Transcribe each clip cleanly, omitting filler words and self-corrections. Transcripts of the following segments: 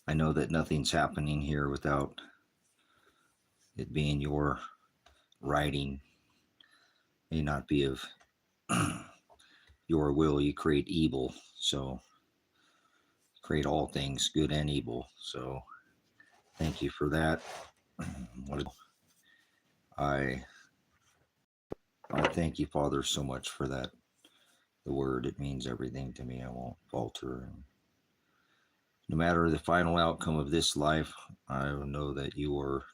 I know that nothing's happening here without it being your writing. May not be of your will. You create evil, so create all things, good and evil. So thank you for that. I I thank you, Father, so much for that. The word, it means everything to me. I won't falter. And no matter the final outcome of this life, I know that you are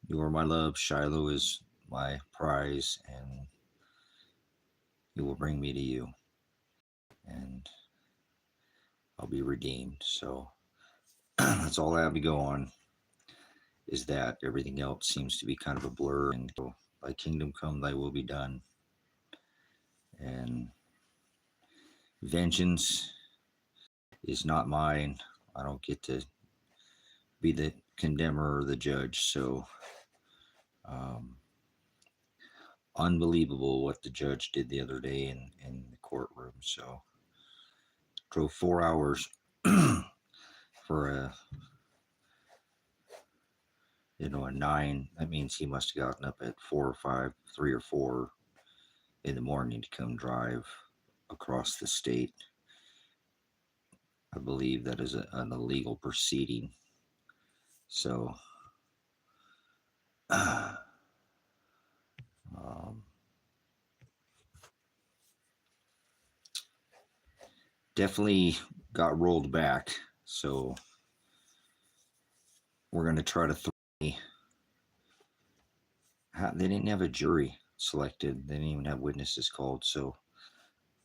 my love. Shiloh is my prize, and you will bring me to you, and I'll be redeemed. So that's all I have to go on. Is that everything else seems to be kind of a blur? And so, thy kingdom come, thy will be done. And vengeance is not mine. I don't get to be the condemner or the judge. So unbelievable what the judge did the other day in the courtroom. So drove 4 hours for a 9. That means he must have gotten up at 4 or 5, 3 or 4 in the morning to come drive across the state. I believe that is an illegal proceeding. So definitely got rolled back. So we're going to try to they didn't have a jury selected. They didn't even have witnesses called. So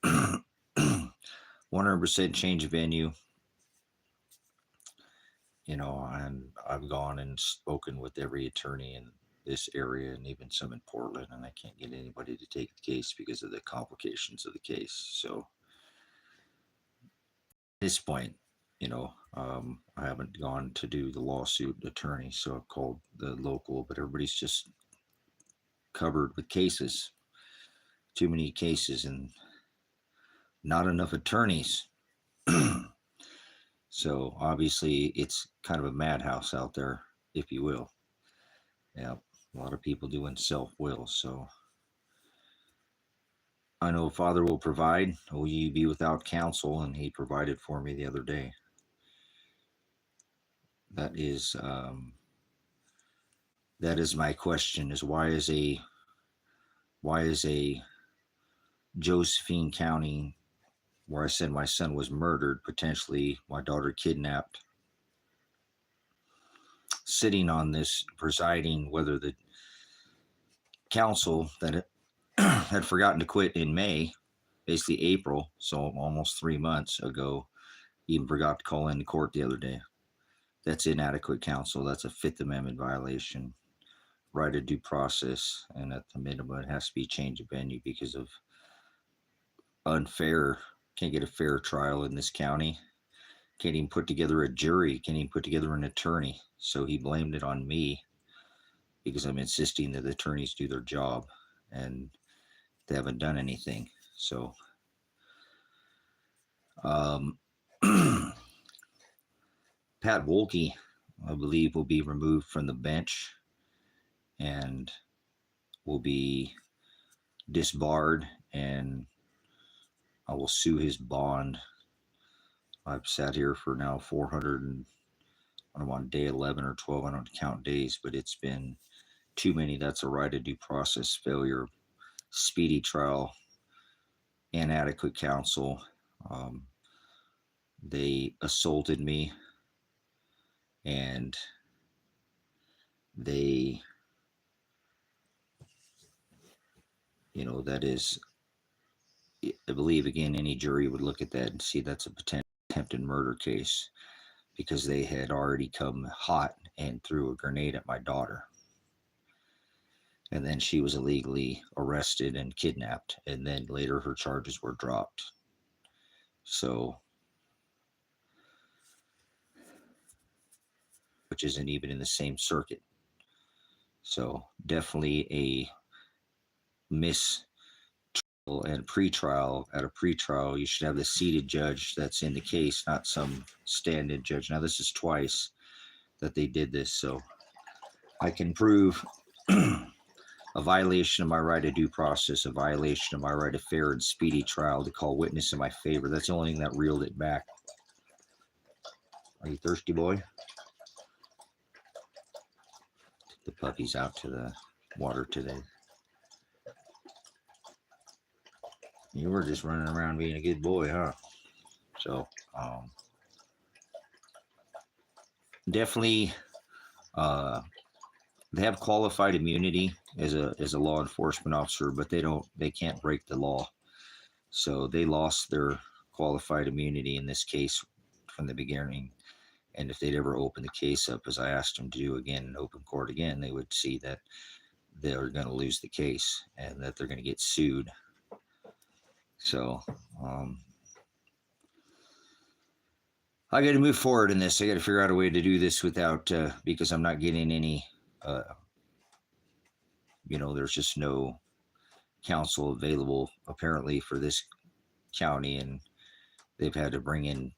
100% change of venue. And I've gone and spoken with every attorney in this area and even some in Portland, and I can't get anybody to take the case because of the complications of the case. So at this point, I haven't gone to do the lawsuit attorney, so I've called the local, but everybody's just covered with cases. Too many cases and not enough attorneys. So obviously it's kind of a madhouse out there, if you will. Yeah, a lot of people doing self-will. So I know Father will provide. Will you be without counsel? And he provided for me the other day. That is my question: is why is a Josephine County, where I said my son was murdered, potentially my daughter kidnapped, sitting on this presiding, whether the council that had forgotten to quit in May, basically April, so almost 3 months ago, even forgot to call into court the other day. That's inadequate counsel. That's a Fifth Amendment violation. Right of due process, and at the minimum, it has to be change of venue because of unfair. Can't get a fair trial in this county. Can't even put together a jury. Can't even put together an attorney. So he blamed it on me because I'm insisting that the attorneys do their job, and they haven't done anything. So Pat Wolke, I believe, will be removed from the bench and will be disbarred, and I will sue his bond. I've sat here for now 400 and I'm on day 11 or 12. I don't count days, but it's been too many. That's a right of due process failure, speedy trial, inadequate counsel. They assaulted me, and they, that is, I believe, again, any jury would look at that and see that's a potential attempted murder case because they had already come hot and threw a grenade at my daughter. And then she was illegally arrested and kidnapped, and then later her charges were dropped. So, which isn't even in the same circuit. So definitely a and pretrial. At a pretrial, you should have the seated judge that's in the case, not some stand-in judge. Now, this is twice that they did this, so I can prove a violation of my right of due process, a violation of my right of fair and speedy trial to call witness in my favor. That's the only thing that reeled it back. Are you thirsty, boy? Take the puppies out to the water today. You were just running around being a good boy, huh? So, definitely, they have qualified immunity as a law enforcement officer, but they can't break the law. So they lost their qualified immunity in this case from the beginning. And if they'd ever open the case up, as I asked them to do again in open court again, they would see that they're going to lose the case and that they're going to get sued. So I got to move forward in this. I got to figure out a way to do this without, because I'm not getting any, there's just no counsel available apparently for this county, and they've had to bring in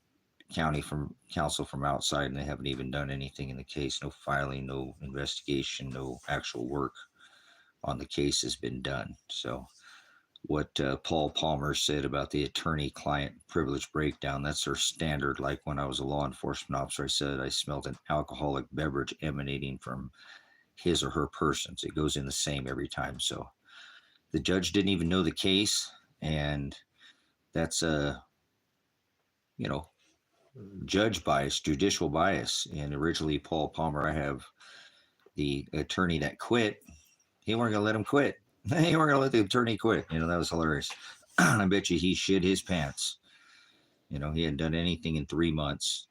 counsel from outside, and they haven't even done anything in the case. No filing, no investigation, no actual work on the case has been done. So what Paul Palmer said about the attorney-client privilege breakdown, that's their standard. Like when I was a law enforcement officer, I said I smelled an alcoholic beverage emanating from his or her persons. It goes in the same every time. So the judge didn't even know the case, and that's judge bias, judicial bias. And originally, Paul Palmer, I have the attorney that quit. He weren't going to let him quit. He weren't going to let the attorney quit. That was hilarious. I bet you he shit his pants. He hadn't done anything in 3 months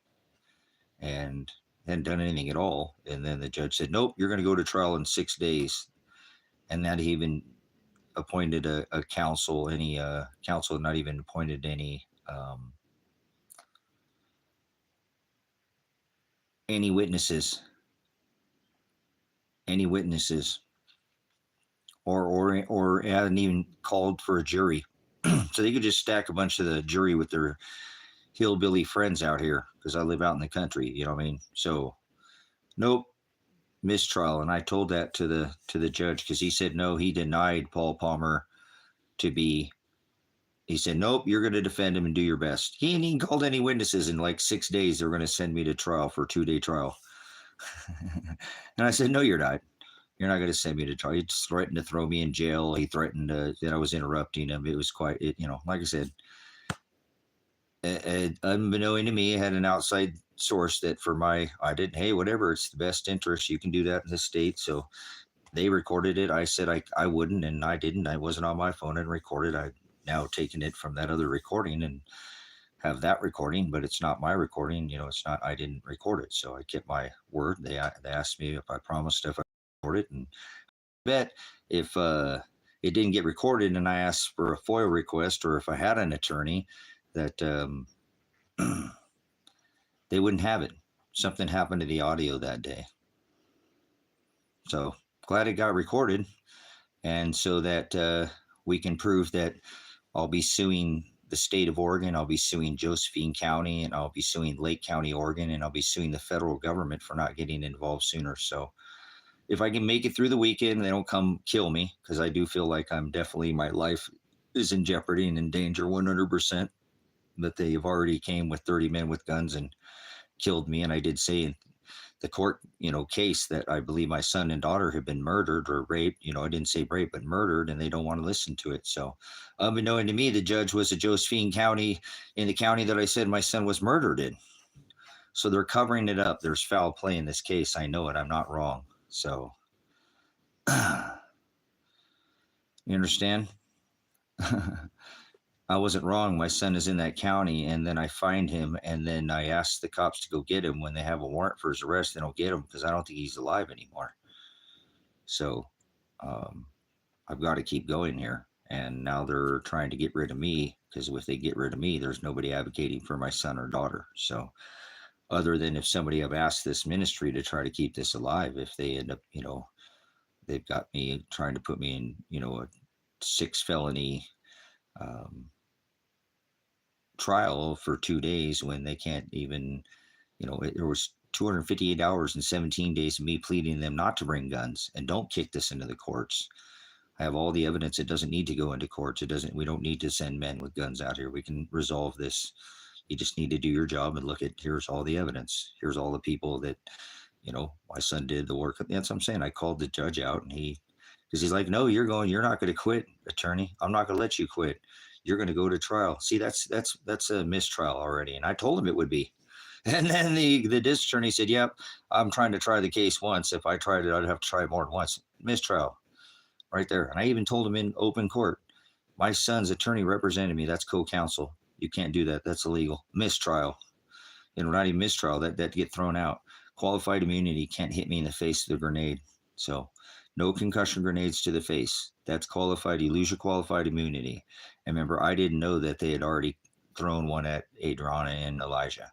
and hadn't done anything at all. And then the judge said, nope, you're going to go to trial in 6 days. And that he even appointed a counsel. Any counsel not even appointed any witnesses. Or hadn't even called for a jury. So they could just stack a bunch of the jury with their hillbilly friends out here, because I live out in the country, you know what I mean? So nope, mistrial. And I told that to the judge, because he said no, he denied Paul Palmer he said, nope, you're going to defend him and do your best. He ain't even called any witnesses. In like 6 days, they were going to send me to trial for a 2-day trial. And I said, no, you're not. You're not going to send me to trial. He just threatened to throw me in jail. He threatened that I was interrupting him. It was quite, like I said, unbeknown to me, I had an outside source that hey, whatever, it's the best interest. You can do that in the state. So they recorded it. I said I wouldn't, and I didn't. I wasn't on my phone and recorded. I've now taken it from that other recording and have that recording, but it's not my recording. It's not, I didn't record it. So I kept my word. They asked me if I promised if I record it, and I bet if it didn't get recorded and I asked for a FOIA request, or if I had an attorney, that they wouldn't have it. Something happened to the audio that day. So glad it got recorded, and so that we can prove that I'll be suing the state of Oregon, I'll be suing Josephine County, and I'll be suing Lake County, Oregon, and I'll be suing the federal government for not getting involved sooner. So if I can make it through the weekend, they don't come kill me, because I do feel like my life is in jeopardy and in danger 100%. But they have already came with 30 men with guns and killed me. And I did say in the court, case, that I believe my son and daughter have been murdered or raped. I didn't say rape, but murdered, and they don't want to listen to it. So unbeknown to me, the judge was a Josephine County, in the county that I said my son was murdered in. So they're covering it up. There's foul play in this case. I know it. I'm not wrong. So you understand? I wasn't wrong. My son is in that county, and then I find him, and then I ask the cops to go get him. When they have a warrant for his arrest, they don't get him, because I don't think he's alive anymore. So I've got to keep going here. And now they're trying to get rid of me, because if they get rid of me, there's nobody advocating for my son or daughter. So other than if somebody have asked this ministry to try to keep this alive, if they end up, they've got me trying to put me in, a 6 felony um, trial for 2 days when they can't even, there was 258 hours and 17 days of me pleading them not to bring guns and don't kick this into the courts. I have all the evidence. It doesn't need to go into courts. We don't need to send men with guns out here. We can resolve this. You just need to do your job and look at, here's all the evidence. Here's all the people that, my son did the work. That's what I'm saying. I called the judge out and because he's like, no, you're not going to quit, attorney. I'm not going to let you quit. You're going to go to trial. See, that's a mistrial already. And I told him it would be. And then the district attorney said, yep, I'm trying to try the case once. If I tried it, I'd have to try more than once. Mistrial right there. And I even told him in open court, my son's attorney represented me. That's co-counsel. You can't do that. That's illegal. Mistrial. Not even mistrial. That get thrown out. Qualified immunity can't hit me in the face with a grenade. So no concussion grenades to the face. That's qualified. You lose your qualified immunity. And remember, I didn't know that they had already thrown one at Adriana and Elijah.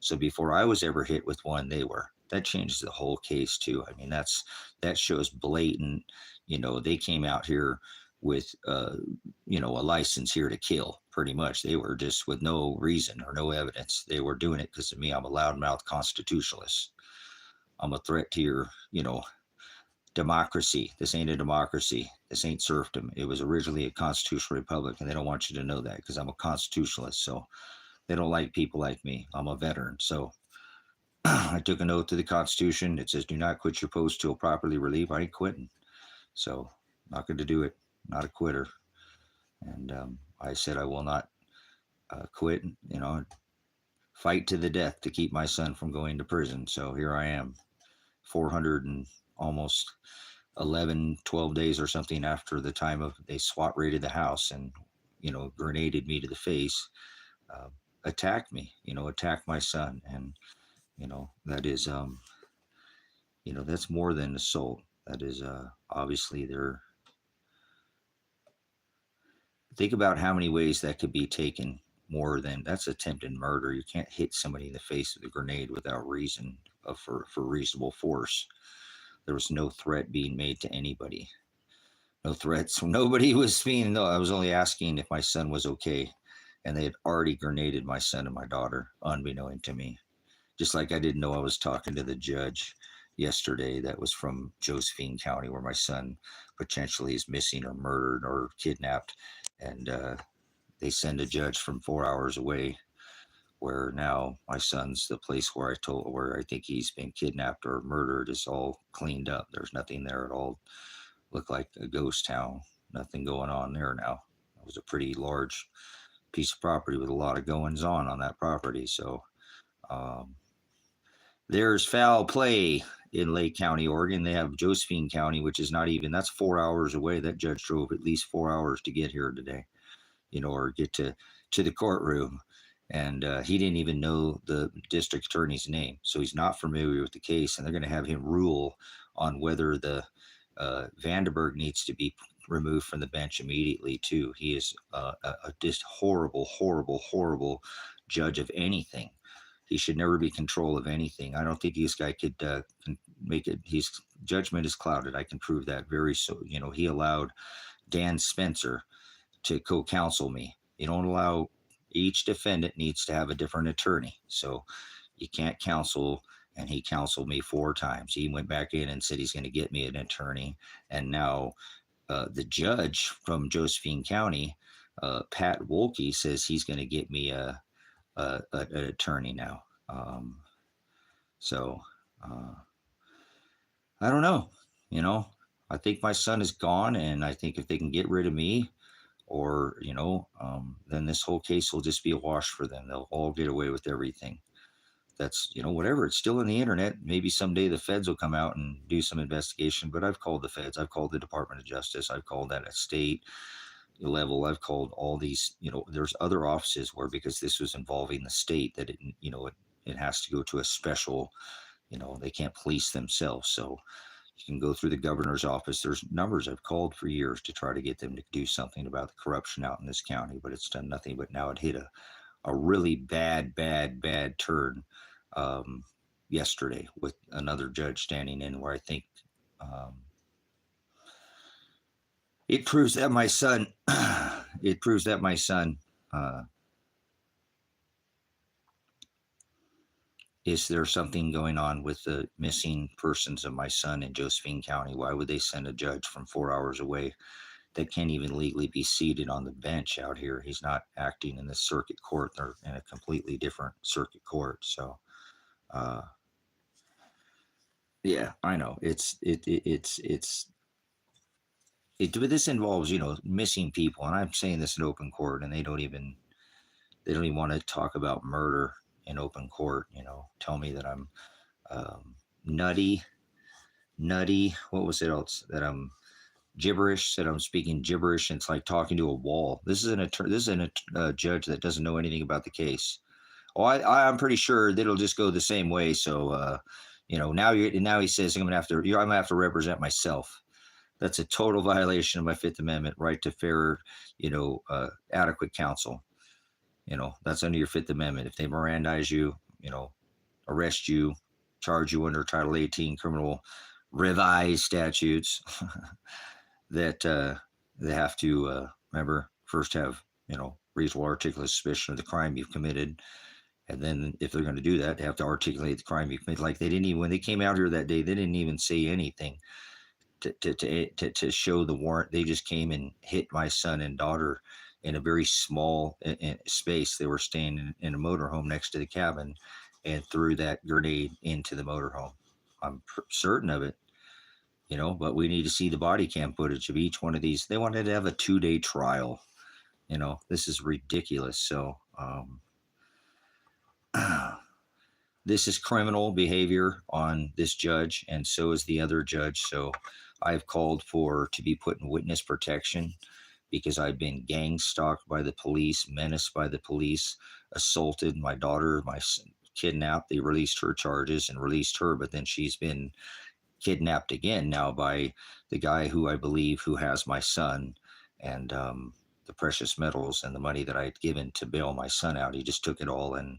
So before I was ever hit with one, they were. That changes the whole case too. I mean, that shows blatant. They came out here with a license here to kill. Pretty much, they were just with no reason or no evidence. They were doing it because of me. I'm a loudmouth constitutionalist. I'm a threat to your, democracy. This ain't a democracy. This ain't serfdom. It was originally a constitutional republic, and they don't want you to know that because I'm a constitutionalist. So they don't like people like me. I'm a veteran. So I took an oath to the Constitution. It says, do not quit your post till properly relieved. I ain't quitting. So not going to do it. Not a quitter. And I said I will not quit, fight to the death to keep my son from going to prison. So here I am, 400 and almost 12 days or something after the time of they SWAT raided the house and, grenaded me to the face, attacked me, attacked my son. And, that is, that's more than assault. That is obviously think about how many ways that could be taken. More than that's attempted murder. You can't hit somebody in the face with a grenade without reason for reasonable force. There was no threat being made to anybody. No threats. Nobody was being. No, I was only asking if my son was okay, and they had already grenaded my son and my daughter, unbeknown to me. Just like I didn't know I was talking to the judge yesterday that was from Josephine County, where my son potentially is missing or murdered or kidnapped, and they send a judge from 4 hours away, where now my son's the place where I think he's been kidnapped or murdered is all cleaned up. There's nothing there at all. Looked like a ghost town. Nothing going on there now. It was a pretty large piece of property with a lot of goings on that property. So there's foul play in Lake County, Oregon. They have Josephine County, which is not even, that's 4 hours away. That judge drove at least 4 hours to get here today, or get to the courtroom. And he didn't even know the district attorney's name. So he's not familiar with the case. And they're going to have him rule on whether the Vandenberg needs to be removed from the bench immediately, too. He is a just horrible, horrible, horrible judge of anything. He should never be control of anything. I don't think this guy could make it. His judgment is clouded. I can prove that very so. He allowed Dan Spencer to co-counsel me. You don't allow, each defendant needs to have a different attorney. So you can't counsel, and he counseled me 4 times. He went back in and said he's going to get me an attorney. And now the judge from Josephine County, Pat Wolke, says he's going to get me an attorney now. So I don't know. I think my son is gone, and I think if they can get rid of me, or then this whole case will just be a wash for them. They'll all get away with everything. That's whatever. It's still on the internet. Maybe someday the feds will come out and do some investigation. But I've called the feds. I've called the Department of Justice. I've called that at state level. I've called all these. There's other offices where, because this was involving the state, that it has to go to a special. They can't police themselves. So you can go through the governor's office. There's numbers I've called for years to try to get them to do something about the corruption out in this county, but it's done nothing. But now it hit a really bad turn yesterday with another judge standing in where I think It proves that my son, it proves that my son, is there something going on with the missing persons of my son in Josephine County? Why would they send a judge from 4 hours away that can't even legally be seated on the bench out here? He's not acting in the circuit court. They're in a completely different circuit court. So, yeah, I know but this involves, missing people, and I'm saying this in open court, and they don't even want to talk about murder in open court. Tell me that I'm nutty. What was it else? That I'm gibberish. That I'm speaking gibberish. And it's like talking to a wall. This is a judge that doesn't know anything about the case. Oh, I'm pretty sure that it'll just go the same way. So, now he says I'm gonna have to represent myself. That's a total violation of my Fifth Amendment right to fair, adequate counsel. That's under your Fifth Amendment. If they Mirandize you, arrest you, charge you under Title 18 criminal revised statutes, that they have to remember first have reasonable articulate suspicion of the crime you've committed, and then if they're going to do that, they have to articulate the crime you committed. Like they didn't even when they came out here that day, they didn't even say anything to show the warrant. They just came and hit my son and daughter in a very small space. They were staying in a motorhome next to the cabin and threw that grenade into the motorhome. I'm certain of it, but we need to see the body cam footage of each one of these. They wanted to have a 2-day trial. This is ridiculous. So, this is criminal behavior on this judge, and so is the other judge. So I've called to be put in witness protection because I've been gang stalked by the police, menaced by the police, assaulted my daughter, kidnapped. They released her charges and released her, but then she's been kidnapped again now by the guy who I believe who has my son and the precious metals and the money that I had given to bail my son out. He just took it all, and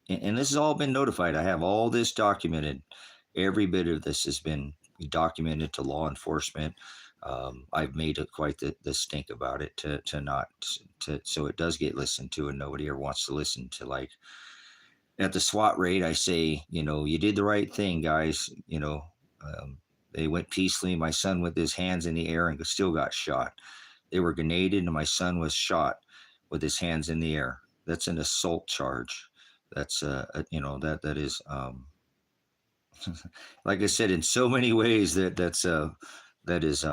this has all been notified. I have all this documented. Every bit of this has been documented to law enforcement. I've made quite the stink about it so it does get listened to, and nobody ever wants to listen to. Like at the SWAT raid, I say, you did the right thing, guys. They went peacefully. My son with his hands in the air and still got shot. They were grenaded, and my son was shot with his hands in the air. That's an assault charge. That's that is like I said, in so many ways that is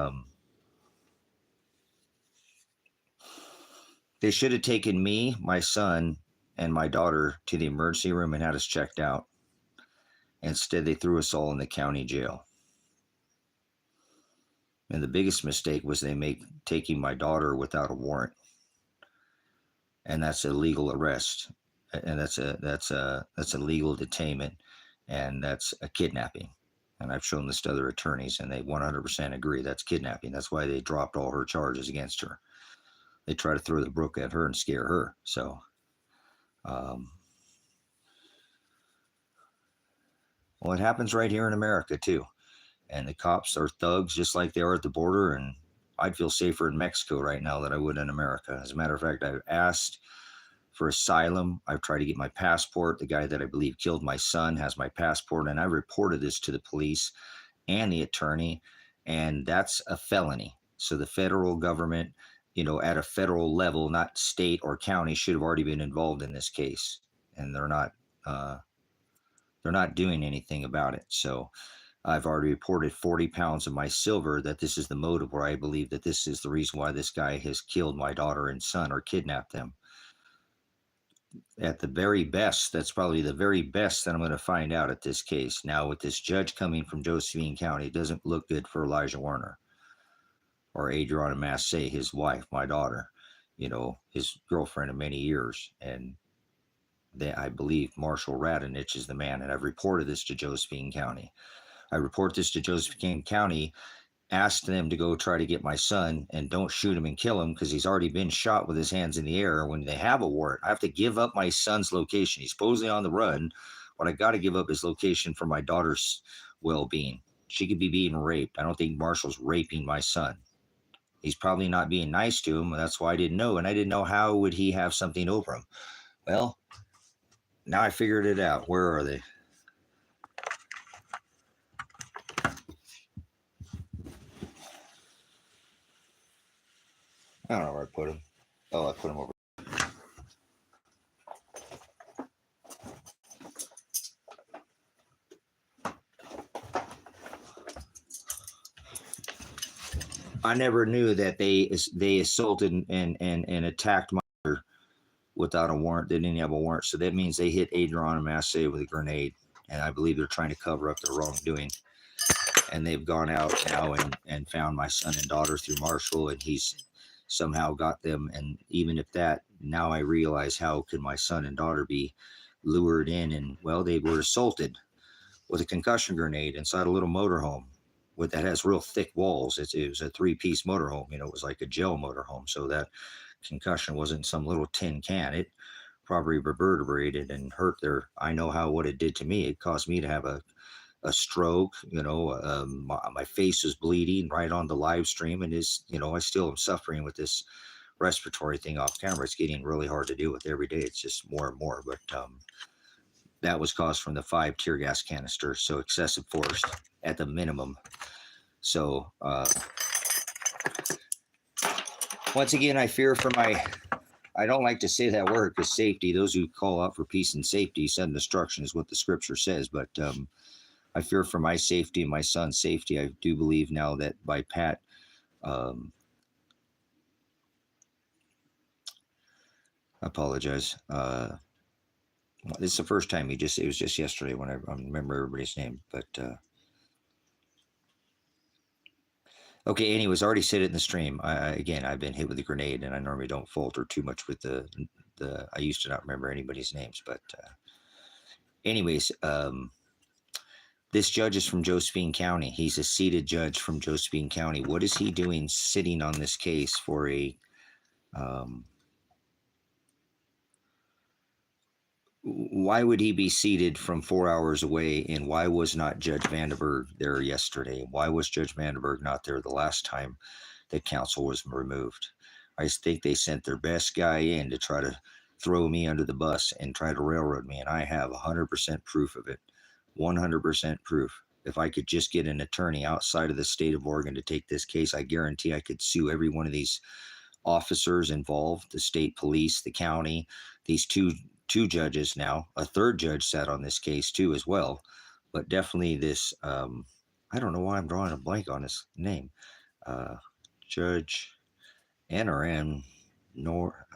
they should have taken me, my son, and my daughter to the emergency room and had us checked out. Instead, they threw us all in the county jail. And the biggest mistake was taking my daughter without a warrant, and that's a legal arrest, and that's a legal detainment, and that's a kidnapping. And I've shown this to other attorneys, and they 100% agree that's kidnapping. That's why they dropped all her charges against her. They try to throw the book at her and scare her. So, well, it happens right here in America too. And the cops are thugs just like they are at the border. And I'd feel safer in Mexico right now than I would in America. As a matter of fact, I've asked for asylum. I've tried to get my passport. The guy that I believe killed my son has my passport, and I reported this to the police and the attorney, and that's a felony. So the federal government, at a federal level, not state or county, should have already been involved in this case, and they're not doing anything about it. So I've already reported 40 pounds of my silver, that this is the motive where I believe that this is the reason why this guy has killed my daughter and son or kidnapped them. At the very best, that's probably the very best that I'm going to find out at this case. Now, with this judge coming from Josephine County, it doesn't look good for Elijah Werner or Adriana Massey, his wife, my daughter, his girlfriend of many years. And I believe Marshall Radonich is the man, and I've reported this to Josephine County. I report this to Josephine County, asked them to go try to get my son and don't shoot him and kill him because he's already been shot with his hands in the air. When they have a warrant, I have to give up my son's location. He's supposedly on the run, but I got to give up his location for my daughter's well-being. She could be being raped. I don't think Marshall's raping my son. He's probably not being nice to him. That's why I didn't know. And I didn't know how would he have something over him. Well, now I figured it out. Where are they? I don't know where I put them. Oh, I put them over. I never knew that they assaulted and attacked my mother without a warrant. They didn't have a warrant, so that means they hit Adriana Massey with a grenade, and I believe they're trying to cover up their wrongdoing. And they've gone out now and found my son and daughter through Marshall, and he's somehow got them. And even if that, now I realize how could my son and daughter be lured in, and well, they were assaulted with a concussion grenade inside a little motorhome that has real thick walls. It was a 3-piece motorhome. You know, it was like a jail motorhome. So that concussion wasn't some little tin can. It probably reverberated and hurt their. I know what it did to me. It caused me to have a stroke. You know, my face was bleeding right on the live stream, and I still am suffering with this respiratory thing off camera. It's getting really hard to deal with every day. It's just more and more. But that was caused from the 5 tear gas canisters. So excessive force at the minimum. So once again, I fear for I don't like to say that word because safety, those who call out for peace and safety, sudden destruction is what the scripture says. But I fear for my safety and my son's safety. I do believe now that by Pat, I apologize. This is the first time it was just yesterday when I remember everybody's name, but okay. Anyways, I already said it in the stream. Again, I've been hit with a grenade, and I normally don't falter too much with the. I used to not remember anybody's names, but anyways, this judge is from Josephine County. He's a seated judge from Josephine County. What is he doing sitting on this case for a? Why would he be seated from 4 hours away? And why was not Judge Vandenberg there yesterday? Why was Judge Vandenberg not there the last time that counsel was removed? I think they sent their best guy in to try to throw me under the bus and try to railroad me. And I have 100% proof of it. 100% proof. If I could just get an attorney outside of the state of Oregon to take this case, I guarantee I could sue every one of these officers involved, the state police, the county, these two judges now. A third judge sat on this case too as well, but definitely this I don't know why I'm drawing a blank on his name. Judge NRM nor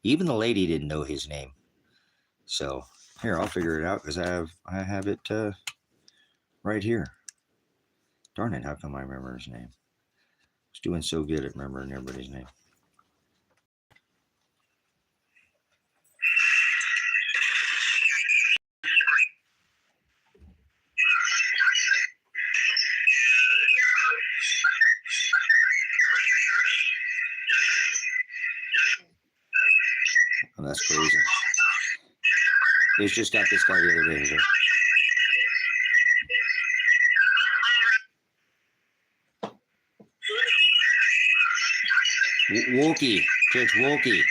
even the lady didn't know his name. So here, I'll figure it out because I have it right here. Darn it, how come I remember his name? I was doing so good at remembering everybody's name. Oh, that's crazy. He's just got this guy the other day. Wolke, Judge Wolke.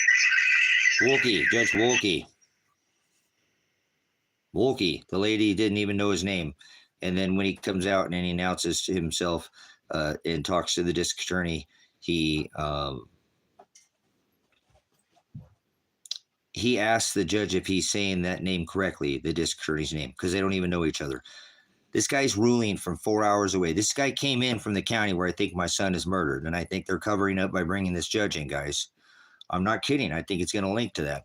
Judge Wolke. Wolke, the lady didn't even know his name. And then when he comes out and he announces himself and talks to the district attorney, he asked the judge if he's saying that name correctly, the district attorney's name, because they don't even know each other. This guy's ruling from 4 hours away. This guy came in from the county where I think my son is murdered, and I think they're covering up by bringing this judge in, guys. I'm not kidding. I think it's going to link to that.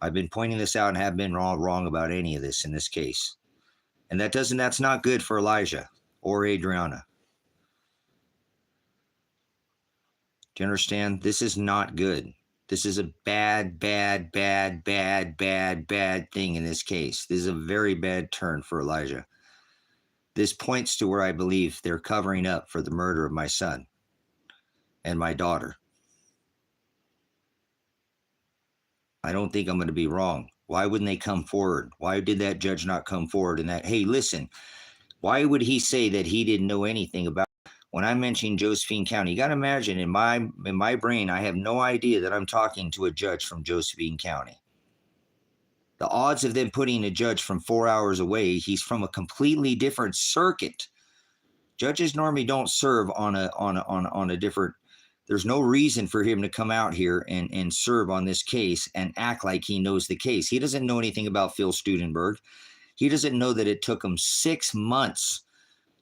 I've been pointing this out and have been wrong about any of this in this case. And that's not good for Elijah or Adriana. Do you understand? This is not good. This is a bad thing in this case. This is a very bad turn for Elijah. This points to where I believe they're covering up for the murder of my son and my daughter. I don't think I'm going to be wrong. Why wouldn't they come forward? Why did that judge not come forward and that, hey, listen, why would he say that he didn't know anything about when I'm mentioning Josephine County. You got to imagine in my brain, I have no idea that I'm talking to a judge from Josephine County. The odds of them putting a judge from 4 hours away, he's from a completely different circuit. Judges normally don't serve on a different. There's no reason for him to come out here and serve on this case and act like he knows the case. He doesn't know anything about Phil Studenberg. He doesn't know that it took him 6 months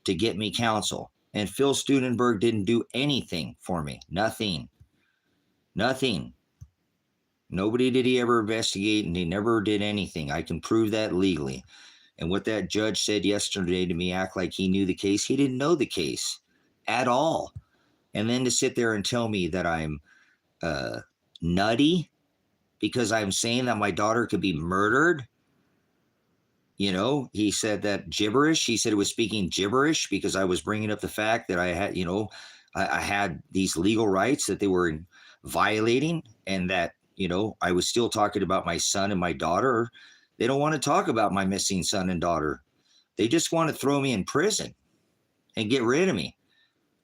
to get me counsel. And Phil Studenberg didn't do anything for me. Nothing. Nobody did he ever investigate, and he never did anything. I can prove that legally. And what that judge said yesterday to me, act like he knew the case. He didn't know the case at all. And then to sit there and tell me that I'm nutty because I'm saying that my daughter could be murdered. You know, he said that gibberish. He said it was speaking gibberish because I was bringing up the fact that I had, you know, I had these legal rights that they were violating, and that, you know, I was still talking about my son and my daughter. They don't want to talk about my missing son and daughter. They just want to throw me in prison and get rid of me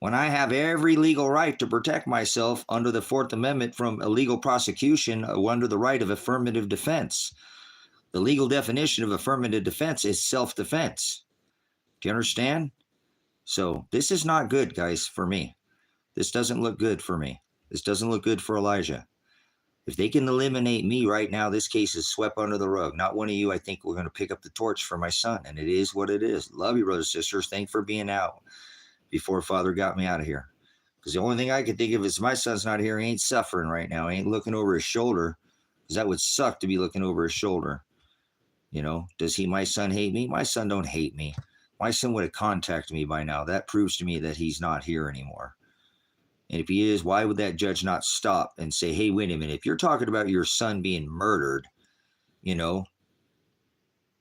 when I have every legal right to protect myself under the Fourth Amendment from illegal prosecution, under the right of affirmative defense. The legal definition of affirmative defense is self-defense. Do you understand? So this is not good, guys, for me. This doesn't look good for me. This doesn't look good for Elijah. If they can eliminate me right now, this case is swept under the rug. Not one of you, I think, we're going to pick up the torch for my son, and it is what it is. Love you, brothers and sisters. Thanks for being out before Father got me out of here. Because the only thing I can think of is my son's not here. He ain't suffering right now. He ain't looking over his shoulder, because that would suck to be looking over his shoulder. You know, does my son hate me? My son don't hate me. My son would have contacted me by now. That proves to me that he's not here anymore. And if he is, why would that judge not stop and say, hey, wait a minute, if you're talking about your son being murdered, you know,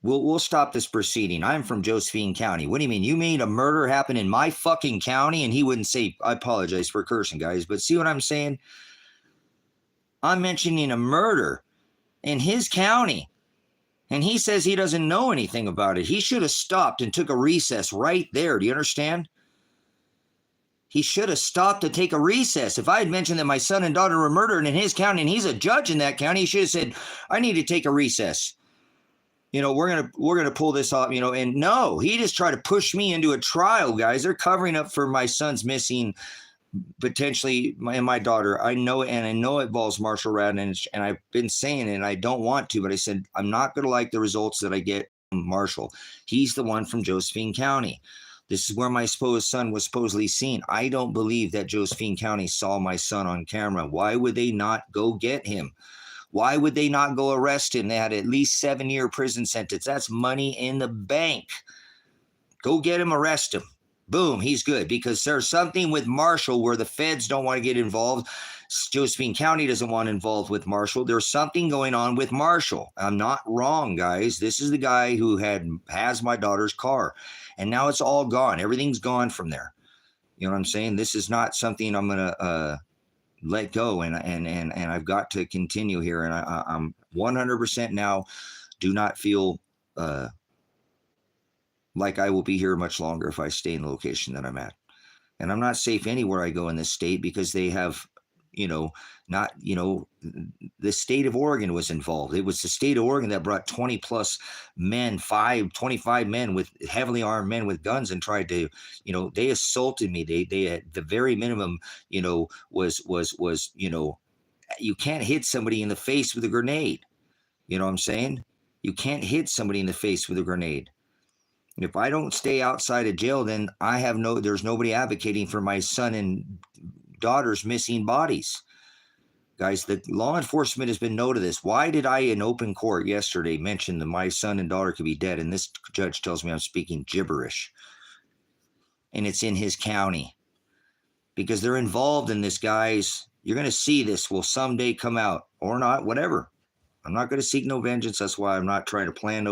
we'll stop this proceeding. I'm from Josephine County. What do you mean? You made a murder happen in my fucking county? And he wouldn't say, I apologize for cursing, guys, but see what I'm saying? I'm mentioning a murder in his county. And he says he doesn't know anything about it. He should have stopped and took a recess right there. Do you understand? He should have stopped to take a recess. If I had mentioned that my son and daughter were murdered in his county and he's a judge in that county, he should have said, I need to take a recess. You know, we're gonna pull this off, you know, and no, he just tried to push me into a trial, guys. They're covering up for my son's missing, potentially, my daughter. I know, and I know it involves Marshall Radin, and I've been saying it, and I don't want to, but I said, I'm not going to like the results that I get from Marshall. He's the one from Josephine County. This is where my supposed son was supposedly seen. I don't believe that Josephine County saw my son on camera. Why would they not go get him? Why would they not go arrest him? They had at least 7-year prison sentence. That's money in the bank. Go get him, arrest him. Boom, he's good, because there's something with Marshall where the feds don't want to get involved. Josephine County doesn't want involved with Marshall. There's something going on with Marshall. I'm not wrong, guys. This is the guy who has my daughter's car, and now it's all gone. Everything's gone from there. You know what I'm saying? This is not something I'm gonna let go, and I've got to continue here. And I'm 100% now. Do not feel like I will be here much longer if I stay in the location that I'm at. And I'm not safe anywhere I go in this state, because they have, the state of Oregon was involved. It was the state of Oregon that brought 20 plus men, 25 men with heavily armed men with guns, and tried to, they assaulted me. They at the very minimum, was, you can't hit somebody in the face with a grenade. You know what I'm saying? You can't hit somebody in the face with a grenade. If I don't stay outside of jail, then there's nobody advocating for my son and daughter's missing bodies. Guys, the law enforcement has been no to this. Why did I, in open court yesterday, mention that my son and daughter could be dead? And this judge tells me I'm speaking gibberish. And it's in his county. Because they're involved in this, guys. You're going to see this will someday come out, or not, whatever. I'm not going to seek no vengeance. That's why I'm not trying to plan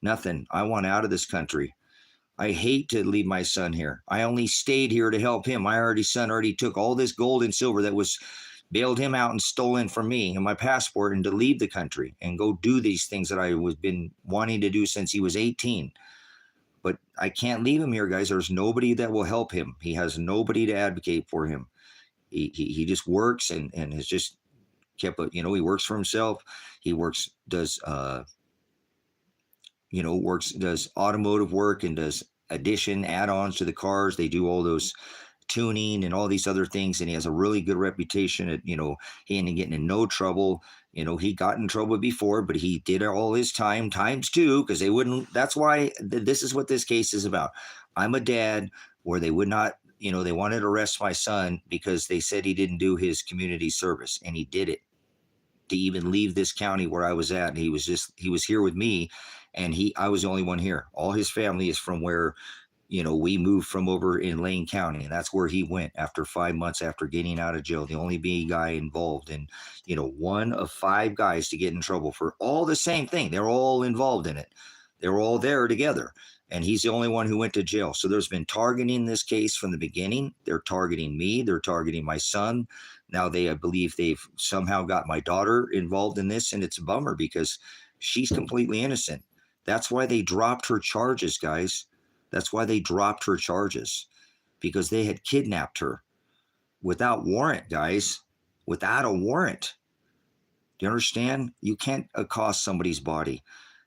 nothing. I want out of this country. I hate to leave my son here. I only stayed here to help him. My son already took all this gold and silver that was bailed him out and stolen from me and my passport, and to leave the country and go do these things that I was been wanting to do since he was 18. but I can't leave him here, guys. There's nobody that will help him. He has nobody to advocate for him. He just works and has just kept, he works for himself. He does automotive work and does add-ons to the cars. They do all those tuning and all these other things, and he has a really good reputation at, he ain't getting in no trouble. He got in trouble before, but he did all his time times two, because they wouldn't. That's why this is what this case is about. I'm a dad where they would not, they wanted to arrest my son because they said he didn't do his community service, and he did it to even leave this county where I was at. And he was here with me, and I was the only one here. All his family is from where, we moved from over in Lane County, and that's where he went after 5 months after getting out of jail. The only big guy involved in, one of 5 guys to get in trouble for all the same thing. They're all involved in it. They're all there together. And he's the only one who went to jail. So there's been targeting this case from the beginning. They're targeting me. They're targeting my son. Now I believe they've somehow got my daughter involved in this, and it's a bummer because she's completely innocent. That's why they dropped her charges, guys. That's why they dropped her charges, because they had kidnapped her without warrant, guys, without a warrant. Do you understand? You can't accost somebody's body.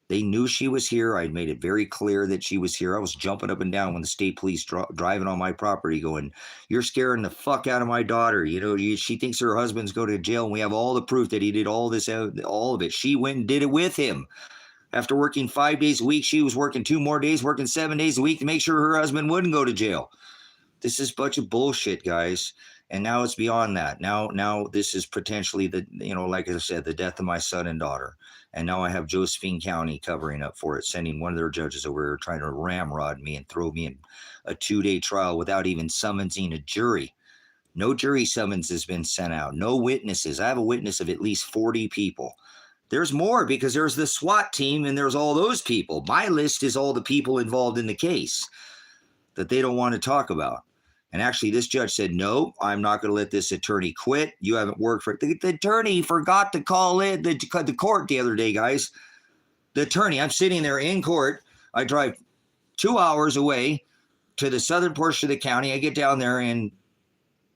They knew she was here. I made it very clear that she was here. I was jumping up and down when the state police driving on my property going, "You're scaring the fuck out of my daughter. She thinks her husband's going to jail, and we have all the proof that he did all this, all of it." She went and did it with him. After working 5 days a week, she was working 2 more days, working 7 days a week to make sure her husband wouldn't go to jail. This is a bunch of bullshit, guys. And now it's beyond that. Now this is potentially like I said, the death of my son and daughter. And now I have Josephine County covering up for it, sending one of their judges over here trying to ramrod me and throw me in a 2-day trial without even summoning a jury. No jury summons has been sent out. No witnesses. I have a witness of at least 40 people. There's more because there's the SWAT team and there's all those people. My list is all the people involved in the case that they don't want to talk about. And actually, this judge said, "No, I'm not going to let this attorney quit. You haven't worked for it." The attorney forgot to call in the court the other day, guys. The attorney, I'm sitting there in court. I drive 2 hours away to the southern portion of the county. I get down there and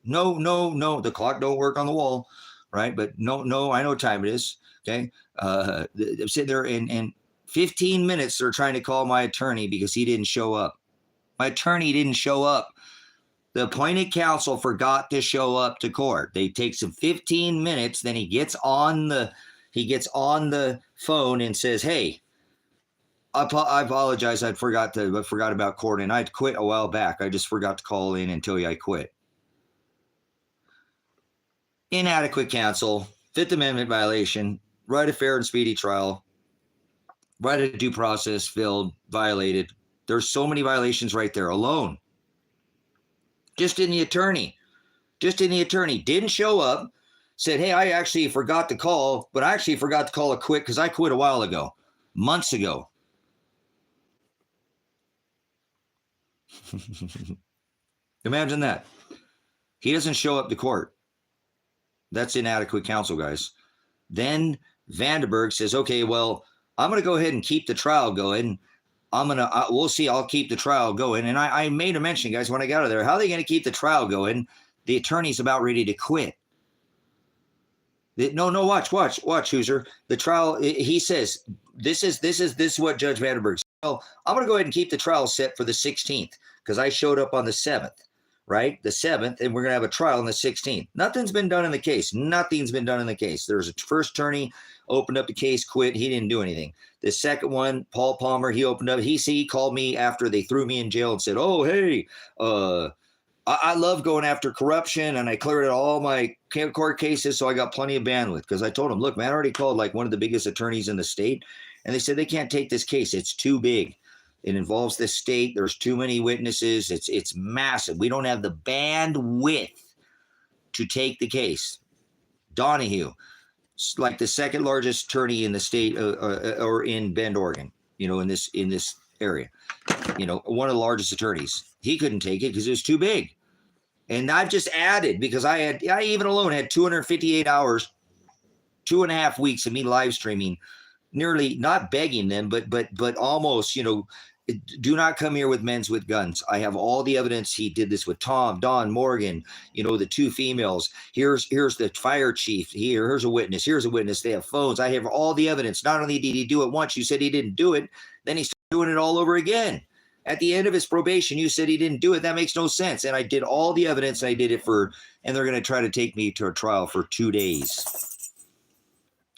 no, the clock don't work on the wall, right? But no, I know what time it is. Okay. I'm sitting there in 15 minutes. They're trying to call my attorney because he didn't show up. My attorney didn't show up. The appointed counsel forgot to show up to court. They take some 15 minutes. Then he gets on the phone and says, "Hey, I apologize. I forgot about court, and I'd quit a while back. I just forgot to call in and tell you I quit." Inadequate counsel, Fifth Amendment violation, right of fair and speedy trial, right of due process violated. There's so many violations right there alone. Just in the attorney. Didn't show up, said, "Hey, I actually forgot to call, but I actually forgot to call a quit because I quit a while ago, months ago." Imagine that. He doesn't show up to court. That's inadequate counsel, guys. Then Vandenberg says, "Okay, well, I'm going to go ahead and keep the trial going. We'll see. I'll keep the trial going." And I made a mention, guys, when I got out of there, how are they going to keep the trial going? The attorney's about ready to quit. No, watch, Hooser. The trial, he says, this is what Judge Vandenberg said. "Well, I'm going to go ahead and keep the trial set for the 16th because I showed up on the 7th. Right? The 7th, and we're going to have a trial on the 16th. Nothing's been done in the case. There's a first attorney, opened up the case, quit. He didn't do anything. The second one, Paul Palmer, he opened up. He called me after they threw me in jail and said, "Oh, hey, I love going after corruption, and I cleared out all my court cases, so I got plenty of bandwidth." Because I told him, "Look, man, I already called like one of the biggest attorneys in the state, and they said they can't take this case. It's too big. It involves the state. There's too many witnesses. It's massive. We don't have the bandwidth to take the case." Donahue, like the second largest attorney in the state or in Bend, Oregon, in this area, one of the largest attorneys. He couldn't take it because it was too big. And I've just added because I even alone had 258 hours, 2.5 weeks of me live streaming, nearly not begging them, but almost, do not come here with men with guns. I have all the evidence. He did this with Tom, Don, Morgan, the 2 females. Here's the fire chief. Here's a witness. Here's a witness. They have phones. I have all the evidence. Not only did he do it once, you said he didn't do it, then he's doing it all over again. At the end of his probation, you said he didn't do it. That makes no sense. And I did all the evidence. I did it and they're going to try to take me to a trial for 2 days.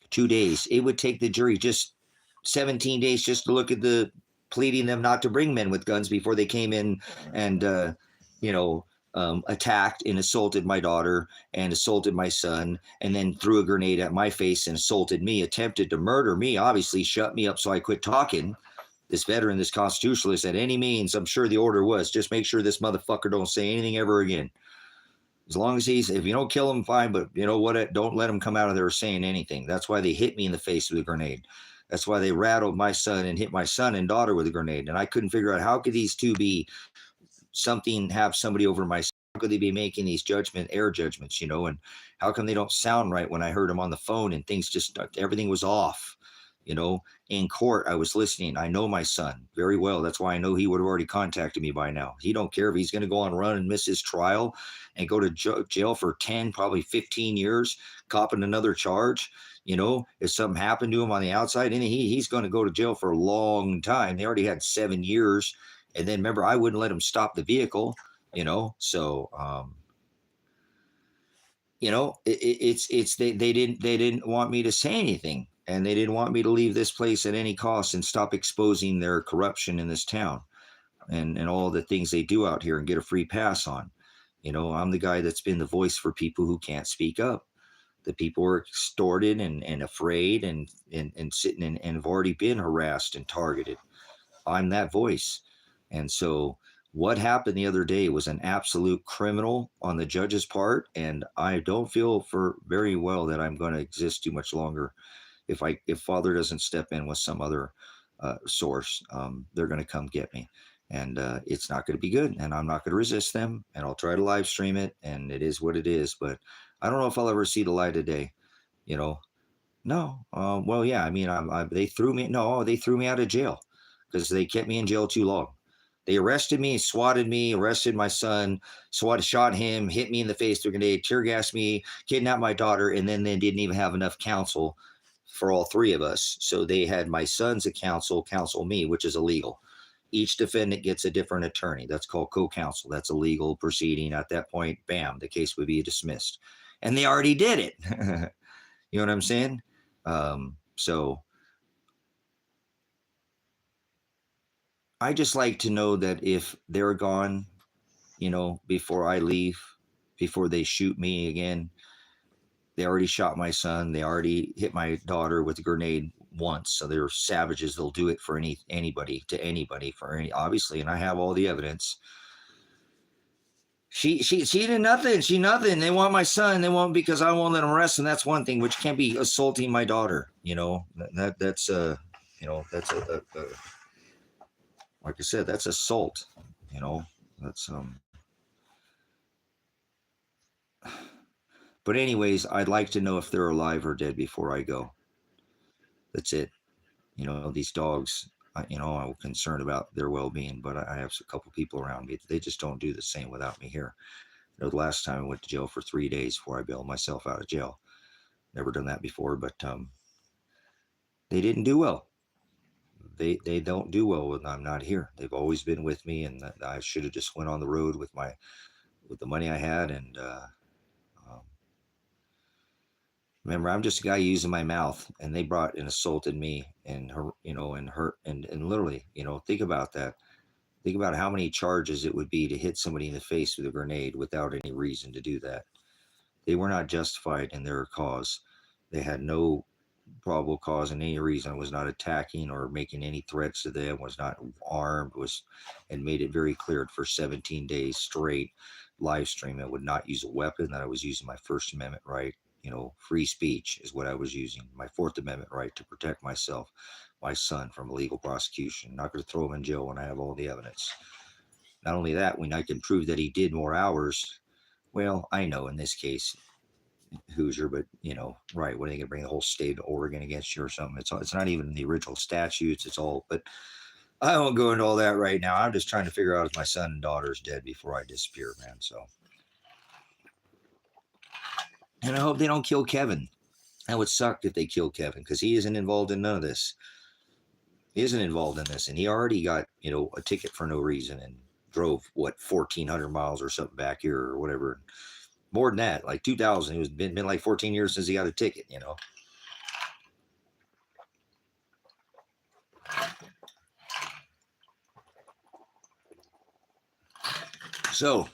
2 days. It would take the jury just 17 days just to look at the pleading them not to bring men with guns before they came in and, attacked and assaulted my daughter and assaulted my son and then threw a grenade at my face and assaulted me, attempted to murder me, obviously shut me up so I quit talking. This veteran, this constitutionalist, at any means, I'm sure the order was, just make sure this motherfucker don't say anything ever again. As long as if you don't kill him, fine, but you know what? Don't let him come out of there saying anything. That's why they hit me in the face with a grenade. That's why they rattled my son and hit my son and daughter with a grenade. And I couldn't figure out how could these two be have somebody over my son? How could they be making these air judgments, and how come they don't sound right when I heard them on the phone and everything was off, in court. I was listening. I know my son very well. That's why I know he would have already contacted me by now. He don't care if he's going to go on run and miss his trial and go to jail for 10, probably 15 years, copping another charge. If something happened to him on the outside, and he's going to go to jail for a long time. They already had 7 years. And then remember, I wouldn't let him stop the vehicle, so, they didn't want me to say anything, and they didn't want me to leave this place at any cost and stop exposing their corruption in this town and all the things they do out here and get a free pass on. I'm the guy that's been the voice for people who can't speak up. The people are extorted and afraid and sitting and have already been harassed and targeted. I'm that voice. And so what happened the other day was an absolute criminal on the judge's part. And I don't feel very well that I'm going to exist too much longer. If Father doesn't step in with some other source, they're going to come get me. And it's not going to be good. And I'm not going to resist them. And I'll try to live stream it. And it is what it is. But I don't know if I'll ever see the light of day, No. Well, yeah. I mean, they threw me out of jail because they kept me in jail too long. They arrested me, swatted me, arrested my son, shot him, hit me in the face with a grenade, tear gassed me, kidnapped my daughter, and then they didn't even have enough counsel for all 3 of us. So they had my son's counsel me, which is illegal. Each defendant gets a different attorney. That's called co-counsel. That's a legal proceeding. At that point, bam, the case would be dismissed. And they already did it. You know what I'm saying? So I just like to know that if they're gone, before I leave, before they shoot me again, they already shot my son. They already hit my daughter with a grenade once. So they're savages. They'll do it for anybody, obviously. And I have all the evidence. She did nothing. She nothing. They want my son. They won't because I won't let them arrest him. That's one thing, which can't be assaulting my daughter. That's like I said, that's assault, that's, but anyways, I'd like to know if they're alive or dead before I go. That's it. These dogs, I'm concerned about their well-being, but I have a couple people around me. They just don't do the same without me here. The last time I went to jail for 3 days before I bailed myself out of jail. Never done that before, but they didn't do well. They don't do well when I'm not here. They've always been with me, and I should have just went on the road with the money I had. And remember, I'm just a guy using my mouth, and they brought and assaulted me and her, and hurt and literally, think about that. Think about how many charges it would be to hit somebody in the face with a grenade without any reason to do that. They were not justified in their cause. They had no probable cause and any reason. I was not attacking or making any threats to them, was not armed, and made it very clear for 17 days straight live stream I would not use a weapon, that I was using my First Amendment right. Free speech is what I was using, my Fourth Amendment right to protect myself, my son, from illegal prosecution. Not going to throw him in jail when I have all the evidence. Not only that, when I can prove that he did more hours, well, I know in this case Hoosier, but right, what are they gonna bring the whole state of Oregon against you or something? It's not even the original statutes. It's all, but I won't go into all that right now. I'm just trying to figure out if my son and daughter is dead before I disappear, man. So, and I hope they don't kill Kevin. That would suck if they kill Kevin because he isn't involved in none of this. He isn't involved in this, and he already got a ticket for no reason and drove 1,400 miles or something back here or whatever. More than that, like 2,000. It was been like 14 years since he got a ticket. So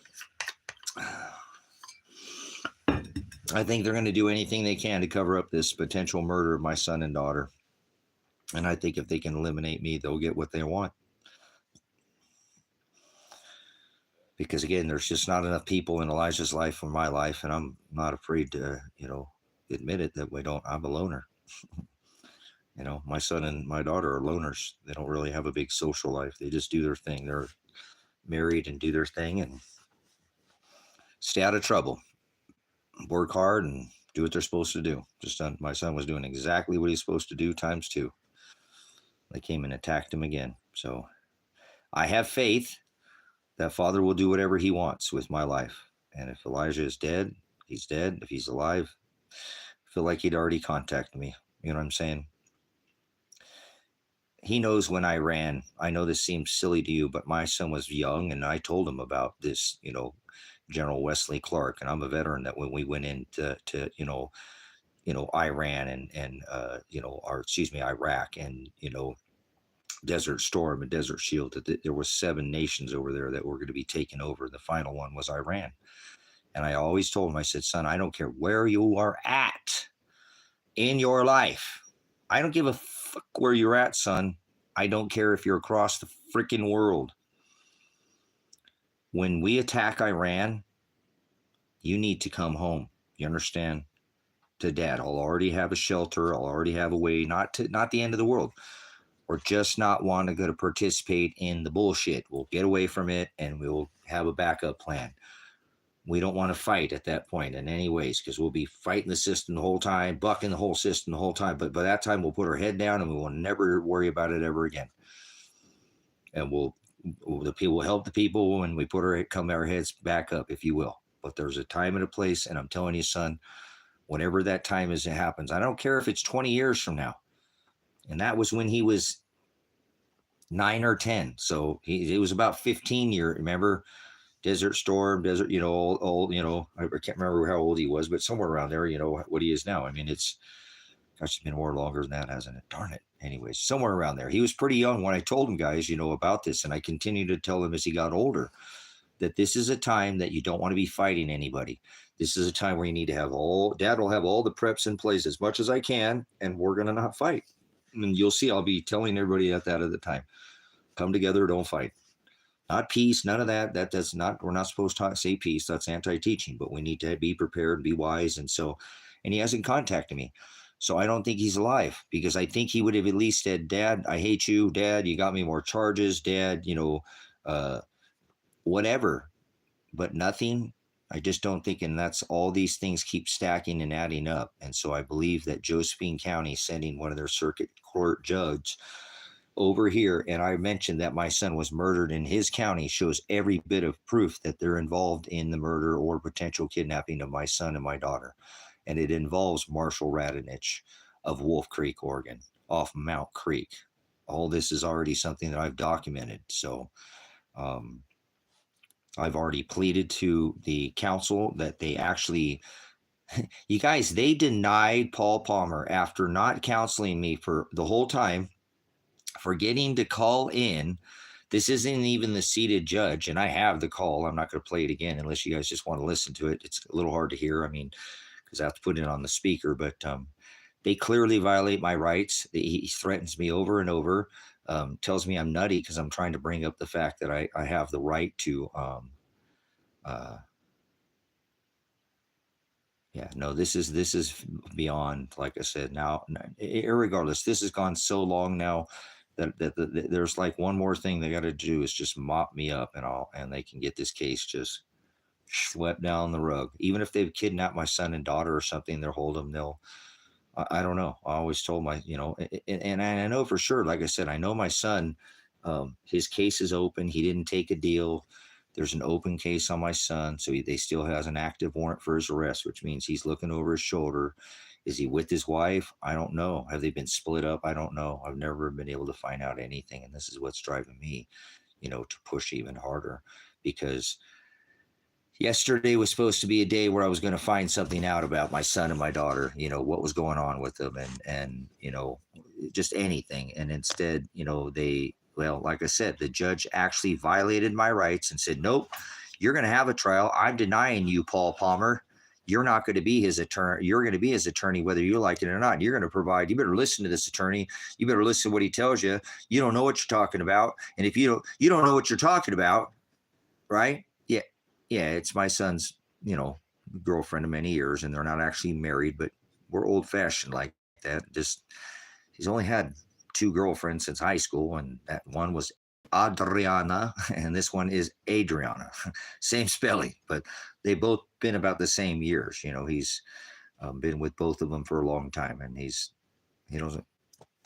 I think they're going to do anything they can to cover up this potential murder of my son and daughter. And I think if they can eliminate me, they'll get what they want. Because again, there's just not enough people in Elijah's life or my life, and I'm not afraid to, admit it that I'm a loner. My son and my daughter are loners. They don't really have a big social life. They just do their thing. They're married and do their thing and stay out of trouble. Work hard and do what they're supposed to do. My son was doing exactly what he's supposed to do times 2. They came and attacked him again. So I have faith that Father will do whatever he wants with my life. And if Elijah is dead, he's dead. If he's alive, I feel like he'd already contacted me. You know what I'm saying? He knows when I ran. I know this seems silly to you, but my son was young, and I told him about this, General Wesley Clark, and I'm a veteran that when we went into Iran and Iraq and Desert Storm and Desert Shield, that there were 7 nations over there that were going to be taken over. The final one was Iran. And I always told him, I said, son, I don't care where you are at in your life. I don't give a fuck where you're at, son. I don't care if you're across the freaking world. When we attack Iran, you need to come home. You understand? To dad. I'll already have a shelter. I'll already have a way, not the end of the world. Or just not want to go to participate in the bullshit. We'll get away from it and we'll have a backup plan. We don't want to fight at that point in any ways because we'll be fighting the system the whole time, bucking the whole system the whole time. But by that time, we'll put our head down and we will never worry about it ever again. And the people will help the people when we come our heads back up, if you will. But there's a time and a place, and I'm telling you, son, whenever that time is, it happens. I don't care if it's 20 years from now. And that was when he was 9 or 10. So it was about 15 years. Remember, Desert Storm, old, I can't remember how old he was, but somewhere around there, what he is now. I mean, it's been more longer than that, hasn't it? Darn it. Anyways, somewhere around there. He was pretty young when I told him, guys, about this. And I continue to tell him as he got older that this is a time that you don't want to be fighting anybody. This is a time where you need to have Dad will have all the preps in place as much as I can, and we're going to not fight. And you'll see, I'll be telling everybody at the time, come together, don't fight. Not peace, none of that. That's not, we're not supposed to say peace. That's anti-teaching, but we need to be prepared and be wise. And he hasn't contacted me. So I don't think he's alive because I think he would have at least said, Dad, I hate you. Dad, you got me more charges. Dad, whatever, but nothing. I just don't think, and that's all these things keep stacking and adding up. And so I believe that Josephine County sending one of their circuit court judge over here, and I mentioned that my son was murdered in his county, shows every bit of proof that they're involved in the murder or potential kidnapping of my son and my daughter. And it involves Marshall Radonich of Wolf Creek, Oregon, off Mount Creek. All this is already something that I've documented. So I've already pleaded to the council that they actually, you guys, they denied Paul Palmer after not counseling me for the whole time, forgetting to call in. This isn't even the seated judge, and I have the call. I'm not going to play it again unless you guys just want to listen to it. It's a little hard to hear. I mean, because I have to put it on the speaker, but they clearly violate my rights. He threatens me over and over, tells me I'm nutty because I'm trying to bring up the fact that I have the right to, this is beyond, like I said, now, irregardless, this has gone so long now that there's like one more thing they got to do is just mop me up and they can get this case just swept down the rug. Even if they've kidnapped my son and daughter or something, I don't know. I always told and I know for sure, like I said, I know my son His case is open. He didn't take a deal. There's an open case on my son, so they still has an active warrant for his arrest, which means he's looking over his shoulder. Is he with his wife? I don't know. Have they been split up? I don't know. I've never been able to find out anything, and this is what's driving me, to push even harder, because yesterday was supposed to be a day where I was going to find something out about my son and my daughter, what was going on with them, and just anything. And instead, well, like I said, the judge actually violated my rights and said, nope, you're going to have a trial. I'm denying you, Paul Palmer. You're not going to be his attorney. You're going to be his attorney, whether you like it or not. You're going to provide. You better listen to this attorney. You better listen to what he tells you. You don't know what you're talking about. And if you don't know what you're talking about, right? Yeah, it's my son's, girlfriend of many years, and they're not actually married, but we're old fashioned like that. Just, he's only had 2 girlfriends since high school, and that one was Adriana, and this one is Adriana. Same spelling, but they both been about the same years. He's been with both of them for a long time, and he doesn't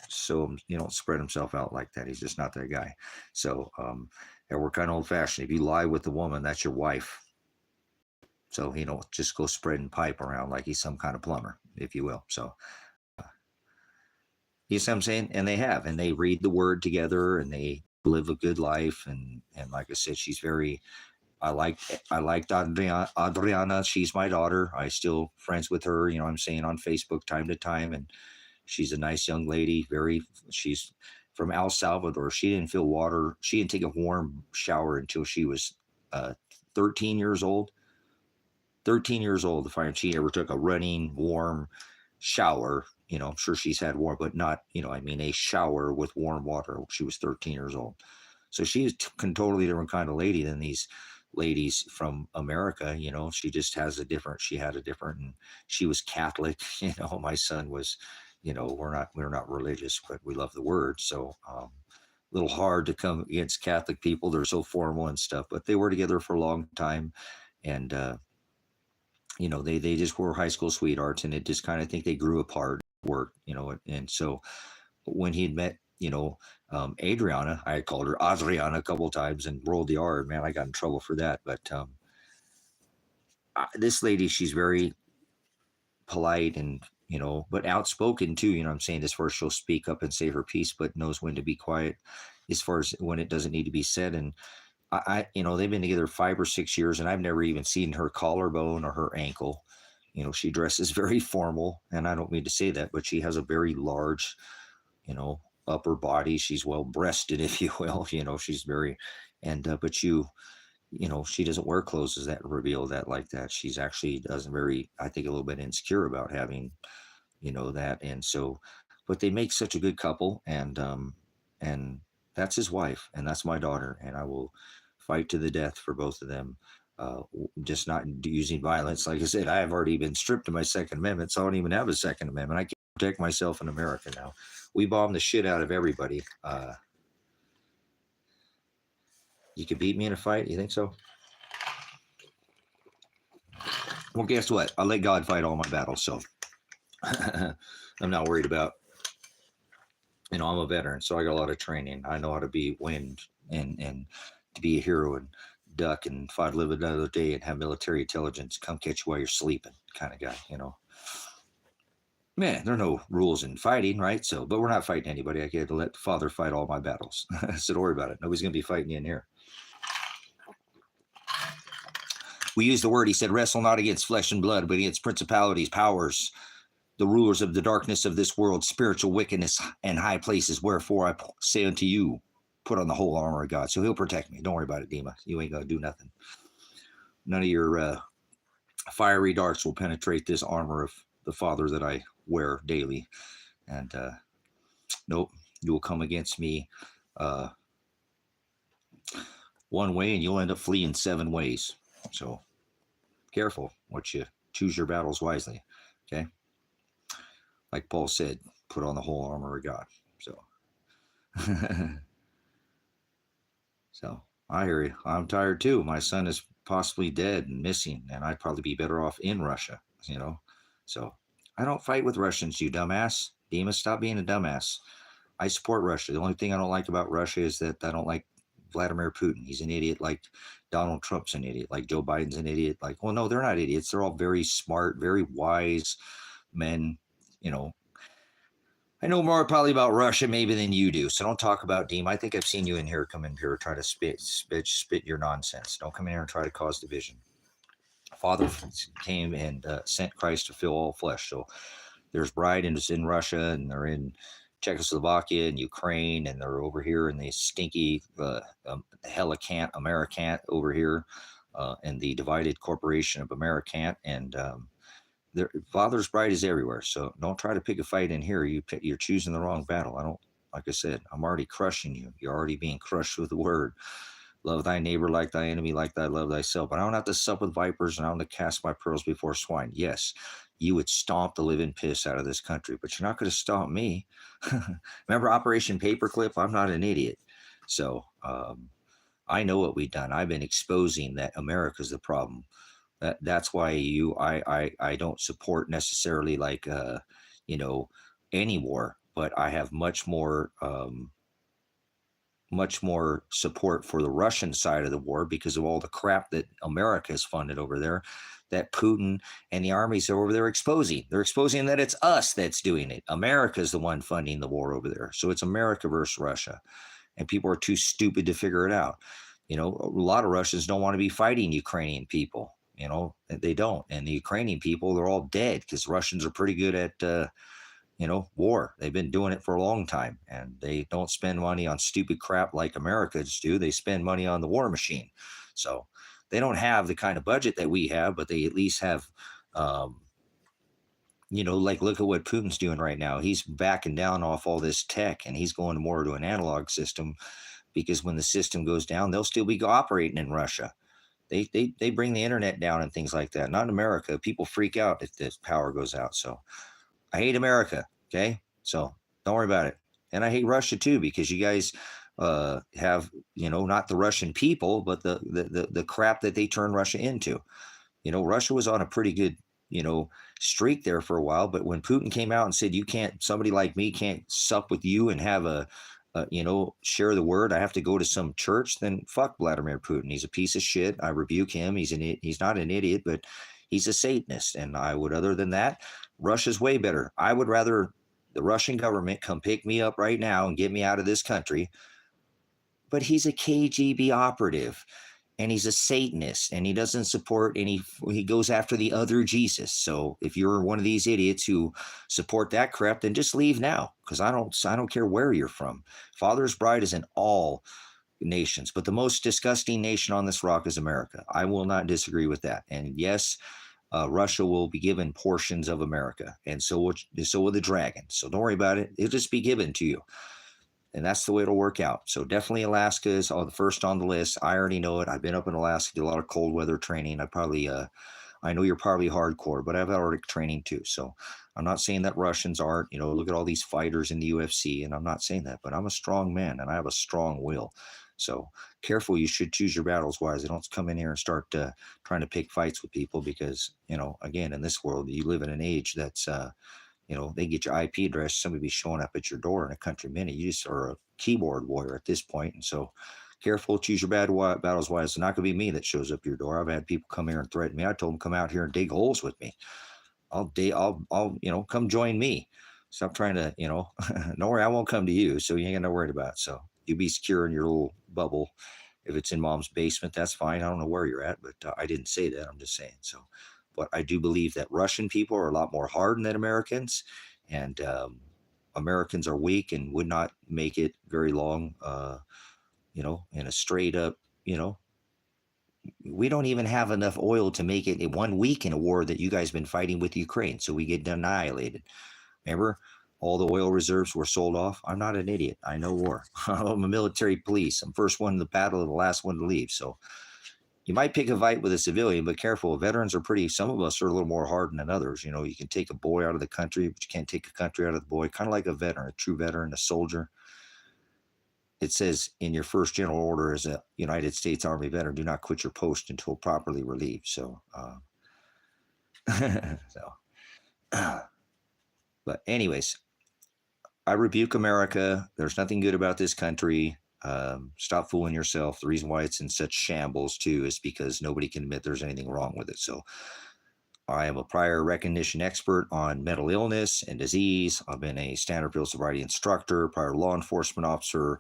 spread himself out like that. He's just not that guy. So, and we're kind of old fashioned. If you lie with the woman, that's your wife. So, just go spreading pipe around like he's some kind of plumber, if you will. So, you see what I'm saying? And they read the word together, and they live a good life. And like I said, she's very, I liked Adriana. She's my daughter. I still friends with her, I'm saying, on Facebook time to time. And she's a nice young lady. She's from El Salvador. She didn't feel water. She didn't take a warm shower until she was 13 years old. 13 years old to find she ever took a running warm shower. I'm sure she's had warm, but not, a shower with warm water. She was 13 years old. So she's a totally different kind of lady than these ladies from America. She just had a different, and she was Catholic. My son was, we're not religious, but we love the word. So, a little hard to come against Catholic people. They're so formal and stuff, but they were together for a long time. And, they just were high school sweethearts, and it just kind of think they grew apart, and so when he'd met, Adriana, I called her Adriana a couple of times and rolled the R. Man, I got in trouble for that. But this lady, she's very polite and, but outspoken too, I'm saying, as far as she'll speak up and say her piece, but knows when to be quiet as far as when it doesn't need to be said. And they've been together 5 or 6 years, and I've never even seen her collarbone or her ankle. She dresses very formal, and I don't mean to say that, but she has a very large, upper body. She's well breasted, if you will. She's very, and but she doesn't wear clothes that reveal that like that. She's actually doesn't I think, a little bit insecure about having, that. And so, but they make such a good couple, and that's his wife, and that's my daughter, and I will fight to the death for both of them. Just not using violence. Like I said, I have already been stripped of my Second Amendment, so I don't even have a Second Amendment. I can't protect myself in America now. We bomb the shit out of everybody. You could beat me in a fight? You think so? Well, guess what? I let God fight all my battles, so I'm not worried about. I'm a veteran, so I got a lot of training. I know how to be wind and to be a hero and duck and fight, live another day, and have military intelligence come catch you while you're sleeping kind of guy. Man, there are no rules in fighting, right? So, but we're not fighting anybody. I get to let Father fight all my battles. So don't worry about it. Nobody's going to be fighting you in here. We use the word, he said, wrestle not against flesh and blood, but against principalities, powers, the rulers of the darkness of this world, spiritual wickedness and high places. Wherefore I say unto you, put on the whole armor of God. So he'll protect me. Don't worry about it, Dima. You ain't going to do nothing. None of your fiery darts will penetrate this armor of the Father that I wear daily. And nope, you will come against me one way, and you'll end up fleeing 7 ways. So careful what you choose your battles wisely. Okay. Like Paul said, put on the whole armor of God. So, so I hear you. I'm tired too. My son is possibly dead and missing, and I'd probably be better off in Russia, So I don't fight with Russians, you dumbass. Dima, stop being a dumbass. I support Russia. The only thing I don't like about Russia is that I don't like Vladimir Putin. He's an idiot, like Donald Trump's an idiot, like Joe Biden's an idiot. Like, well, no, they're not idiots. They're all very smart, very wise men. You know, I know more probably about Russia maybe than you do. So don't talk about Deem. I think I've seen you in here come in here try to spit your nonsense. Don't come in here and try to cause division. Father came and sent Christ to fill all flesh. So there's bride and it's in Russia and they're in Czechoslovakia and Ukraine and they're over here in the stinky Helicant Americant over here and the divided corporation of Americant and their father's bride is everywhere. So don't try to pick a fight in here. You're choosing the wrong battle. I don't, like I said, I'm already crushing you. You're already being crushed with the word. Love thy neighbor like thy enemy, like thy love thyself. But I don't have to sup with vipers and I don't have to cast my pearls before swine. Yes, you would stomp the living piss out of this country, but you're not going to stomp me. Remember Operation Paperclip? I'm not an idiot. So I know what we've done. I've been exposing that America's the problem. That's why I don't support necessarily like any war, but I have much more support for the Russian side of the war because of all the crap that America has funded over there, that Putin and the armies are over there exposing. They're exposing that it's us that's doing it. America's the one funding the war over there. So it's America versus Russia. And people are too stupid to figure it out. A lot of Russians don't want to be fighting Ukrainian people. They don't. And the Ukrainian people, they're all dead because Russians are pretty good at war. They've been doing it for a long time and they don't spend money on stupid crap like Americans do. They spend money on the war machine. So they don't have the kind of budget that we have, but they at least have, like look at what Putin's doing right now. He's backing down off all this tech and he's going more to an analog system because when the system goes down, they'll still be operating in Russia. They bring the internet down and things like that. Not in America. People freak out if the power goes out. So I hate America. Okay. So don't worry about it. And I hate Russia too, because you guys have, not the Russian people, but the crap that they turned Russia into. Russia was on a pretty good, streak there for a while. But when Putin came out and said, somebody like me can't sup with you and have share the word. I have to go to some church. Then fuck Vladimir Putin. He's a piece of shit. I rebuke him. He's not an idiot, but he's a Satanist. And other than that, Russia's way better. I would rather the Russian government come pick me up right now and get me out of this country. But he's a KGB operative and he's a Satanist and he doesn't support he goes after the other Jesus. So if you're one of these idiots who support that crap, then just leave now. Because I don't care where you're from. Father's bride is in all nations, but the most disgusting nation on this rock is America. I will not disagree with that. And yes, Russia will be given portions of America, and so will the dragon. So don't worry about it. It'll just be given to you. And that's the way it'll work out. So definitely Alaska is the first on the list. I already know it. I've been up in Alaska, do a lot of cold weather training. I know you're probably hardcore, but I've Arctic training too. So I'm not saying that Russians aren't, look at all these fighters in the UFC, and I'm not saying that, but I'm a strong man and I have a strong will. So careful, you should choose your battles wisely. Don't come in here and start trying to pick fights with people because, again, in this world, you live in an age that's, they get your IP address, somebody be showing up at your door in a country minute. You just are a keyboard warrior at this point. And so careful, choose your battles wise. It's not going to be me that shows up your door. I've had people come here and threaten me. I told them come out here and dig holes with me. I'll come join me. Stop trying to, don't worry, I won't come to you. So you ain't got no worry about it. So you be secure in your little bubble. If it's in mom's basement, that's fine. I don't know where you're at, but I didn't say that. I'm just saying. So, but I do believe that Russian people are a lot more hardened than Americans, and Americans are weak and would not make it very long, in a straight up, we don't even have enough oil to make it in 1 week in a war that you guys been fighting with Ukraine. So we get annihilated. Remember, all the oil reserves were sold off. I'm not an idiot. I know war. I'm a military police. I'm first one in the battle and the last one to leave. So you might pick a fight with a civilian, but careful. Veterans are some of us are a little more hardened than others. You can take a boy out of the country, but you can't take a country out of the boy. Kind of like a veteran, a true veteran, a soldier. It says in your first general order as a United States Army veteran, do not quit your post until properly relieved. So, but anyways, I rebuke America. There's nothing good about this country. Stop fooling yourself. The reason why it's in such shambles too is because nobody can admit there's anything wrong with it. So I am a prior recognition expert on mental illness and disease. I've been a standard field sobriety instructor, prior law enforcement officer,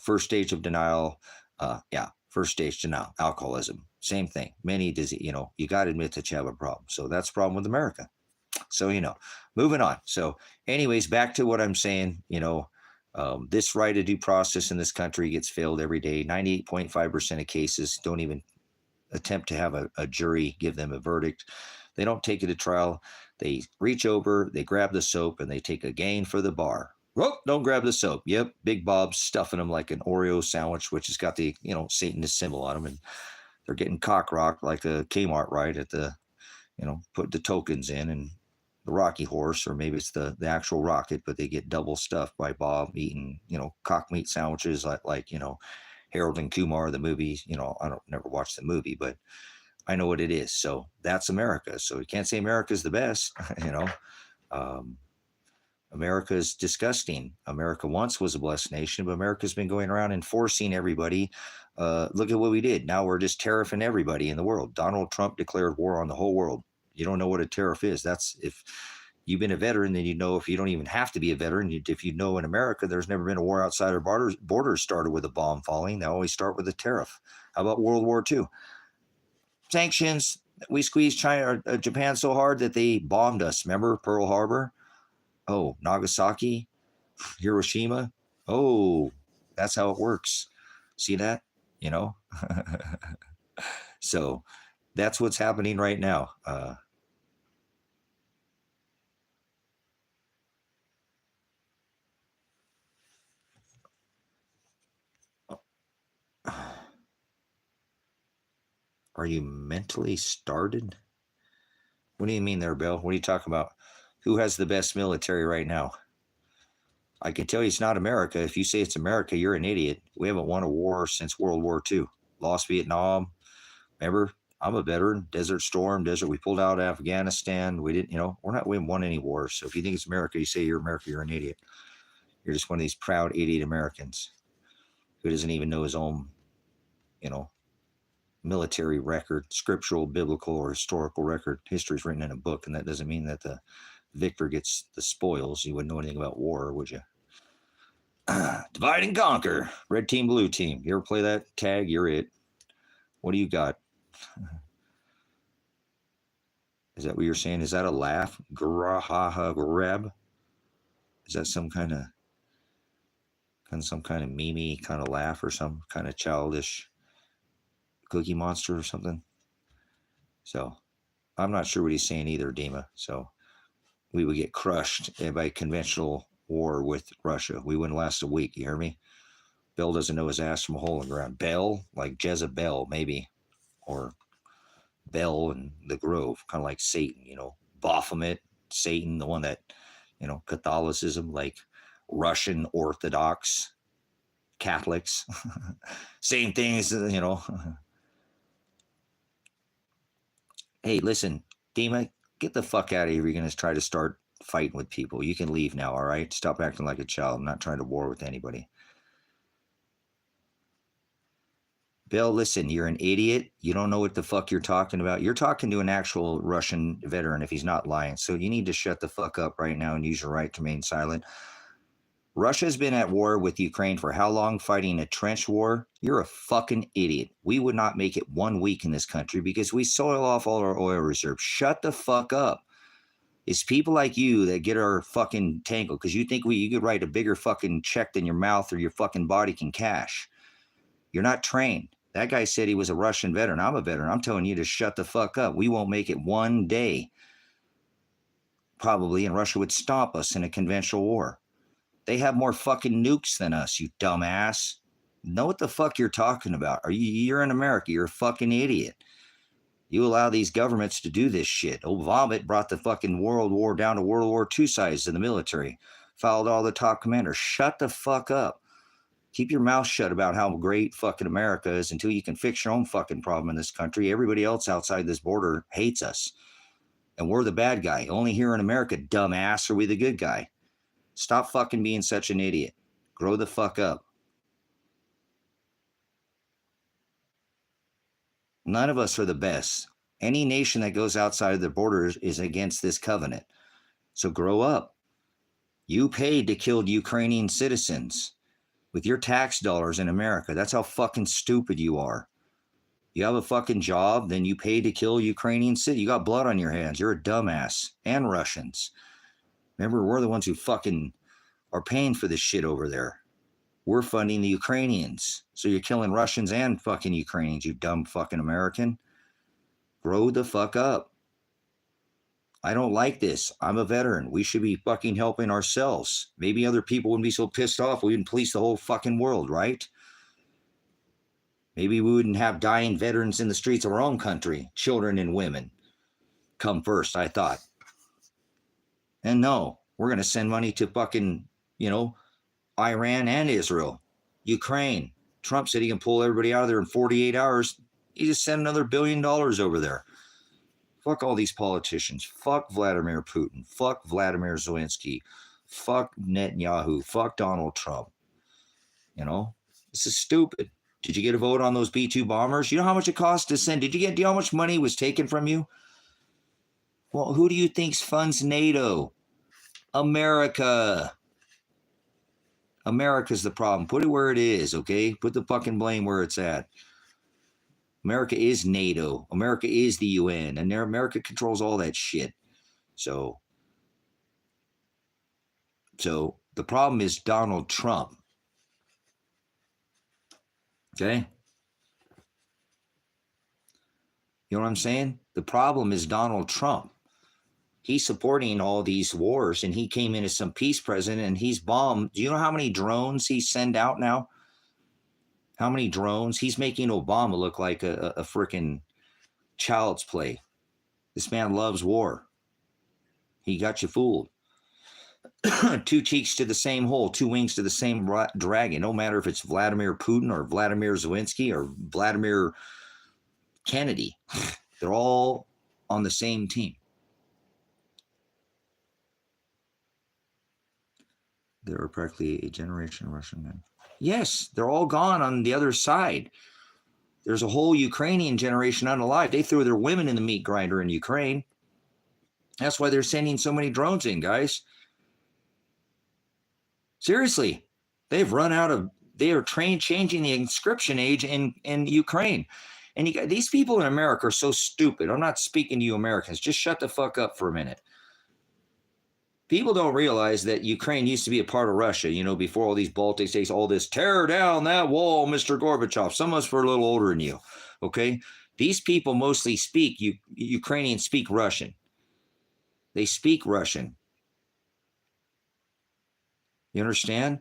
first stage of denial. First stage denial, alcoholism, same thing. Many disease, you got to admit that you have a problem. So that's the problem with America. So, moving on. So, anyways, back to what I'm saying, this right of due process in this country gets failed every day. 98.5% of cases don't even attempt to have a jury give them a verdict. They don't take it to trial. They reach over, they grab the soap, and they take a gain for the bar. Oh, don't grab the soap. Yep, Big Bob's stuffing them like an Oreo sandwich, which has got the, Satanist symbol on them. And they're getting cock rocked like a Kmart ride at the, put the tokens in and the Rocky Horse, or maybe it's the actual rocket, but they get double stuffed by Bob eating, cock meat sandwiches like Harold and Kumar, the movie. I don't never watched the movie, but I know what it is. So that's America. So you can't say America's the best, America is disgusting. America once was a blessed nation, but America's been going around enforcing everybody. Look at what we did. Now we're just tariffing everybody in the world. Donald Trump declared war on the whole world. You don't know what a tariff is. That's if you've been a veteran, then you know. If you don't even have to be a veteran, if you know in America, there's never been a war outside our borders started with a bomb falling. They always start with a tariff. How about World War II? Sanctions. We squeezed China or Japan so hard that they bombed us. Remember Pearl Harbor? Oh, Nagasaki, Hiroshima. Oh, that's how it works. See that? So that's what's happening right now. Are you mentally started? What do you mean there, Bill? What are you talking about? Who has the best military right now? I can tell you it's not America. If you say it's America, you're an idiot. We haven't won a war since World War II. Lost Vietnam. Remember, I'm a veteran. Desert Storm, we pulled out of Afghanistan. We didn't, we haven't won any wars. So if you think it's America, you say you're America, you're an idiot. You're just one of these proud idiot Americans who doesn't even know his own, military record, scriptural, biblical, or historical record. History is written in a book, and that doesn't mean that the victor gets the spoils. You wouldn't know anything about war, would you? Divide and conquer. Red team, blue team. You ever play that tag? You're it. What do you got? Is that what you're saying? Is that a laugh? Grab? Is that some kind of meme kind of laugh, or some kind of childish Cookie Monster or something? So I'm not sure what he's saying either, Dima. So we would get crushed by conventional war with Russia. We wouldn't last a week. You hear me? Bill doesn't know his ass from a hole in the ground. Bell, like Jezebel, maybe, or Bell and the Grove, kind of like Satan, Baphomet, Satan, the one that, Catholicism, like Russian Orthodox Catholics, same thing as, Hey, listen, Dima, get the fuck out of here. You're going to try to start fighting with people. You can leave now, all right? Stop acting like a child. I'm not trying to war with anybody. Bill, listen, you're an idiot. You don't know what the fuck you're talking about. You're talking to an actual Russian veteran if he's not lying. So you need to shut the fuck up right now and use your right to remain silent. Russia's been at war with Ukraine for how long, fighting a trench war? You're a fucking idiot. We would not make it 1 week in this country because we soil off all our oil reserves. Shut the fuck up. It's people like you that get our fucking tangled because you think you could write a bigger fucking check than your mouth or your fucking body can cash. You're not trained. That guy said he was a Russian veteran. I'm a veteran. I'm telling you to shut the fuck up. We won't make it 1 day. Probably, and Russia would stomp us in a conventional war. They have more fucking nukes than us, you dumbass. Know what the fuck you're talking about. You're in America. You're a fucking idiot. You allow these governments to do this shit. Obama brought the fucking World War down to World War II size in the military. Fouled all the top commanders. Shut the fuck up. Keep your mouth shut about how great fucking America is until you can fix your own fucking problem in this country. Everybody else outside this border hates us. And we're the bad guy. Only here in America, dumbass, are we the good guy. Stop fucking being such an idiot. Grow the fuck up. None of us are the best. Any nation that goes outside of their borders is against this covenant. So grow up. You paid to kill Ukrainian citizens with your tax dollars in America. That's how fucking stupid you are. You have a fucking job, then you pay to kill Ukrainian citizens. You got blood on your hands. You're a dumbass. And Russians. Remember, we're the ones who fucking are paying for this shit over there. We're funding the Ukrainians. So you're killing Russians and fucking Ukrainians, you dumb fucking American. Grow the fuck up. I don't like this. I'm a veteran. We should be fucking helping ourselves. Maybe other people wouldn't be so pissed off. We wouldn't police the whole fucking world, right? Maybe we wouldn't have dying veterans in the streets of our own country. Children and women come first, I thought. And no, we're going to send money to fucking, Iran and Israel, Ukraine. Trump said he can pull everybody out of there in 48 hours. He just sent another $1 billion over there. Fuck all these politicians. Fuck Vladimir Putin. Fuck Vladimir Zelensky. Fuck Netanyahu. Fuck Donald Trump. This is stupid. Did you get a vote on those B-2 bombers? You know how much it cost to send? Do you know how much money was taken from you? Well, who do you think funds NATO? America. America's the problem. Put it where it is, okay? Put the fucking blame where it's at. America is NATO. America is the UN. And America controls all that shit. So the problem is Donald Trump. Okay? You know what I'm saying? The problem is Donald Trump. He's supporting all these wars, and he came in as some peace president, and he's bombed. Do you know how many drones he send out now? How many drones? He's making Obama look like a freaking child's play. This man loves war. He got you fooled. Two cheeks to the same hole, two wings to the same dragon. No matter if it's Vladimir Putin or Vladimir Zelensky or Vladimir Kennedy. They're all on the same team. There are practically a generation of Russian men. Yes, they're all gone on the other side. There's a whole Ukrainian generation unalive. They threw their women in the meat grinder in Ukraine. That's why they're sending so many drones in, guys. Seriously, they are changing the inscription age in Ukraine. And these people in America are so stupid. I'm not speaking to you Americans. Just shut the fuck up for a minute. People don't realize that Ukraine used to be a part of Russia, before all these Baltic states, all this, tear down that wall, Mr. Gorbachev. Some of us were a little older than you, okay? These people mostly Ukrainians speak Russian. They speak Russian. You understand?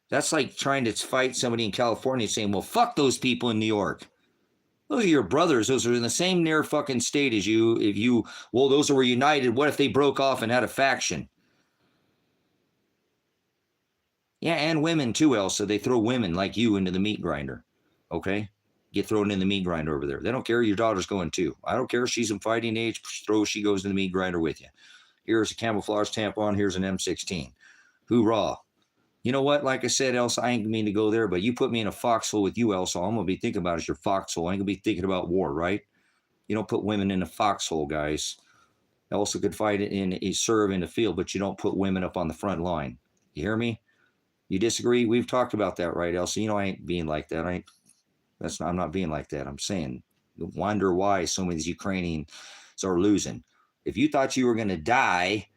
That's like trying to fight somebody in California saying, well, fuck those people in New York. Those are your brothers. Those are in the same near fucking state as you. Those were united. What if they broke off and had a faction? Yeah, and women too, Elsa. They throw women like you into the meat grinder. Okay? Get thrown in the meat grinder over there. They don't care. Your daughter's going too. I don't care if she's in fighting age. She goes in the meat grinder with you. Here's a camouflage tampon. Here's an M16. Hoorah. You know what? Like I said, Elsa, I ain't mean to go there, but you put me in a foxhole with you, Elsa. All I'm going to be thinking about is your foxhole. I ain't going to be thinking about war, right? You don't put women in a foxhole, guys. Elsa could fight serve in the field, but you don't put women up on the front line. You hear me? You disagree? We've talked about that, right, Elsa? I ain't being like that. I'm not being like that. I'm saying, wonder why so many of these Ukrainians are losing. If you thought you were going to die,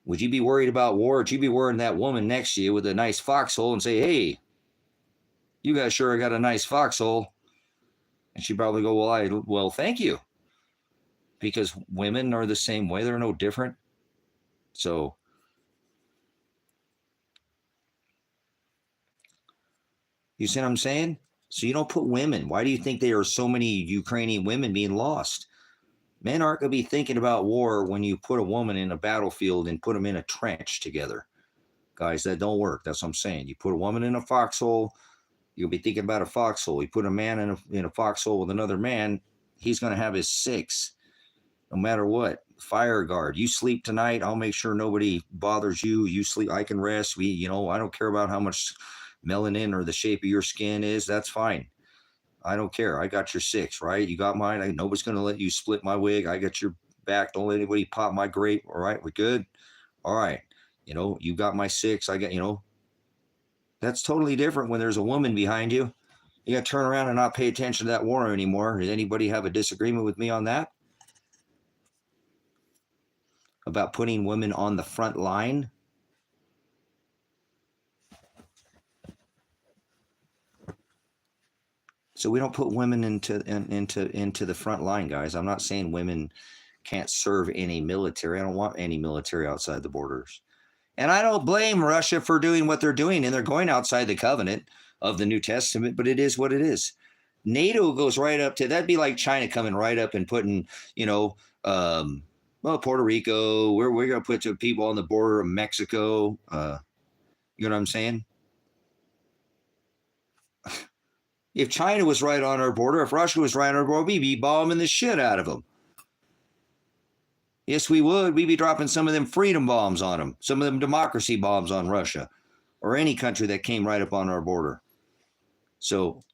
would you be worried about war? Would you be worrying that woman next to you with a nice foxhole and say, hey, you guys sure got a nice foxhole? And she'd probably go, well, thank you. Because women are the same way. They're no different. So, you see what I'm saying? So you don't put women. Why do you think there are so many Ukrainian women being lost? Men aren't going to be thinking about war when you put a woman in a battlefield and put them in a trench together. Guys, that don't work. That's what I'm saying. You put a woman in a foxhole, you'll be thinking about a foxhole. You put a man in a foxhole with another man, he's going to have his six, no matter what. fire guard. You sleep tonight. I'll make sure nobody bothers you. You sleep. I can rest. I don't care about how much melanin or the shape of your skin is. That's fine. I don't care. I got your 6, right? You got mine. Nobody's going to let you split my wig. I got your back. Don't let anybody pop my grape. All right. We're good. All right. You got my 6. I got, that's totally different when there's a woman behind you. You got to turn around and not pay attention to that war anymore. Does anybody have a disagreement with me on that? About putting women on the front line? So we don't put women into the front line, guys. I'm not saying women can't serve any military. I don't want any military outside the borders. And I don't blame Russia for doing what they're doing, and they're going outside the covenant of the New Testament, but it is what it is. NATO goes right up to, that'd be like China coming right up and putting, Puerto Rico, we're going to put people on the border of Mexico. You know what I'm saying? If China was right on our border, if Russia was right on our border, we'd be bombing the shit out of them. Yes, we would. We'd be dropping some of them freedom bombs on them, some of them democracy bombs on Russia, or any country that came right up on our border. So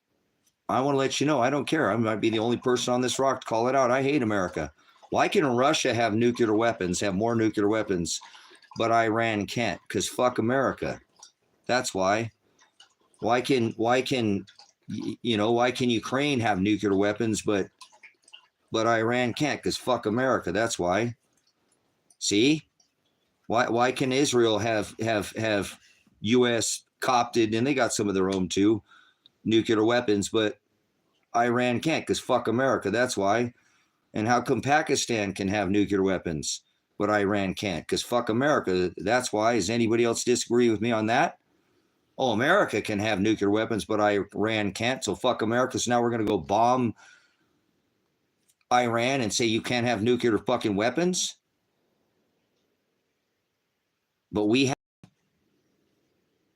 I want to let you know, I don't care. I might be the only person on this rock to call it out. I hate America. Why can Russia have nuclear weapons, have more nuclear weapons, but Iran can't? Because fuck America. That's why. Why can Ukraine have nuclear weapons, but Iran can't? Because fuck America. That's why. See? Why can Israel have U.S. co-opted, and they got some of their own too, nuclear weapons, but Iran can't? Because fuck America. That's why. And how come Pakistan can have nuclear weapons, but Iran can't? Because fuck America. That's why. Does anybody else disagree with me on that? Oh, America can have nuclear weapons, but Iran can't. So fuck America. So now we're going to go bomb Iran and say you can't have nuclear fucking weapons? But we have.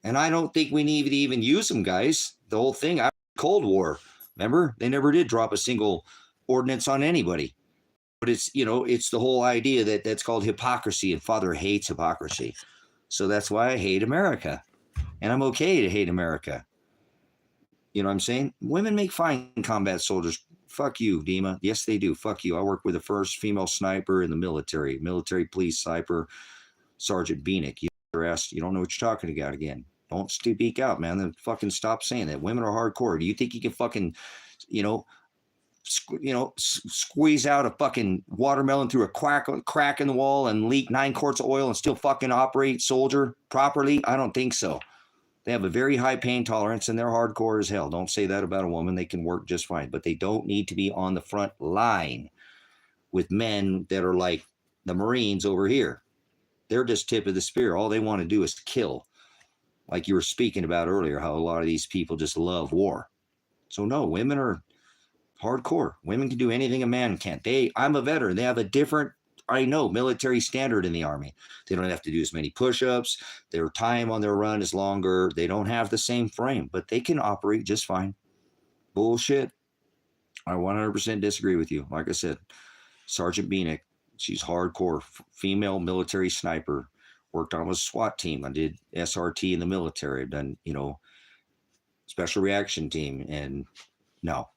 And I don't think we need to even use them, guys. The whole thing, Cold War, remember? They never did drop a single ordinance on anybody. But it's the whole idea that's called hypocrisy, and Father hates hypocrisy. So that's why I hate America. And I'm okay to hate America. You know what I'm saying? Women make fine combat soldiers. Fuck you, Dima. Yes, they do. Fuck you. I work with the first female sniper in the military police sniper, Sergeant Beanick. You don't know what you're talking about again. Don't speak out, man. Then fucking stop saying that. Women are hardcore. Do you think you can fucking, squeeze out a fucking watermelon through a crack in the wall and leak 9 quarts of oil and still fucking operate soldier properly? I don't think so. They have a very high pain tolerance and they're hardcore as hell. Don't say that about a woman. They can work just fine, but they don't need to be on the front line with men that are like the Marines over here. They're just tip of the spear. All they want to do is kill. Like you were speaking about earlier, how a lot of these people just love war. So no, women are hardcore. Women can do anything a man can't. I'm a veteran. They have a different, military standard in the Army. They don't have to do as many push-ups. Their time on their run is longer. They don't have the same frame, but they can operate just fine. Bullshit. I 100% disagree with you. Like I said, Sergeant Beanick, she's hardcore, female military sniper. Worked on a SWAT team. I did SRT in the military. I've done, special reaction team. And no,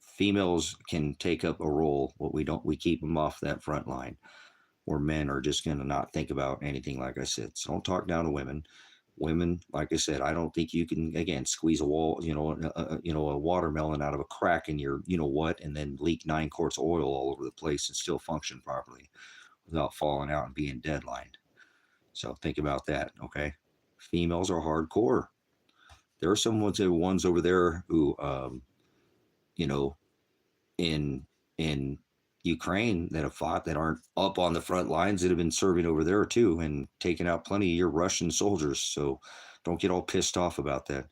females can take up a role. What we keep them off that front line where men are just going to not think about anything. Like I said, so don't talk down to women. Women, like I said, I don't think you can, again, squeeze a wall, a watermelon out of a crack in your, and then leak 9 quarts of oil all over the place and still function properly without falling out and being deadlined. So think about that, okay? Females are hardcore. There are some ones over there who, in Ukraine that have fought that aren't up on the front lines that have been serving over there too and taking out plenty of your Russian soldiers. So don't get all pissed off about that.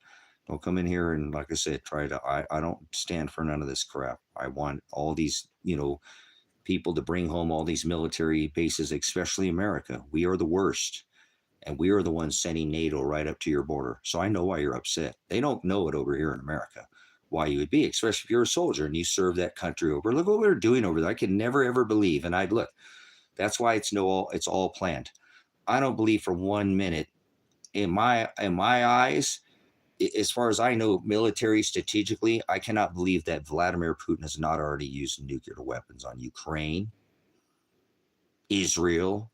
Don't come in here and, like I said, I don't stand for none of this crap. I want all these, people to bring home all these military bases, especially America. We are the worst. And we are the ones sending NATO right up to your border. So I know why you're upset. They don't know it over here in America. why you would be, especially if you're a soldier and you serve that country over. Look what we're doing over there. I can never ever believe, and I'd look. That's why it's all planned. I don't believe for 1 minute in my eyes, as far as I know, military strategically, I cannot believe that Vladimir Putin has not already used nuclear weapons on Ukraine, Israel,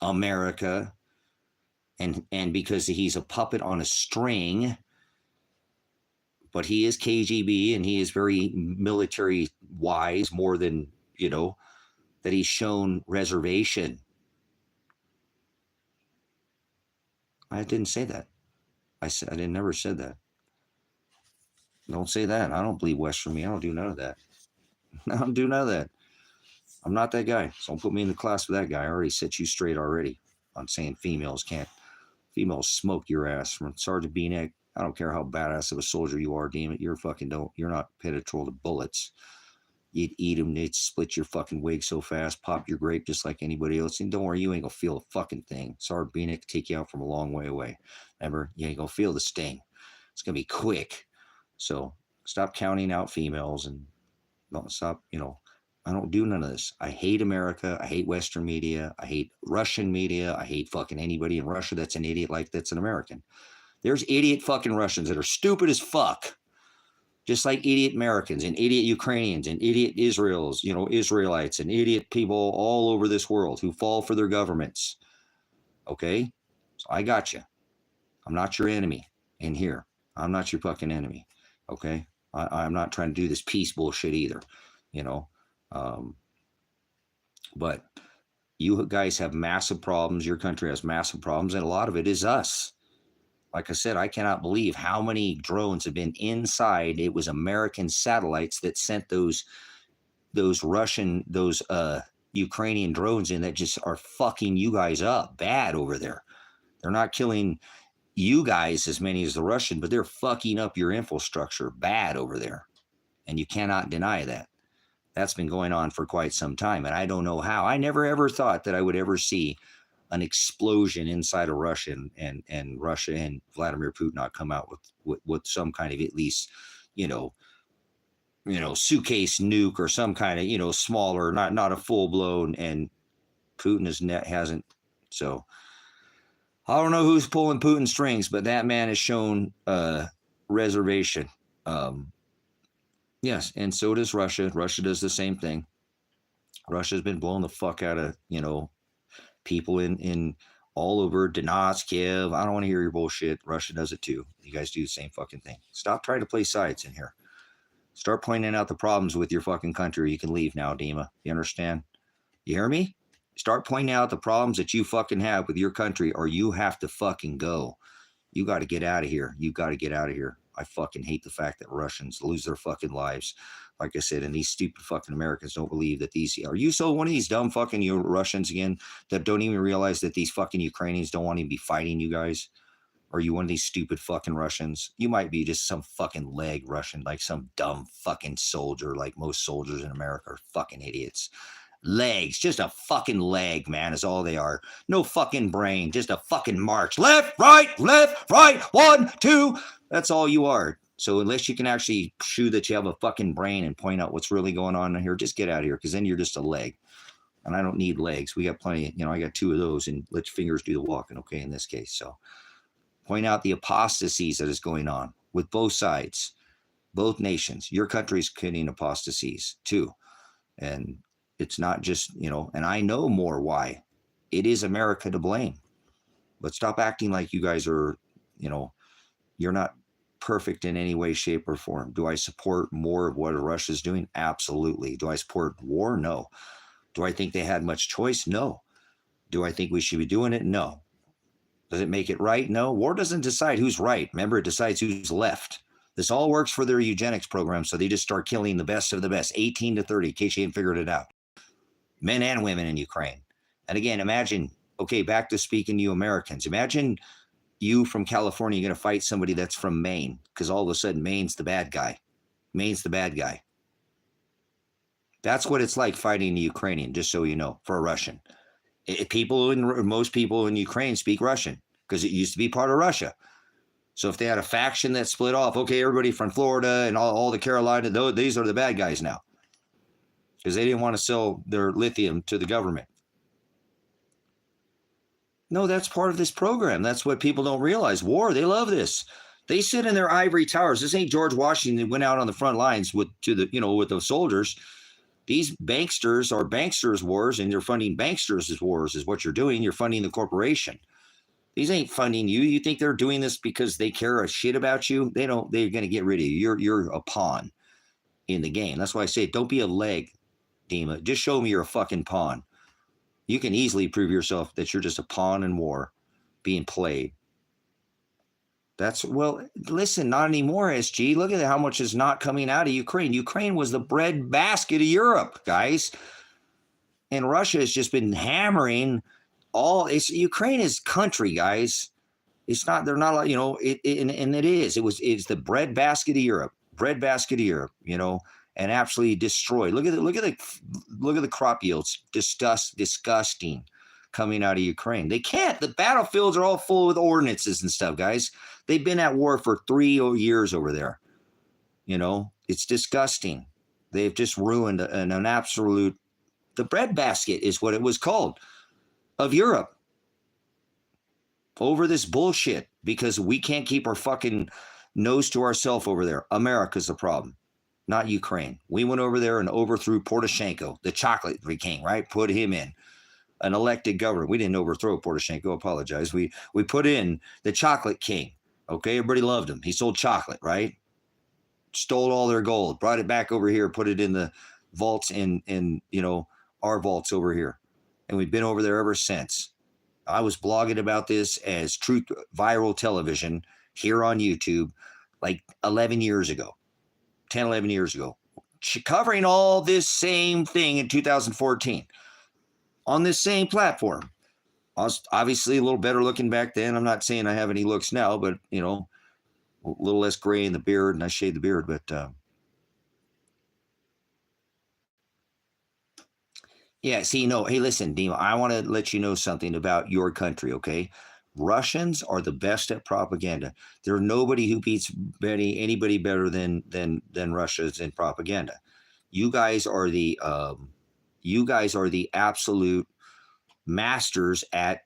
America, and because he's a puppet on a string, but he is KGB and he is very military wise, more than, that he's shown reservation. I didn't say that. I never said that. Don't say that. I don't believe Western me. I don't do none of that. I don't do none of that. I'm not that guy. So don't put me in the class with that guy. I already set you straight already on saying females smoke your ass. From Sergeant Beanek, I don't care how badass of a soldier you are, damn it, you're not penetrable to bullets. You'd eat them, they'd split your fucking wig so fast, pop your grape just like anybody else. And don't worry, you ain't gonna feel a fucking thing. Sergeant Beanek take you out from a long way away. Remember, you ain't gonna feel the sting. It's gonna be quick. So stop counting out females and don't stop, I don't do none of this. I hate America. I hate Western media. I hate Russian media. I hate fucking anybody in Russia that's an idiot like that's an American. There's idiot fucking Russians that are stupid as fuck. Just like idiot Americans and idiot Ukrainians and idiot Israelites and idiot people all over this world who fall for their governments. Okay? So I got you. I'm not your enemy in here. I'm not your fucking enemy. Okay? I'm not trying to do this peace bullshit either. But you guys have massive problems. Your country has massive problems, and a lot of it is us. Like I said, I cannot believe how many drones have been inside. It was American satellites that sent those Ukrainian drones in that just are fucking you guys up bad over there. They're not killing you guys as many as the Russian, but they're fucking up your infrastructure bad over there. And you cannot deny that. That's been going on for quite some time. And I don't know how. I never ever thought that I would ever see an explosion inside of Russia and Russia and Vladimir Putin not come out with some kind of, at least, suitcase nuke or some kind of, smaller, not a full blown, and Putin hasn't. So I don't know who's pulling Putin strings, but that man has shown reservation. Yes, and so does Russia. Russia does the same thing. Russia's been blowing the fuck out of, people in all over Donetsk, Kiev. I don't want to hear your bullshit. Russia does it too. You guys do the same fucking thing. Stop trying to play sides in here. Start pointing out the problems with your fucking country. You can leave now, Dima. You understand? You hear me? Start pointing out the problems that you fucking have with your country, or you have to fucking go. You got to get out of here. You got to get out of here. I fucking hate the fact that Russians lose their fucking lives. Like I said, and these stupid fucking Americans don't believe that are you so one of these dumb fucking Russians again that don't even realize that these fucking Ukrainians don't want to be fighting you guys? Or are you one of these stupid fucking Russians? You might be just some fucking leg Russian, like some dumb fucking soldier, like most soldiers in America are fucking idiots. Legs, just a fucking leg, man, is all they are. No fucking brain, just a fucking march. Left, right, 1, 2. That's all you are. So unless you can actually show that you have a fucking brain and point out what's really going on in here, just get out of here, because then you're just a leg. And I don't need legs. We got plenty, I got 2 of those, and let your fingers do the walking, okay, in this case. So point out the apostasies that is going on with both sides, both nations. Your country's committing apostasies too. And it's not just, and I know more why. It is America to blame. But stop acting like you guys are, you're not perfect in any way, shape, or form. Do I support more of what Russia's doing? Absolutely. Do I support war? No. Do I think they had much choice? No. Do I think we should be doing it? No. Does it make it right? No. War doesn't decide who's right. Remember, it decides who's left. This all works for their eugenics program, so they just start killing the best of the best, 18 to 30, in case you ain't figured it out. Men and women in Ukraine. And again, imagine, okay, back to speaking to you Americans. Imagine you from California, you're going to fight somebody that's from Maine, because all of a sudden Maine's the bad guy. Maine's the bad guy. That's what it's like fighting a Ukrainian, just so you know, for a Russian. Most people in Ukraine speak Russian because it used to be part of Russia. So if they had a faction that split off, okay, everybody from Florida and all the Carolina, these are the bad guys now. Because they didn't want to sell their lithium to the government. No, that's part of this program. That's what people don't realize. War, they love this. They sit in their ivory towers. This ain't George Washington that went out on the front lines with the soldiers. These banksters are banksters' wars, and you're funding banksters' wars is what you're doing. You're funding the corporation. These ain't funding you. You think they're doing this because they care a shit about you? They don't. They're going to get rid of you. You're a pawn in the game. That's why I say don't be a leg, Dima. Just show me you're a fucking pawn. You can easily prove yourself that you're just a pawn in war being played. Listen, not anymore, SG. Look at how much is not coming out of Ukraine. Ukraine was the bread basket of Europe, guys. And Russia has just been hammering Ukraine is country, guys. It's not, they're not like, and it is. It's the bread basket of Europe, and absolutely destroyed. Look at the crop yields. Disgusting coming out of Ukraine. They can't. The battlefields are all full with ordnances and stuff, guys. They've been at war for 3 years over there. It's disgusting. They've just ruined an absolute. The bread basket is what it was called of Europe over this bullshit because we can't keep our fucking nose to ourselves over there. America's the problem, not Ukraine. We went over there and overthrew Poroshenko, the chocolate king, right? Put him in. An elected governor. We didn't overthrow Poroshenko. Apologize. We put in the chocolate king. Okay, everybody loved him. He sold chocolate, right? Stole all their gold, brought it back over here, put it in the vaults in our vaults over here, and we've been over there ever since. I was blogging about this as Truth Viral Television here on YouTube like 11 years ago, covering all this same thing in 2014. On this same platform. I was obviously a little better looking back then. I'm not saying I have any looks now, but, a little less gray in the beard, and I shaved the beard. But, yeah, see, hey, listen, Dima, I want to let you know something about your country, okay? Russians are the best at propaganda. There's nobody who beats anybody better than Russians in propaganda. You guys are the absolute masters at,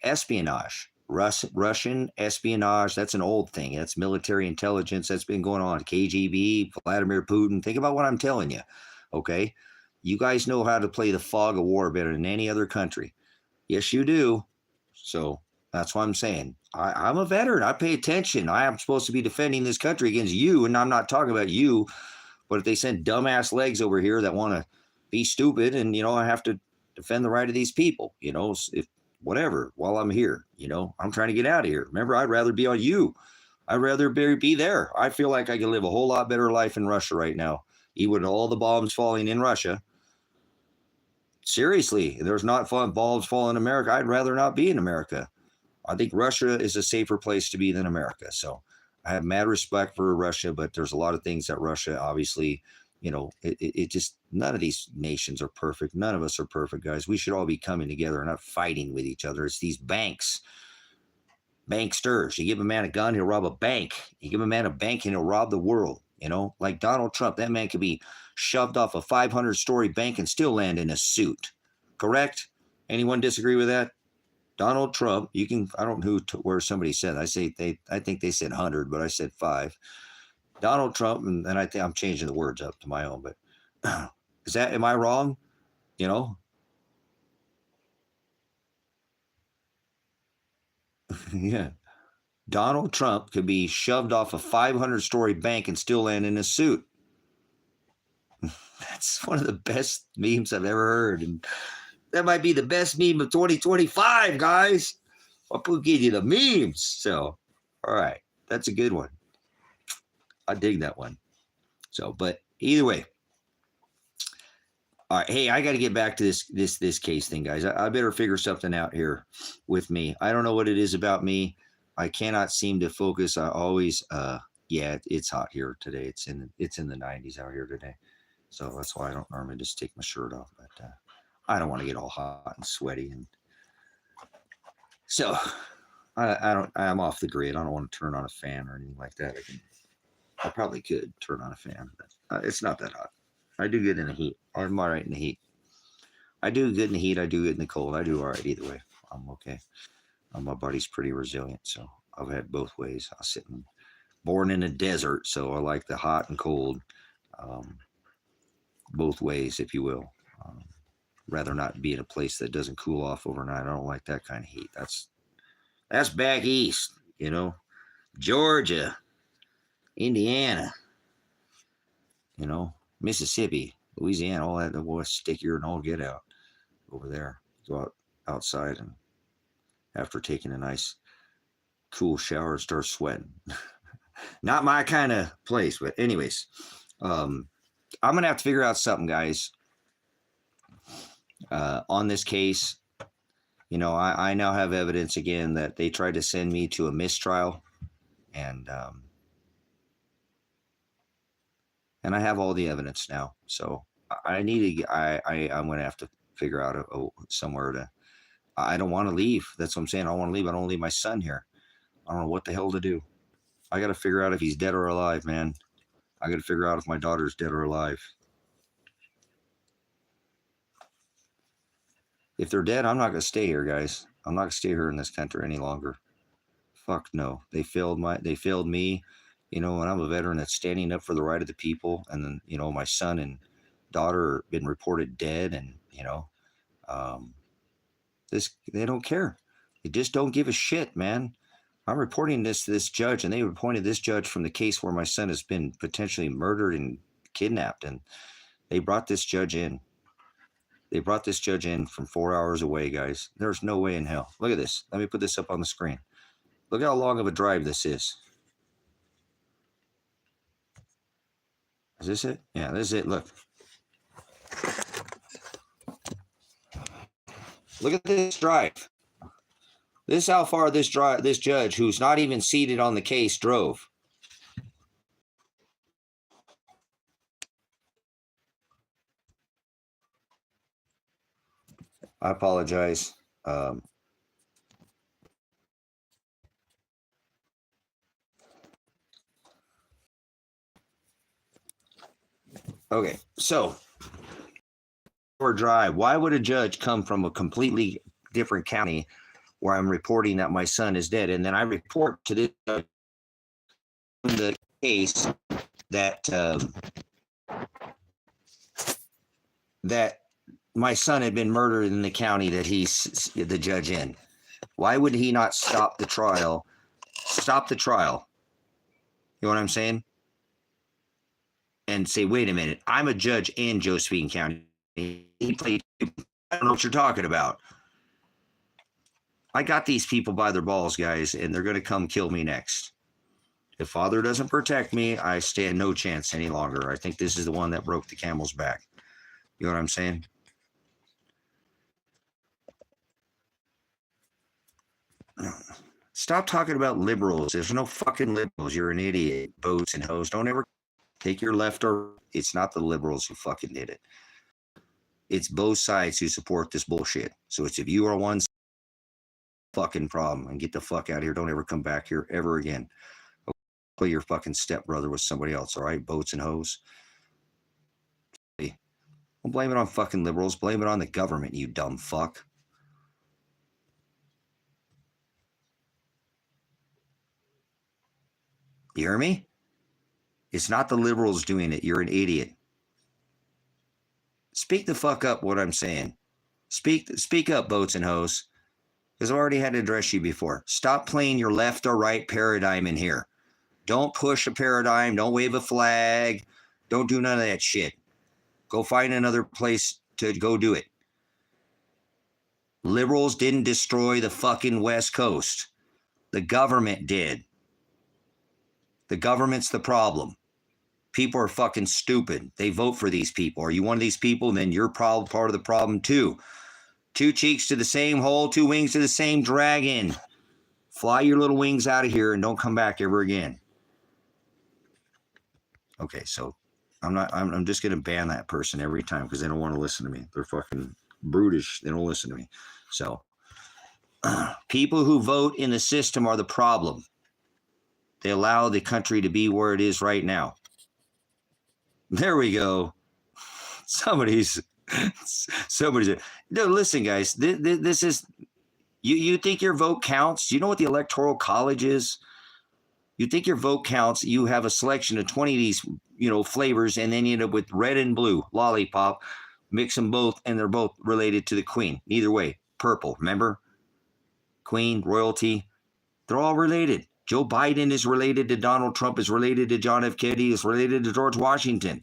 espionage. Russian espionage, that's an old thing. That's military intelligence. That's been going on. KGB, Vladimir Putin. Think about what I'm telling you, okay? You guys know how to play the fog of war better than any other country. Yes, you do. So that's what I'm saying. I'm a veteran. I pay attention. I am supposed to be defending this country against you, and I'm not talking about you, but if they send dumbass legs over here that want to be stupid, and, I have to defend the right of these people, if whatever, while I'm here, I'm trying to get out of here. Remember, I'd rather be on you. I'd rather be there. I feel like I can live a whole lot better life in Russia right now, even with all the bombs falling in Russia. Seriously, there's not bombs falling in America. I'd rather not be in America. I think Russia is a safer place to be than America. So I have mad respect for Russia, but there's a lot of things that Russia obviously, it just, none of these nations are perfect. None of us are perfect, guys. We should all be coming together and not fighting with each other. It's these banksters. You give a man a gun, he'll rob a bank. You give a man a bank and he'll rob the world. Like Donald Trump, that man could be shoved off a 500-story bank and still land in a suit. Correct? Anyone disagree with that? Donald Trump, I don't know where somebody said, I think they said 100, but I said 5. Donald Trump, and I think I'm changing the words up to my own, but am I wrong? Yeah. Donald Trump could be shoved off a 500-story bank and still land in a suit. That's one of the best memes I've ever heard. And that might be the best meme of 2025, guys. I'll give you the memes. So, all right. That's a good one. I dig that one. So, but either way. All right. Hey, I got to get back to this case thing, guys. I better figure something out here with me. I don't know what it is about me. I cannot seem to focus. I always, it's hot here today. It's in the 90s out here today. So that's why I don't normally just take my shirt off. But I don't want to get all hot and sweaty. And so I'm off the grid. I don't want to turn on a fan or anything like that. I probably could turn on a fan, but it's not that hot. I do good in the heat. I'm all right in the heat. I do good in the heat. I do good in the cold. I do all right either way. I'm okay. My body's pretty resilient, so I've had both ways. Born in a desert, so I like the hot and cold, both ways, if you will. Rather not be in a place that doesn't cool off overnight. I don't like that kind of heat. That's back east, Georgia, Indiana, Mississippi, Louisiana, all that. The boy stickier and all get out over there. Go outside and after taking a nice cool shower, start sweating. Not my kind of place, but anyways, I'm gonna have to figure out something, guys. On this case, I now have evidence again that they tried to send me to a mistrial, and I have all the evidence now. So I'm going to have to figure out somewhere to. I don't want to leave. That's what I'm saying. I don't want to leave. I don't want to leave my son here. I don't know what the hell to do. I got to figure out if he's dead or alive, man. I got to figure out if my daughter's dead or alive. If they're dead, I'm not going to stay here, guys. I'm not going to stay here in this country any longer. Fuck no. They failed me, when I'm a veteran that's standing up for the right of the people. And then, my son and daughter have been reported dead, and, they don't care. They just don't give a shit, man. I'm reporting this to this judge, and they appointed this judge from the case where my son has been potentially murdered and kidnapped. And they brought this judge in. They brought this judge in from 4 hours away, guys. There's no way in hell. Look at this. Let me put this up on the screen. Look how long of a drive this is. Is this it? Yeah, this is it. Look. Look at this drive. This is how far this judge, who's not even seated on the case, drove. I apologize. Okay, so or drive. Why would a judge come from a completely different county where I'm reporting that my son is dead, and then I report to this the case that that my son had been murdered in the county that he's the judge in? Why would he not stop the trial? Stop the trial. You know what I'm saying? And say, wait a minute, I'm a judge in Josephine County. I don't know what you're talking about. I got these people by their balls, guys, and they're going to come kill me next. If Father doesn't protect me, I stand no chance any longer. I think this is the one that broke the camel's back. You know what I'm saying? Stop talking about liberals. There's no fucking liberals. You're an idiot. Boats and hoes. Don't ever take your left or it's not the liberals who fucking did it. It's both sides who support this bullshit. So it's if you are one fucking problem and get the fuck out of here. Don't ever come back here ever again. Play your fucking stepbrother with somebody else, all right? Boats and hoes. Don't blame it on fucking liberals. Blame it on the government, you dumb fuck. You hear me? It's not the liberals doing it. You're an idiot. Speak the fuck up what I'm saying. Speak up, boats and hoes. Because I've already had to address you before. Stop playing your left or right paradigm in here. Don't push a paradigm. Don't wave a flag. Don't do none of that shit. Go find another place to go do it. Liberals didn't destroy the fucking West Coast. The government did. The government's the problem. People are fucking stupid. They vote for these people. Are you one of these people? Then you're probably part of the problem too. Two cheeks to the same hole, two wings to the same dragon. Fly your little wings out of here and don't come back ever again. Okay, so I'm just going to ban that person every time because they don't want to listen to me. They're fucking brutish. They don't listen to me. So People who vote in the system are the problem. They allow the country to be where it is right now. There we go. Somebody's. No, listen, guys. This is. You think your vote counts? Do you know what the Electoral College is? You think your vote counts? You have a selection of 20 of these, flavors, and then you end up with red and blue lollipop. Mix them both, and they're both related to the Queen. Either way, purple. Remember, Queen, royalty. They're all related. Joe Biden is related to Donald Trump, is related to John F. Kennedy, is related to George Washington.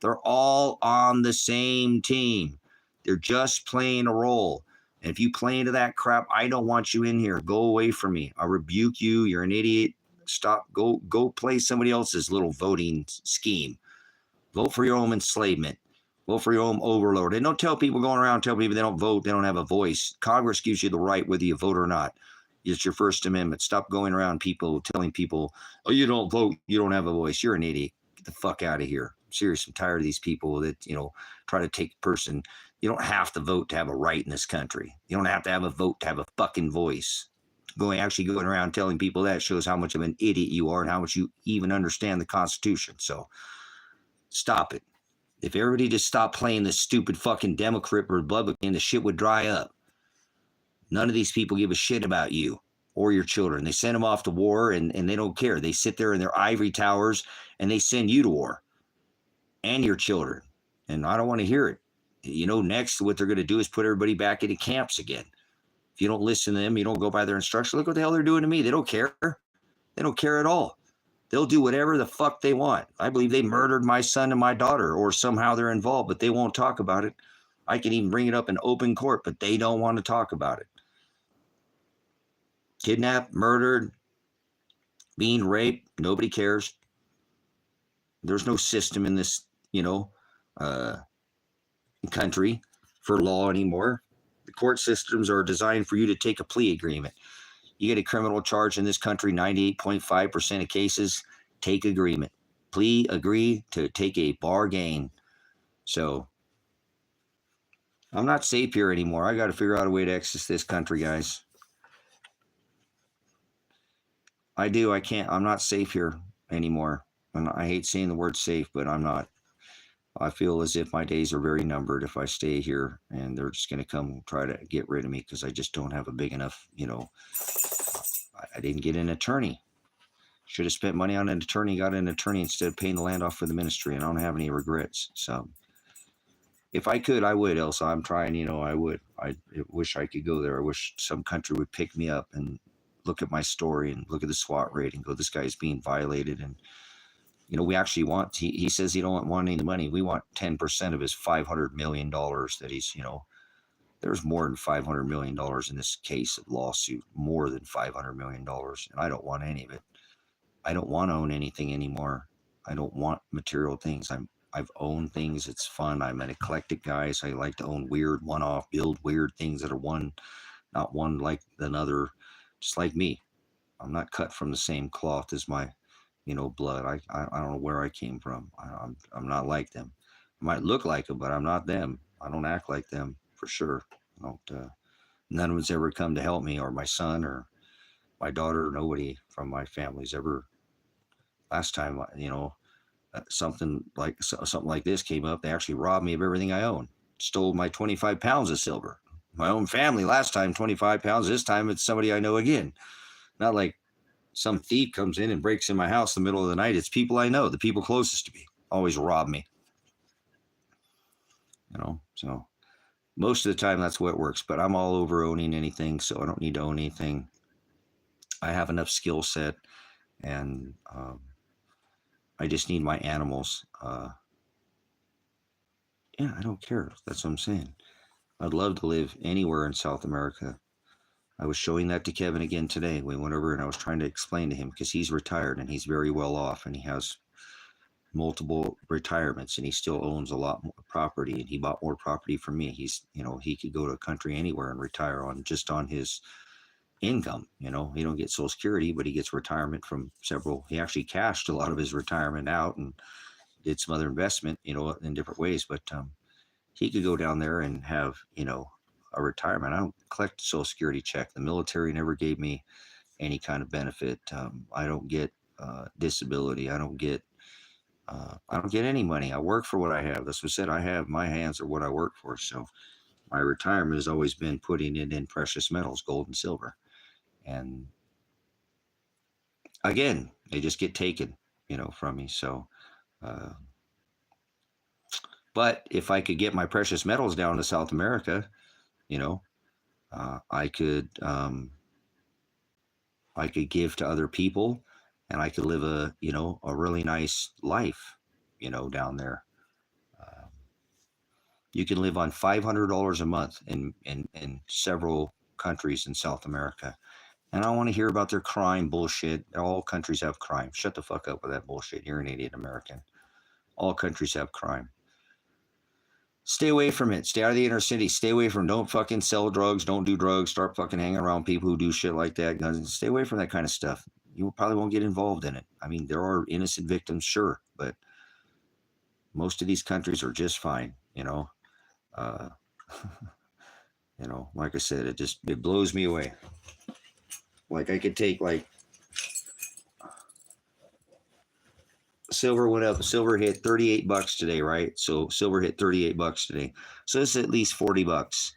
They're all on the same team. They're just playing a role. And if you play into that crap, I don't want you in here. Go away from me. I rebuke you. You're an idiot. Stop. Go play somebody else's little voting scheme. Vote for your own enslavement. Vote for your own overlord. And don't tell people going around, tell people they don't vote, they don't have a voice. Congress gives you the right whether you vote or not. It's your First Amendment. Stop going around telling people, oh, you don't vote, you don't have a voice. You're an idiot. Get the fuck out of here. I'm serious. I'm tired of these people that, try to take a person. You don't have to vote to have a right in this country. You don't have to have a vote to have a fucking voice. Going around telling people that shows how much of an idiot you are and how much you even understand the Constitution. So stop it. If everybody just stopped playing this stupid fucking Democrat or Republican, the shit would dry up. None of these people give a shit about you or your children. They send them off to war and they don't care. They sit there in their ivory towers and they send you to war and your children. And I don't want to hear it. Next, what they're going to do is put everybody back into camps again. If you don't listen to them, you don't go by their instructions. Look what the hell they're doing to me. They don't care. They don't care at all. They'll do whatever the fuck they want. I believe they murdered my son and my daughter, or somehow they're involved, but they won't talk about it. I can even bring it up in open court, but they don't want to talk about it. Kidnapped, murdered, being raped, nobody cares. There's no system in this, country for law anymore. The court systems are designed for you to take a plea agreement. You get a criminal charge in this country, 98.5% of cases, take agreement. Plea, agree to take a bargain. So I'm not safe here anymore. I got to figure out a way to exit this country, guys. I do. I can't. I'm not safe here anymore. And I hate saying the word safe, but I'm not. I feel as if my days are very numbered if I stay here, and they're just going to come try to get rid of me because I just don't have a big enough, I didn't get an attorney. Should have spent money on an attorney, got an attorney instead of paying the land off for the ministry, and I don't have any regrets. So if I could, I would, Elsa. I'm trying, I would. I wish I could go there. I wish some country would pick me up and look at my story and look at the SWAT rate and go, this guy's being violated. And we actually want, he says he don't want any of the money. We want 10% of his $500 million that he's, there's more than $500 million in this case of lawsuit, more than $500 million. And I don't want any of it. I don't want to own anything anymore. I don't want material things. I've owned things. It's fun. I'm an eclectic guy. So I like to own weird one-off, build weird things that are not one like another, just like me. I'm not cut from the same cloth as my blood. I don't know where I came from. I'm not like them. I might look like them, but I'm not them. I don't act like them for sure. None of it's ever come to help me, or my son or my daughter. Nobody from my family's ever. Last time, something like this came up, they actually robbed me of everything I own. Stole my 25 pounds of silver. My own family last time, 25 pounds. This time it's somebody I know again. Not like some thief comes in and breaks in my house in the middle of the night. It's people I know, the people closest to me, always rob me. So most of the time that's what it works, but I'm all over owning anything, so I don't need to own anything. I have enough skill set, and I just need my animals. I don't care. That's what I'm saying. I'd love to live anywhere in South America. I was showing that to Kevin again today. We went over and I was trying to explain to him, because he's retired and he's very well off and he has multiple retirements and he still owns a lot more property, and he bought more property from me. He's, he could go to a country anywhere and retire on his income. He don't get Social Security, but he gets retirement from he actually cashed a lot of his retirement out and did some other investment, in different ways. But he could go down there and have, a retirement. I don't collect a Social Security check. The military never gave me any kind of benefit. I don't get disability. I don't get any money. I work for what I have. That's what I said. I have my hands are what I work for. So my retirement has always been putting it in precious metals, gold and silver. And again, they just get taken, from me. So, but if I could get my precious metals down to South America, I could give to other people, and I could live a really nice life, down there. You can live on $500 a month in several countries in South America. And I don't want to hear about their crime bullshit. All countries have crime. Shut the fuck up with that bullshit. You're an idiot American. All countries have crime. Stay away from it. Stay out of the inner city. Stay away from. Don't fucking sell drugs. Don't do drugs. Start fucking hanging around people who do shit like that. Guns. Stay away from that kind of stuff. You probably won't get involved in it. I mean, there are innocent victims, sure, but most of these countries are just fine. Like I said, it blows me away. Like I could take silver went up. Silver hit $38 today, right? So silver hit $38 today. So it's at least $40,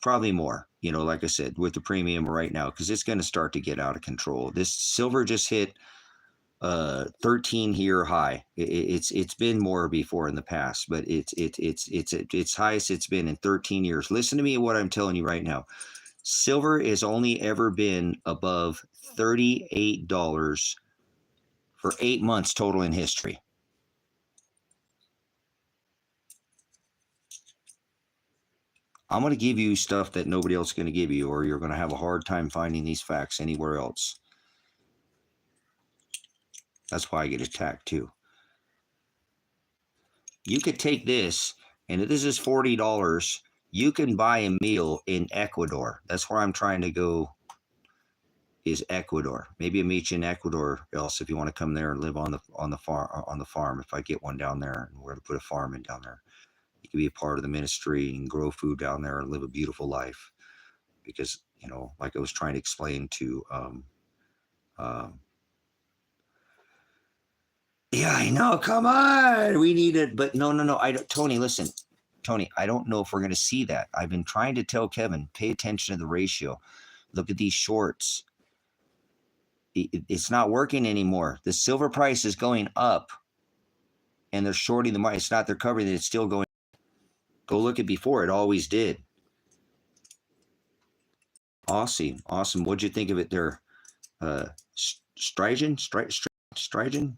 probably more. Like I said, with the premium right now, because it's going to start to get out of control. This silver just hit 13-year high. It's been more before in the past, but it's highest it's been in 13 years. Listen to me what I'm telling you right now. Silver has only ever been above $38 for 8 months total in history. I'm going to give you stuff that nobody else is going to give you, or you're going to have a hard time finding these facts anywhere else. That's why I get attacked too. You could take this, and if this is $40, you can buy a meal in Ecuador. That's where I'm trying to go, is Ecuador. Maybe I'll meet you in Ecuador, else if you want to come there and live on the farm. If I get one down there, and we're going to put a farm in down there. You can be a part of the ministry and grow food down there and live a beautiful life. Because, like I was trying to explain to yeah, I know. Come on. We need it. But no. Tony, listen. Tony, I don't know if we're going to see that. I've been trying to tell Kevin, pay attention to the ratio. Look at these shorts. It's not working anymore. The silver price is going up, and they're shorting the market. It's not they're covering it. It's still going. Go look at before. It always did. Awesome. What'd you think of it there? Strigen? Strigen?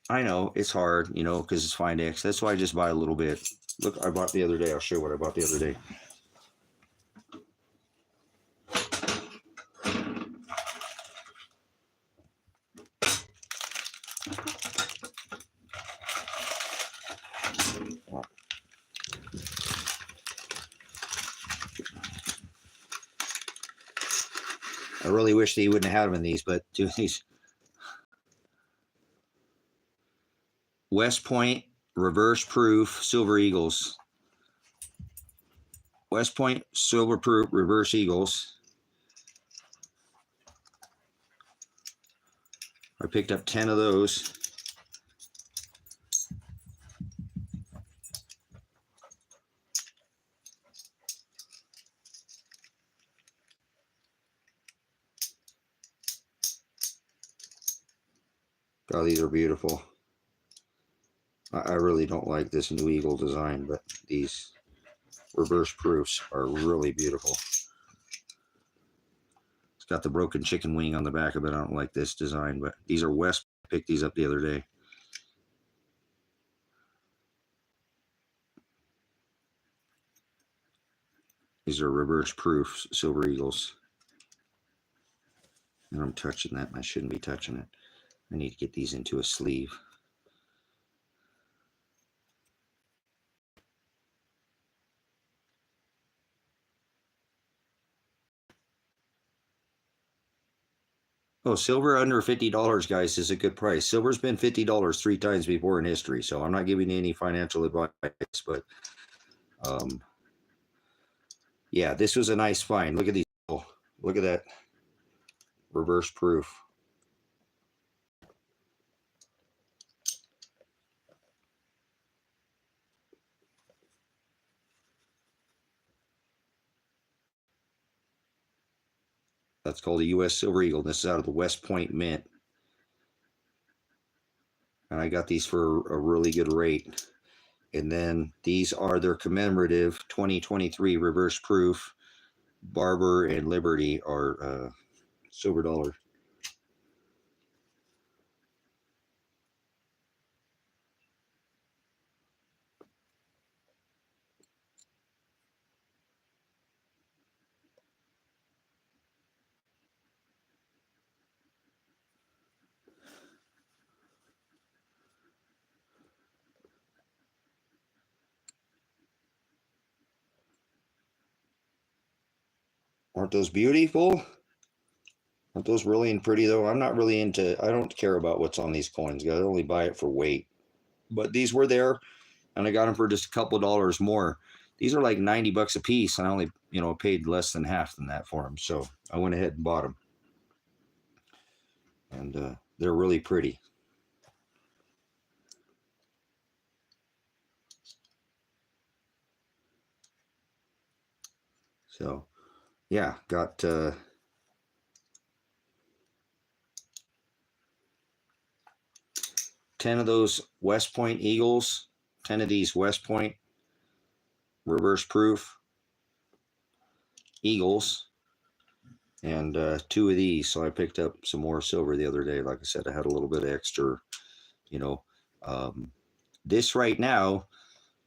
I know it's hard, because it's Finex. That's why I just buy a little bit. Look, I bought the other day. I'll show you what I bought the other day. I really wish they wouldn't have had them in these, but do these. West Point reverse proof Silver Eagles. West Point silver proof reverse Eagles. I picked up 10 of those. God, these are beautiful. I really don't like this new eagle design, but these reverse proofs are really beautiful. It's got the broken chicken wing on the back of it. I don't like this design, but these are West. I picked these up the other day. These are reverse proof Silver Eagles. And I'm touching that, and I shouldn't be touching it. I need to get these into a sleeve. Oh, silver under $50, guys, is a good price. Silver's been $50 3 times before in history, so I'm not giving you any financial advice, but yeah, this was a nice find. Look at these. Oh, look at that reverse proof. That's called a U.S. Silver Eagle. This is out of the West Point Mint. And I got these for a really good rate. And then these are their commemorative 2023 reverse proof. Barber and Liberty are silver dollar. Aren't those beautiful? Aren't those really pretty though? I'm not really into, I don't care about what's on these coins, guys. I only buy it for weight. But these were there, and I got them for just a couple dollars more. These are like 90 bucks a piece, and I only, paid less than half than that for them. So I went ahead and bought them. And they're really pretty. So, yeah, got 10 of those West Point Eagles, 10 of these West Point reverse proof Eagles, and 2 of these. So I picked up some more silver the other day. Like I said, I had a little bit of extra, this right now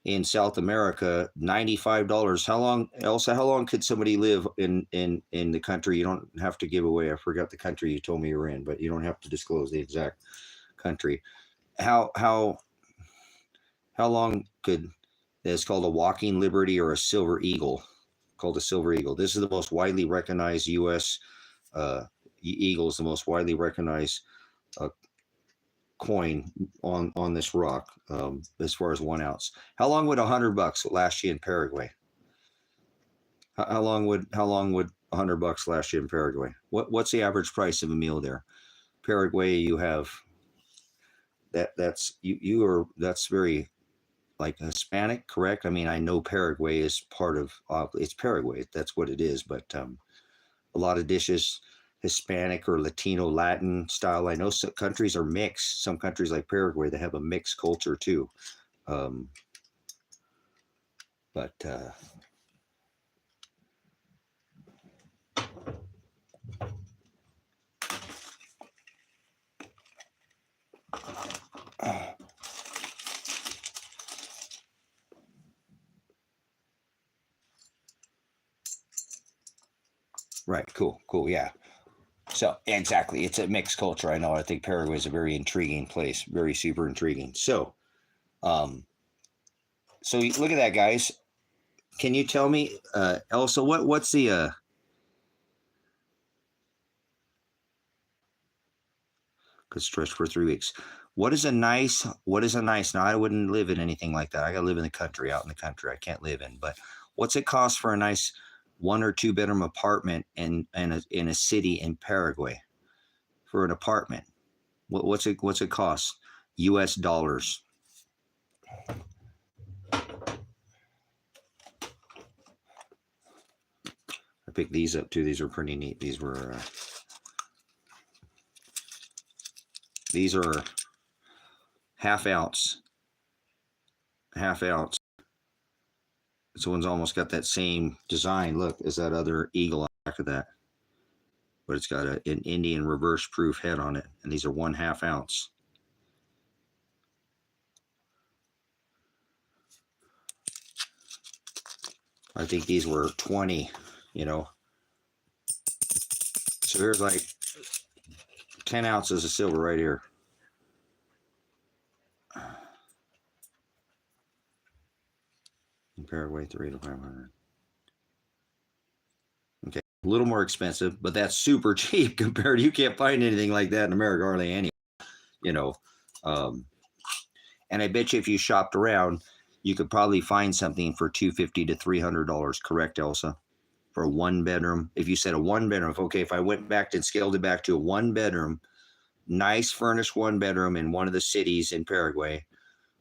in South America, $95. How long, Elsa? How long could somebody live in the country? You don't have to give away. I forgot the country you told me you're in, but you don't have to disclose the exact country. How long could? It's called a walking liberty or a silver eagle. Called a silver eagle. This is the most widely recognized U.S. Eagle is the most widely recognized coin on this rock, as far as 1 ounce. How long would $100 last you in Paraguay? How long would $100 last you in Paraguay? What's the average price of a meal there? Paraguay, you have that's very like Hispanic, correct? I mean, I know Paraguay is part of it's Paraguay. That's what it is, but a lot of dishes Hispanic or Latino Latin style. I know some countries are mixed. Some countries like Paraguay, they have a mixed culture too. But right, cool, yeah. So exactly, it's a mixed culture. I know. I think Paraguay is a very intriguing place, very super intriguing. So, so look at that, guys. Can you tell me, Elsa, what's the could stretch for 3 weeks? What is a nice? Now, I wouldn't live in anything like that. I got to live in the country, out in the country. I can't live in. But what's it cost for a nice 1 or 2 bedroom apartment in a city in Paraguay? For an apartment, what's it cost? U.S. dollars. I picked these up too. These are pretty neat. These are half ounce. This one's almost got that same design look as that other eagle on the back of that, but it's got an Indian reverse proof head on it, and these are 1/2 ounce. I think these were 20, So here's like 10 ounces of silver right here. In Paraguay, 3 to 500. Okay. a little more expensive, but that's super cheap compared to, you can't find anything like that in America hardly anyway, you know. And I bet you if you shopped around, you could probably find something for $250 to $300. Correct, Elsa? For a 1-bedroom. If you said a 1-bedroom, okay, if I went back and scaled it back to a 1-bedroom, nice furnished 1-bedroom in one of the cities in Paraguay,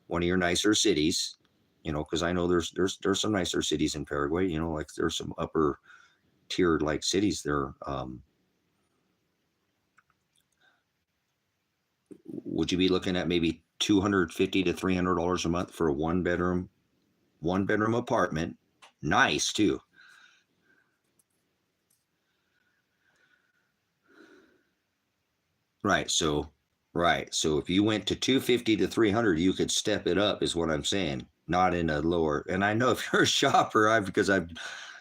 one of your nicer cities, you know, because I know there's some nicer cities in Paraguay, you know, like there's some upper tiered like cities there. Would you be looking at maybe $250 to $300 a month for a 1-bedroom apartment? Nice too. Right. So if you went to 250 to 300, you could step it up, is what I'm saying. Not in a lower. And I know if you're a shopper,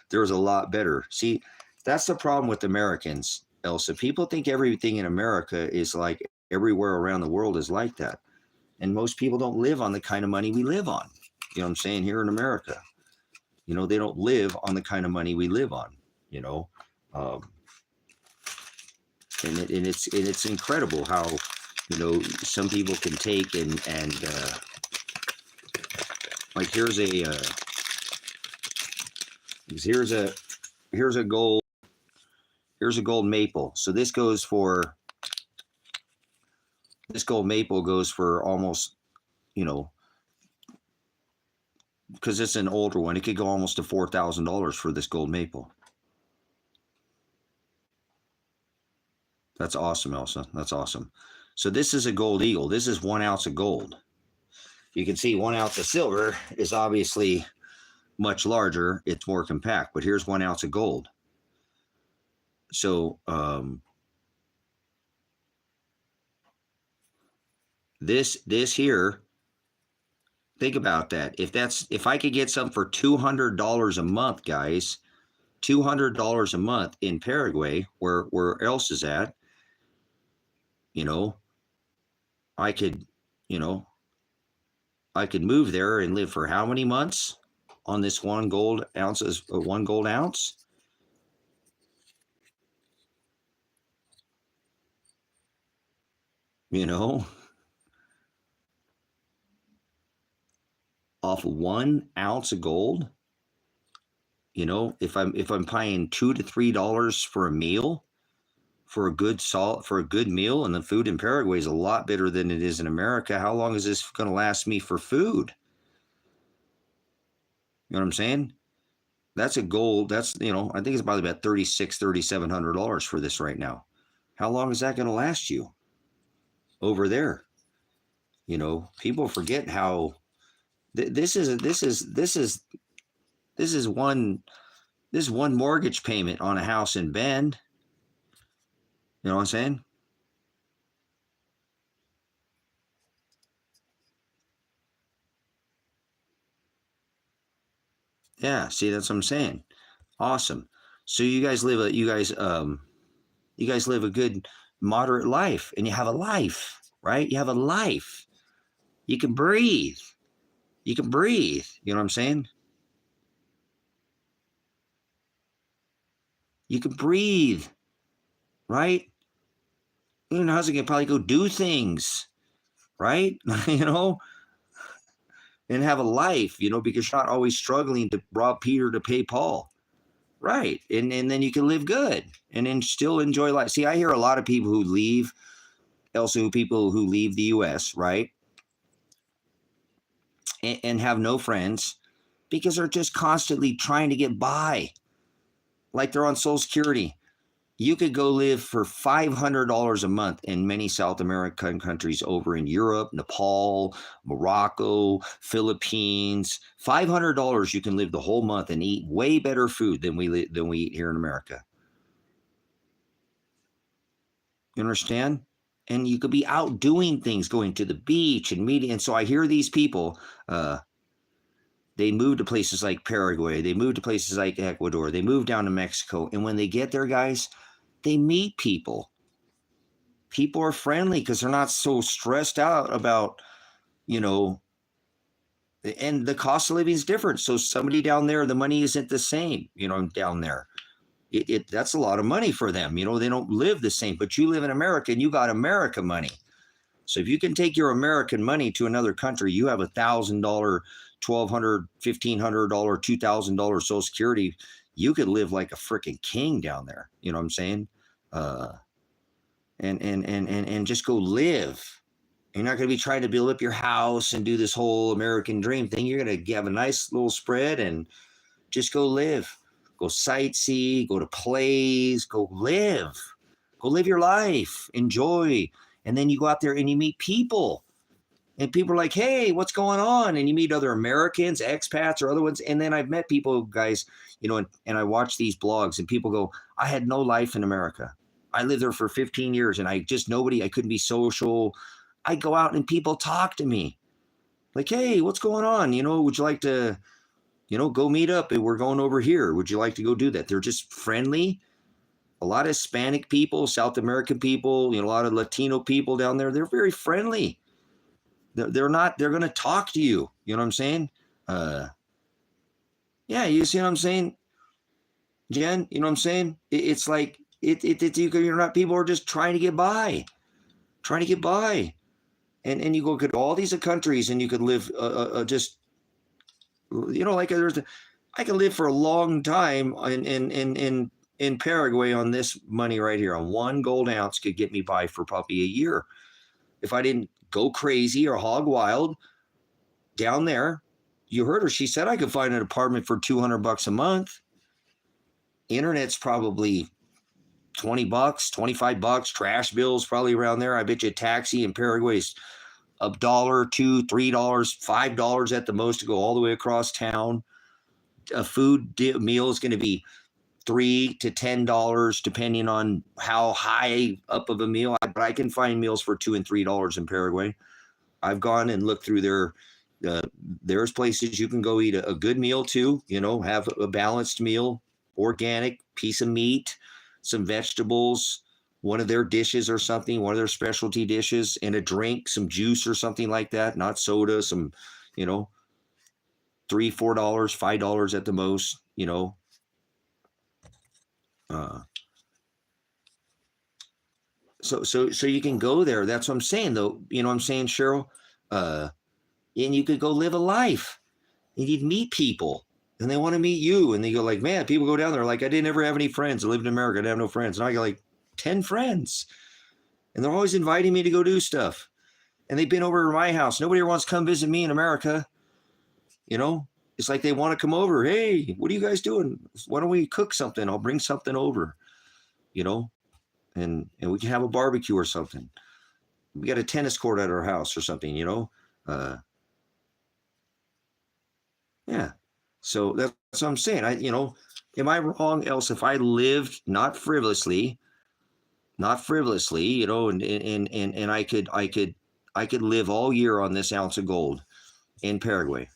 there's a lot better. See, that's the problem with Americans, Elsa. People think everything in America is like everywhere around the world is like that. And most people don't live on the kind of money we live on. You know what I'm saying? Here in America, you know, they don't live on the kind of money we live on, you know. And it's incredible how, you know, some people can take and like here's a gold maple. So this gold maple goes for almost, you know, because it's an older one, it could go almost to $4,000 for this gold maple. That's awesome, Elsa. That's awesome. So this is a gold eagle. This is 1 ounce of gold. You can see 1 ounce of silver is obviously much larger. It's more compact, but here's 1 ounce of gold. So this here, think about that. If I could get something for $200 a month, guys, $200 a month in Paraguay, where else is at, you know, I could move there and live for how many months on this 1 gold ounce? You know, off 1 ounce of gold. You know, if I'm paying $2 to $3 for a meal, for a good meal, and the food in Paraguay is a lot better than it is in America. How long is this going to last me for food? You know what I'm saying? That's a gold. That's, you know, I think it's probably about $3,700 for this right now. How long is that going to last you over there? You know, people forget how this is one mortgage payment on a house in Bend. You know what I'm saying? Yeah, see, that's what I'm saying. Awesome. So you guys live a good moderate life, and you have a life, right? You have a life. You can breathe. You can breathe. You know what I'm saying? You can breathe, right? Your husband can probably go do things, right? You know, and have a life, you know, because you're not always struggling to rob Peter to pay Paul. Right. And then you can live good and then still enjoy life. See, I hear a lot of people who leave, people who leave the US, right? And have no friends because they're just constantly trying to get by. Like they're on Social Security. You could go live for $500 a month in many South American countries over in Europe, Nepal, Morocco, Philippines. $500 you can live the whole month and eat way better food than we eat here in America. You understand? And you could be out doing things, going to the beach and meeting. And so I hear these people, they move to places like Paraguay, they move to places like Ecuador, they move down to Mexico. And when they get there, guys, they meet people. People are friendly because they're not so stressed out about, you know, and the cost of living is different. So somebody down there, the money isn't the same, you know, down there. that's a lot of money for them. They don't live the same, but you live in America and you got America money. So if you can take your American money to another country, you have $1,000, $1,200, $1,500, $2,000 Social Security. You could live like a freaking king down there. You know what I'm saying? And just go live. You're not going to be trying to build up your house and do this whole American dream thing. You're going to have a nice little spread and just go live. Go sightsee, go to plays, go live your life, enjoy. And then you go out there and you meet people. And people are like, hey, what's going on? And you meet other Americans, expats or other ones. And then I've met people, guys, and I watch these blogs and people go, I had no life in America. I lived there for 15 years and I couldn't be social. I go out and people talk to me like, hey, what's going on? Would you like to, go meet up? We're going over here. Would you like to go do that? They're just friendly. A lot of Hispanic people, South American people, a lot of Latino people down there. They're very friendly. They're going to talk to you. You know what I'm saying? Yeah, you see what I'm saying, Jen? You know what I'm saying? It's like, you're not, people are just trying to get by. And you go to all these countries and you could live just, like I could live for a long time in Paraguay on this money right here. On 1 gold ounce could get me by for probably a year. If I didn't go crazy or hog wild down there. You heard her. She said I could find an apartment for $200 a month. Internet's probably $20, $25. Trash bills probably around there. I bet you a taxi in Paraguay's $1, $2, $3, $5 at the most to go all the way across town. A food meal is going to be $3 to $10 depending on how high up of a meal. But I can find meals for $2 and $3 in Paraguay. I've gone and looked through there's places you can go eat a good meal too, have a balanced meal, organic, piece of meat, some vegetables, one of their dishes or something, one of their specialty dishes, and a drink, some juice or something like that, not soda, some, $3, $4, $5 at the most, So you can go there. That's what I'm saying, though. You know what I'm saying, Cheryl? And you could go live a life. And you'd meet people, and they want to meet you. And they go like, man, people go down there like, I didn't ever have any friends. I lived in America. I didn't have no friends. And I got like 10 friends. And they're always inviting me to go do stuff. And they've been over to my house. Nobody ever wants to come visit me in America. It's like they want to come over. Hey, what are you guys doing? Why don't we cook something? I'll bring something over, and we can have a barbecue or something. We got a tennis court at our house or something, yeah. So that's what I'm saying. Am I wrong, else if I lived not frivolously, and I could live all year on this ounce of gold in Paraguay.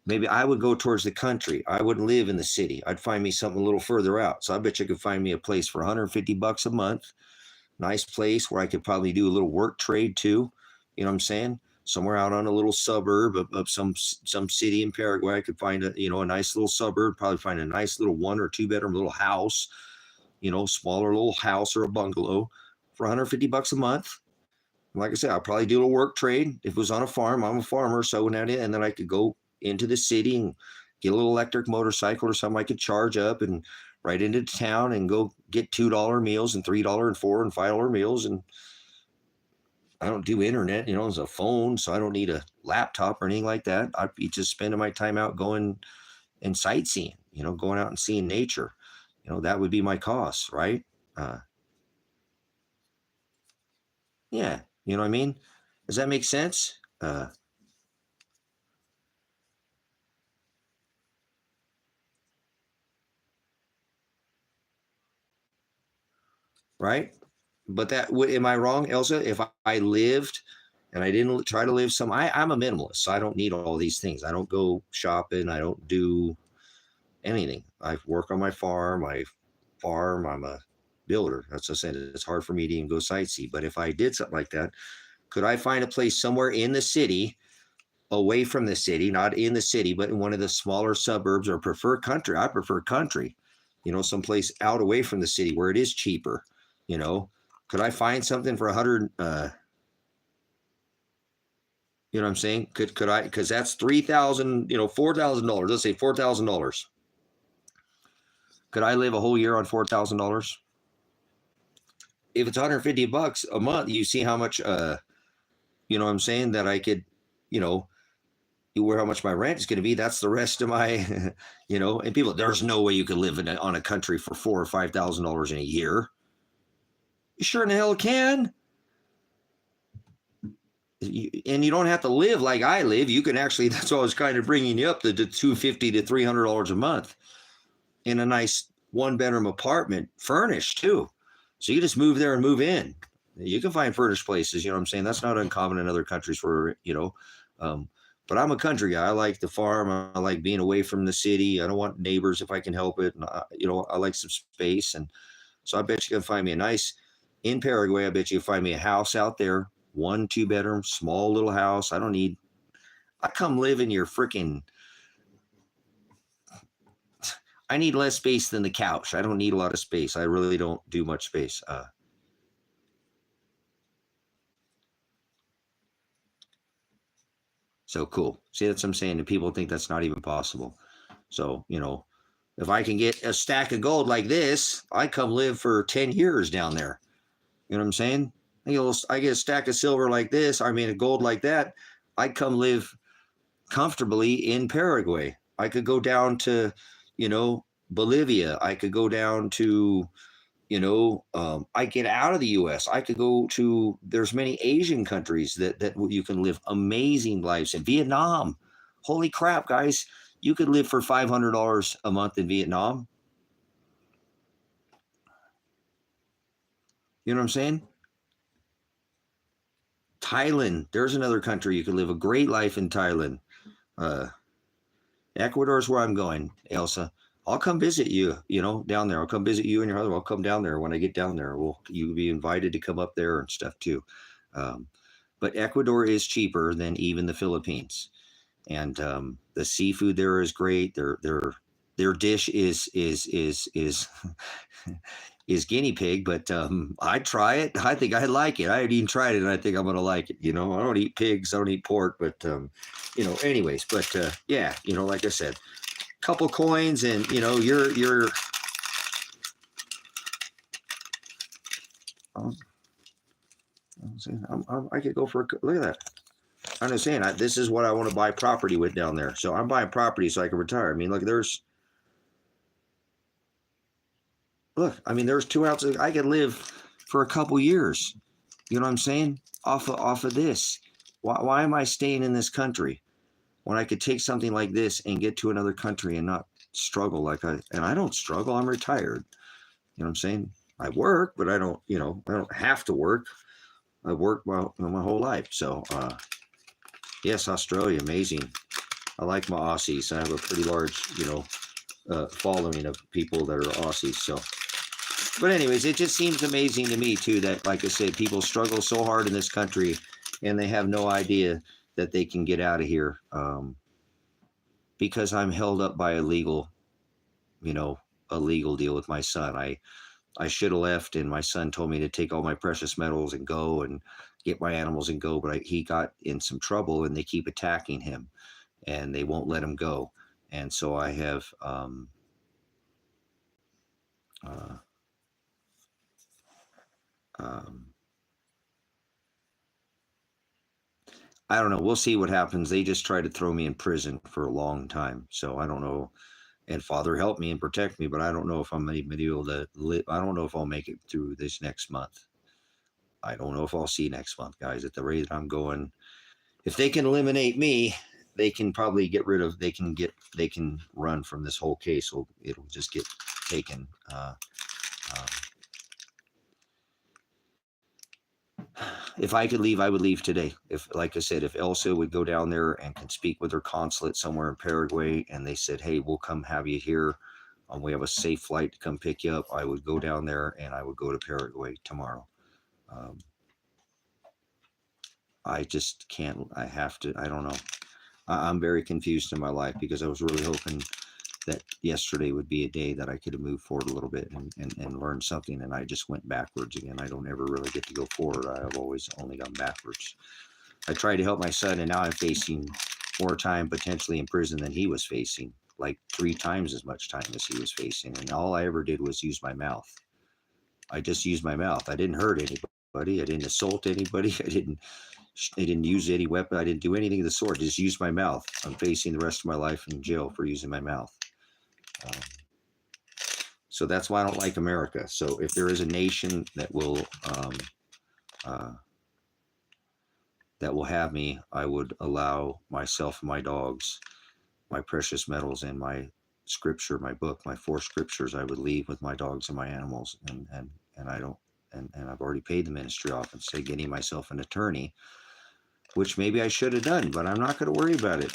Maybe I would go towards the country. I wouldn't live in the city. I'd find me something a little further out. So I bet you could find me a place for $150 a month. Nice place where I could probably do a little work trade too. You know what I'm saying? Somewhere out on a little suburb of some city in Paraguay. I could find a nice little suburb, probably find a nice little 1 or 2 bedroom little house, smaller little house or a bungalow for $150 a month. Like I said, I'll probably do a little work trade. If it was on a farm, I'm a farmer, so and then I could go into the city and get a little electric motorcycle or something I could charge up and right into town and go get $2 meals and $3 and $4 and $5 meals. And I don't do internet, it's a phone, so I don't need a laptop or anything like that. I'd be just spending my time out going and sightseeing, going out and seeing nature. That would be my cost, right? Yeah, you know what I mean? Does that make sense? Right? But am I wrong, Elsa? If I lived and I didn't try to live I'm a minimalist, so I don't need all these things. I don't go shopping. I don't do anything. I work on my farm. I'm a builder. That's what I said. It's hard for me to even go sightsee. But if I did something like that, could I find a place somewhere in the city, away from the city, not in the city, but in one of the smaller suburbs or prefer country? I prefer country. you know, someplace out away from the city where it is cheaper, you know. Could I find something for 100, you know what I'm saying? Could I, because that's 3,000, you know, $4,000. Let's say $4,000. Could I live a whole year on $4,000? If it's 150 bucks a month, you see how much, you know what I'm saying, that I could, you know, where how much my rent is going to be. That's the rest of my, you know. And people, there's no way you could live on a country for $4,000 or $5,000 in a year. You sure in the hell can. And you don't have to live like I live. You can actually, that's why I was kind of bringing you up to $250 to $300 a month in a nice 1-bedroom apartment, furnished too. So you just move there and move in. You can find furnished places, you know what I'm saying? That's not uncommon in other countries where, you know, but I'm a country guy. I like the farm. I like being away from the city. I don't want neighbors if I can help it. And you know, I like some space. And so I bet you can find me a nice, in Paraguay, I bet you can find me a house out there, 1 2-bedroom, small little house. I come live in your freaking, I need less space than the couch. I don't need a lot of space. I really don't do much space. So cool. See, that's what I'm saying. And people think that's not even possible. So, you know, if I can get a stack of gold like this, I come live for 10 years down there. You know what I'm saying? I get a stack of silver like this. I mean, a gold like that. I come live comfortably in Paraguay. I could go down to, you know, Bolivia. I could go down to, you know, I get out of the U.S. I could go to, there's many Asian countries that you can live amazing lives in. Vietnam. Holy crap, guys. You could live for $500 a month in Vietnam. You know what I'm saying? Thailand. There's another country you could live a great life in Thailand. Ecuador is where I'm going, Elsa. I'll come visit you, you know, down there. I'll come visit you and your husband. I'll come down there when I get down there. You'll be invited to come up there and stuff too. But Ecuador is cheaper than even the Philippines, and the seafood there is great. Their dish is is guinea pig, but I'd try it. I think I'd like it. I haven't even tried it, and I think I'm gonna like it. You know, I don't eat pigs, I don't eat pork, but you know, anyways. But yeah, you know, like I said, couple coins, and you know, you're. I could go for look at that. I'm just saying, this is what I want to buy property with down there. So I'm buying property so I can retire. I mean, look, there's 2 ounces. I could live for a couple years. You know what I'm saying? Off of this. Why am I staying in this country when I could take something like this and get to another country and not struggle and I don't struggle. I'm retired. You know what I'm saying? I work, but I don't have to work. I worked my whole life. So, yes, Australia, amazing. I like my Aussies. I have a pretty large, following of people that are Aussies. So, but anyways, it just seems amazing to me too that, like I said, people struggle so hard in this country and they have no idea that they can get out of here because I'm held up by a legal deal with my son. I should have left, and my son told me to take all my precious metals and go and get my animals and go, but he got in some trouble and they keep attacking him and they won't let him go. And so I have I don't know. We'll see what happens. They just tried to throw me in prison for a long time. So I don't know. And Father, help me and protect me, but I don't know if I'm going to be able to live. I don't know if I'll make it through this next month. I don't know if I'll see next month, guys, at the rate that I'm going. If they can eliminate me, they can probably they can run from this whole case. So it'll just get taken. If I could leave, I would leave today. Like I said, if Elsa would go down there and can speak with her consulate somewhere in Paraguay, and they said, "Hey, we'll come have you here. We have a safe flight to come pick you up," I would go down there and I would go to Paraguay tomorrow. I just can't. I have to. I don't know. I'm very confused in my life because I was really hoping that yesterday would be a day that I could have moved forward a little bit and learned something, and I just went backwards again. I don't ever really get to go forward. I've always only gone backwards. I tried to help my son, and now I'm facing more time potentially in prison than he was facing, like 3 times as much time as he was facing. And all I ever did was use my mouth. I just used my mouth. I didn't hurt anybody. I didn't assault anybody. I didn't use any weapon. I didn't do anything of the sort. Just use my mouth. I'm facing the rest of my life in jail for using my mouth. So that's why I don't like America. So if there is a nation that will have me, I would allow myself and my dogs, my precious metals, and my scripture, my book, my 4 scriptures, I would leave with my dogs and my animals. And I don't, and I've already paid the ministry off and say getting myself an attorney, which maybe I should have done, but I'm not going to worry about it.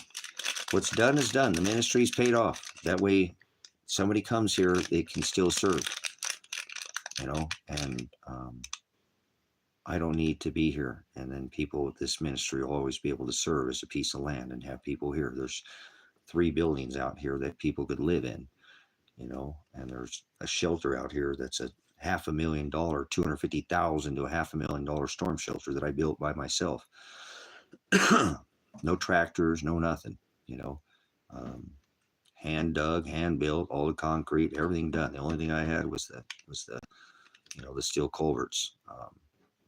What's done is done. The ministry's paid off. That way somebody comes here, they can still serve, and I don't need to be here. And then people with this ministry will always be able to serve as a piece of land and have people here. There's 3 buildings out here that people could live in, and there's a shelter out here that's a $500,000, $250,000 to a $500,000 storm shelter that I built by myself. No tractors, no nothing, hand dug, hand built, all the concrete, everything done. The only thing I had was the steel culverts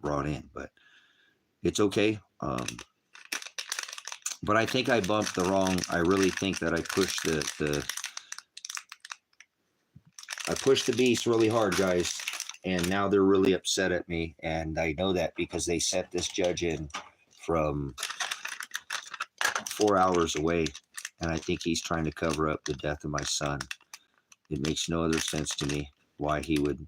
brought in, but it's okay. But I think I bumped I really think that I pushed I pushed the beast really hard, guys, and now they're really upset at me, and I know that because they sent this judge in from 4 hours away, and I think he's trying to cover up the death of my son. It makes no other sense to me why he would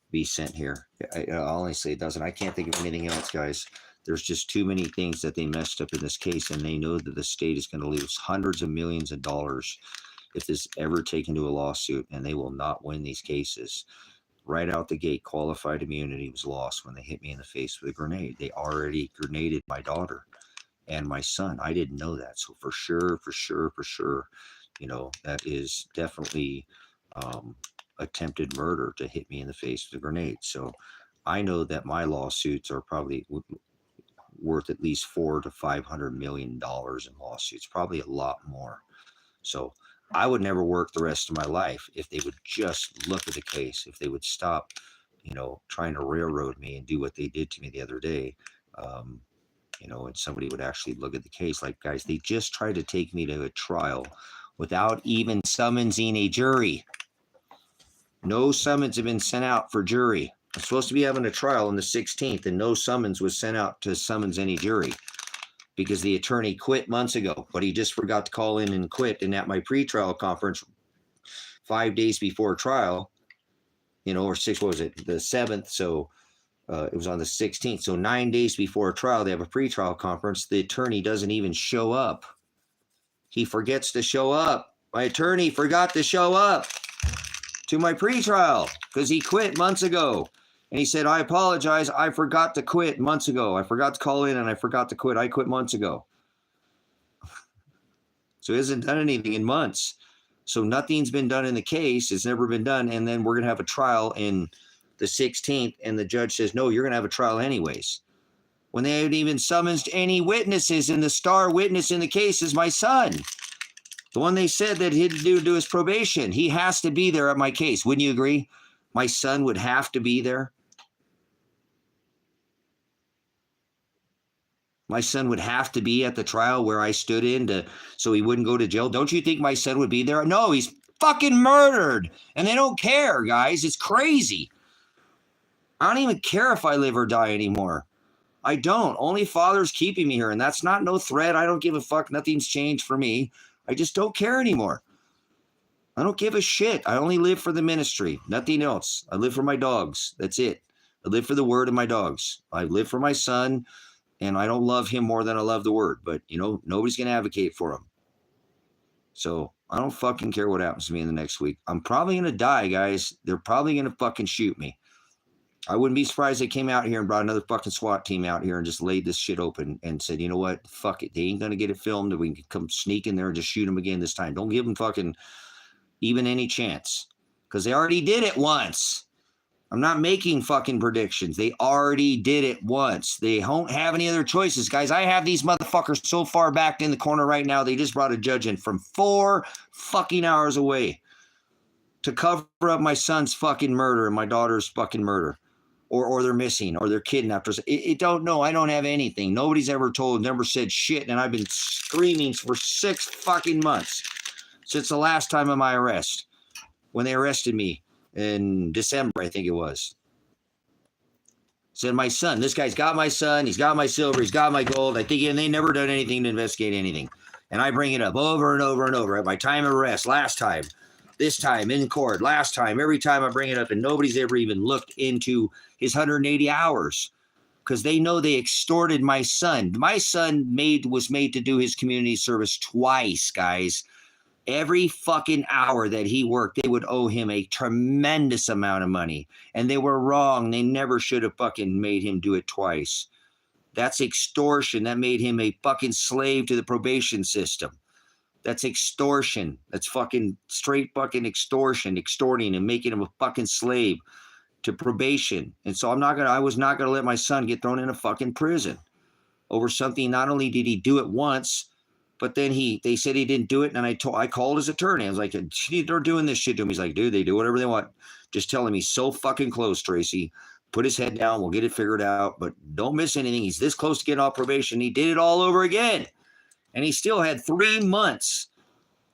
be sent here. Honestly, it doesn't. I can't think of anything else, guys. There's just too many things that they messed up in this case, and they know that the state is going to lose hundreds of millions of dollars if this ever taken to a lawsuit, and they will not win these cases. Right out the gate, qualified immunity was lost when they hit me in the face with a grenade. They already grenaded my daughter and my son. I didn't know that. So for sure, that is definitely attempted murder to hit me in the face with a grenade. So I know that my lawsuits are probably worth at least $400 to $500 million in lawsuits, probably a lot more. So I would never work the rest of my life if they would just look at the case, if they would stop, trying to railroad me and do what they did to me the other day. And somebody would actually look at the case. Like, guys, they just tried to take me to a trial without even summoning a jury. No summons have been sent out for jury. I'm supposed to be having a trial on the 16th, and no summons was sent out to summons any jury because the attorney quit months ago, but he just forgot to call in and quit. And at my pretrial conference 5 days before trial, or 6, what was it, the 7th, so it was on the 16th. So 9 days before a trial, they have a pretrial conference. The attorney doesn't even show up. He forgets to show up. My attorney forgot to show up to my pretrial because he quit months ago. And he said, I apologize. I forgot to quit months ago. I forgot to call in and I forgot to quit. I quit months ago. So he hasn't done anything in months. So nothing's been done in the case. It's never been done. And then we're going to have a trial in the 16th. And the judge says, no, you're going to have a trial anyways. When they haven't even summoned any witnesses, and the star witness in the case is my son. The one they said that he had to do his probation. He has to be there at my case. Wouldn't you agree? My son would have to be there. My son would have to be at the trial where I stood in so he wouldn't go to jail. Don't you think my son would be there? No, he's fucking murdered. And they don't care, guys. It's crazy. I don't even care if I live or die anymore. I don't. Only Father's keeping me here. And that's not no threat. I don't give a fuck. Nothing's changed for me. I just don't care anymore. I don't give a shit. I only live for the ministry. Nothing else. I live for my dogs. That's it. I live for the word of my dogs. I live for my son. And I don't love him more than I love the word. But, nobody's going to advocate for him. So I don't fucking care what happens to me in the next week. I'm probably going to die, guys. They're probably going to fucking shoot me. I wouldn't be surprised they came out here and brought another fucking SWAT team out here and just laid this shit open and said, you know what? Fuck it. They ain't going to get it filmed. We can come sneak in there and just shoot them again this time. Don't give them fucking even any chance, because they already did it once. I'm not making fucking predictions. They already did it once. They don't have any other choices, guys. I have these motherfuckers so far backed in the corner right now. They just brought a judge in from 4 fucking hours away to cover up my son's fucking murder and my daughter's fucking murder, or they're missing, or they're kidnapped. It don't know. I don't have anything. Nobody's ever told, never said shit, and I've been screaming for 6 fucking months since the last time of my arrest, when they arrested me in December, I think it was. Said my son, this guy's got my son, he's got my silver, he's got my gold. I think, and they never done anything to investigate anything. And I bring it up over and over and over at my time of arrest, last time, this time in court, last time, every time I bring it up, and nobody's ever even looked into his 180 hours, because they know they extorted my son. My son was made to do his community service twice, guys. Every fucking hour that he worked, they would owe him a tremendous amount of money. And they were wrong. They never should have fucking made him do it twice. That's extortion. That made him a fucking slave to the probation system. That's extortion. That's fucking straight fucking extortion, extorting and making him a fucking slave to probation. And so I was not going to let my son get thrown in a fucking prison over something. Not only did he do it once, but then they said he didn't do it, and I called his attorney. I was like, they're doing this shit to him. He's like, dude, they do whatever they want. Just tell him he's so fucking close, Tracy. Put his head down. We'll get it figured out, but don't miss anything. He's this close to getting off probation. He did it all over again, and he still had 3 months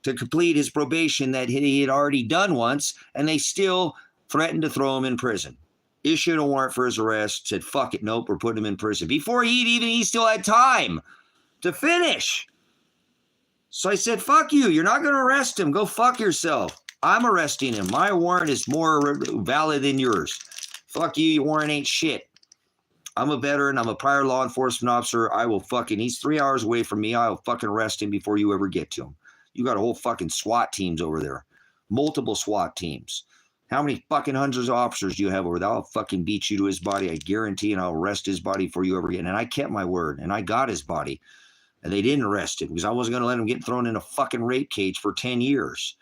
to complete his probation that he had already done once, and they still threatened to throw him in prison. Issued a warrant for his arrest, said, fuck it, nope, we're putting him in prison. Before he still had time to finish. So I said, fuck you. You're not going to arrest him. Go fuck yourself. I'm arresting him. My warrant is more valid than yours. Fuck you. Your warrant ain't shit. I'm a veteran. I'm a prior law enforcement officer. He's 3 hours away from me. I'll fucking arrest him before you ever get to him. You got a whole fucking SWAT teams over there. Multiple SWAT teams. How many fucking hundreds of officers do you have over there? I'll fucking beat you to his body. I guarantee, and I'll arrest his body before you ever get in. And I kept my word, and I got his body. And they didn't arrest him because I wasn't going to let him get thrown in a fucking rape cage for 10 years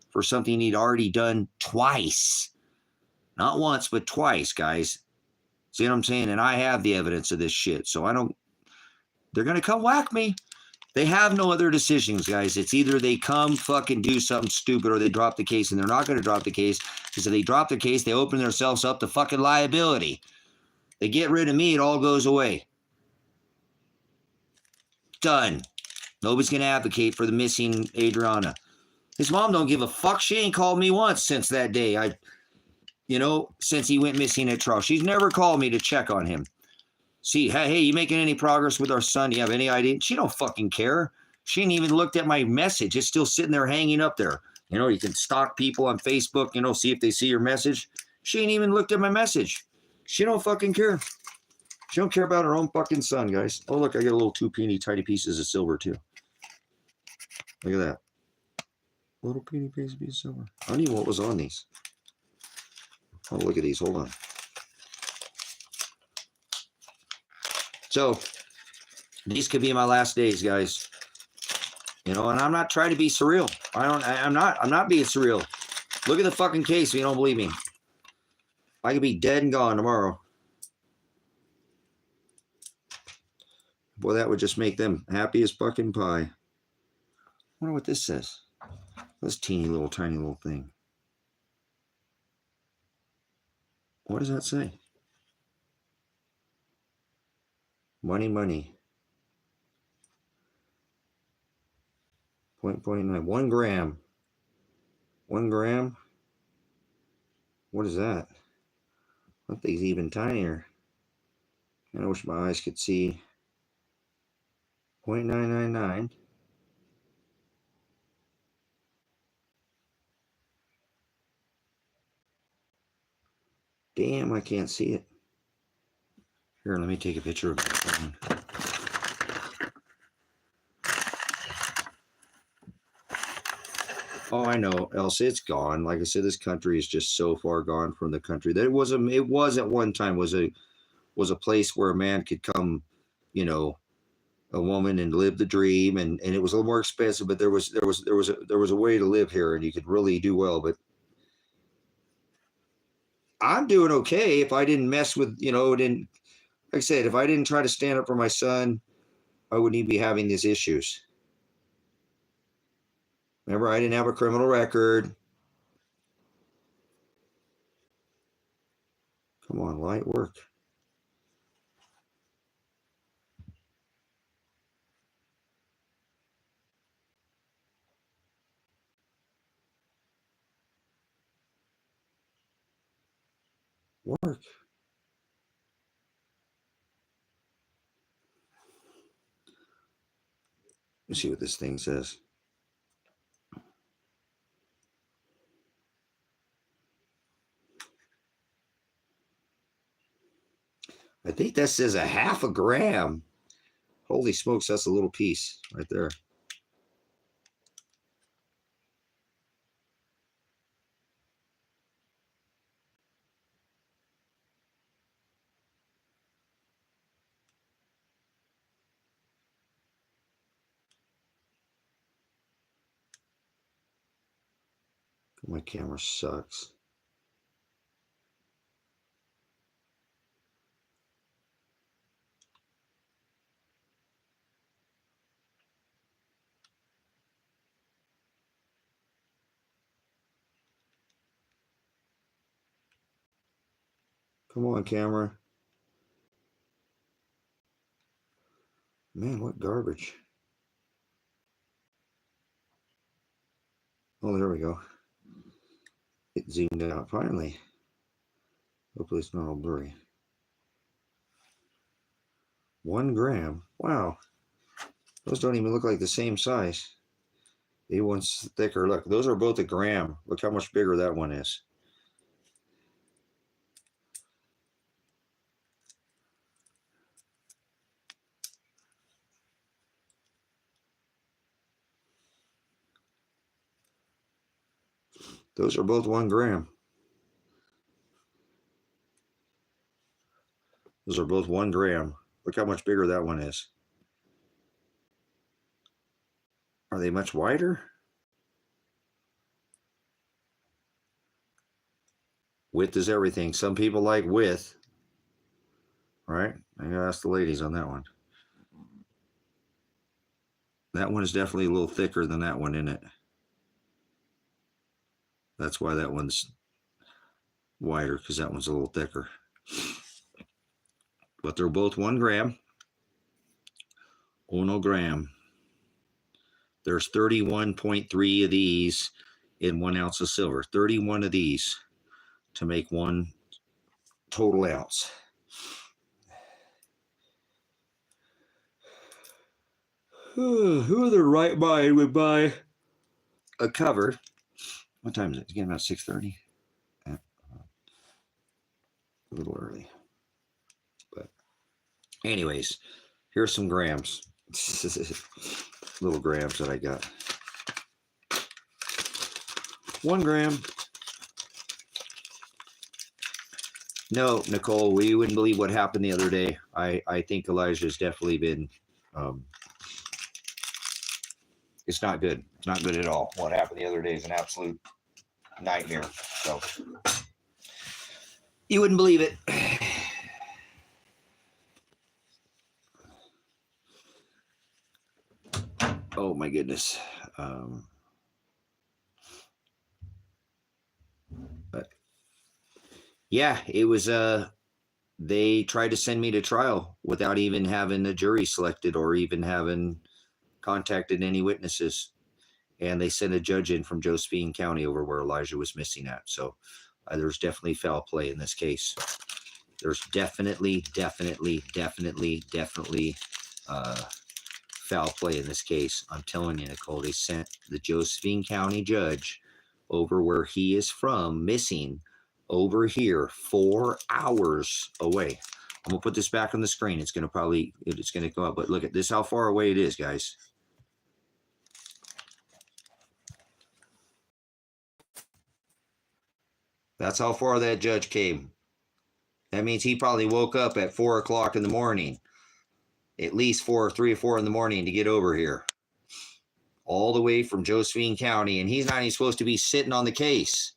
for something he'd already done twice. Not once, but twice, guys. See what I'm saying? And I have the evidence of this shit. So they're going to come whack me. They have no other decisions, guys. It's either they come fucking do something stupid or they drop the case, and they're not going to drop the case because if they drop the case, they open themselves up to fucking liability. They get rid of me, it all goes away. Done. Nobody's going to advocate for the missing Adriana. His mom don't give a fuck. She ain't called me once since that day. Since he went missing at trial. She's never called me to check on him. See, hey, you making any progress with our son? Do you have any idea? She don't fucking care. She ain't even looked at my message. It's still sitting there hanging up there. You can stalk people on Facebook, see if they see your message. She ain't even looked at my message. She don't fucking care. She don't care about her own fucking son, guys. Oh, look, I got a little 2 tiny pieces of silver, too. Look at that. Little piece of silver. I don't even know what was on these. Oh, look at these. Hold on. So, these could be my last days, guys. And I'm not trying to be surreal. I'm not being surreal. Look at the fucking case if you don't believe me. I could be dead and gone tomorrow. Boy, that would just make them happy as fucking pie. I wonder what this says. This tiny little thing. What does that say? Money. 0.9. 1 gram. 1 gram? What is that? That thing's even tinier. I wish my eyes could see. 0.999. Damn, I can't see it. Here, let me take a picture of it. Oh, I know, Elsa, it's gone. Like I said, this country is just so far gone from the country that it was at one time was a place where a man could come, a woman and live the dream, and it was a little more expensive, but there was a way to live here, and you could really do well. But I'm doing okay if I didn't mess with, didn't, like I said, if I didn't try to stand up for my son, I wouldn't even be having these issues. Remember, I didn't have a criminal record. Come on, light work. Work. Let's see what this thing says. I think that says a half a gram. Holy smokes, that's a little piece right there. My camera sucks. Come on, camera. Man, what garbage. Oh, there we go. It zoomed out finally. Hopefully it's not all blurry. 1 gram. Wow. Those don't even look like the same size. The one's thicker. Look, those are both a gram. Look how much bigger that one is. Those are both 1 gram. Those are both 1 gram. Look how much bigger that one is. Are they much wider? Width is everything. Some people like width. Right? I gotta ask the ladies on that one. That one is definitely a little thicker than that one, isn't it? That's why that one's wider, because that one's a little thicker. But they're both 1 gram. 1 gram. There's 31.3 of these in 1 ounce of silver. 31 of these to make 1 total ounce. Who in their right mind would buy a cover? What time is it? It's getting about 6:30. A little early. But anyways, here's some grams. Little grams that I got. 1 gram. No, Nicole, we wouldn't believe what happened the other day. I think Elijah's definitely been, it's not good. It's not good at all. What happened the other day is an absolute nightmare. So you wouldn't believe it. Oh my goodness. But yeah, it was they tried to send me to trial without even having the jury selected or even having contacted any witnesses. And they sent a judge in from Josephine County over where Elijah was missing at. So there's definitely foul play in this case. There's definitely foul play in this case. I'm telling you, Nicole, they sent the Josephine County judge over where he is from, missing, over here, 4 hours away. I'm gonna put this back on the screen. It's gonna go up, but look at this, how far away it is, guys. That's how far that judge came. That means he probably woke up at 4 o'clock in the morning at least 3 or 4 in the morning to get over here. All the way from Josephine County, and he's not even supposed to be sitting on the case.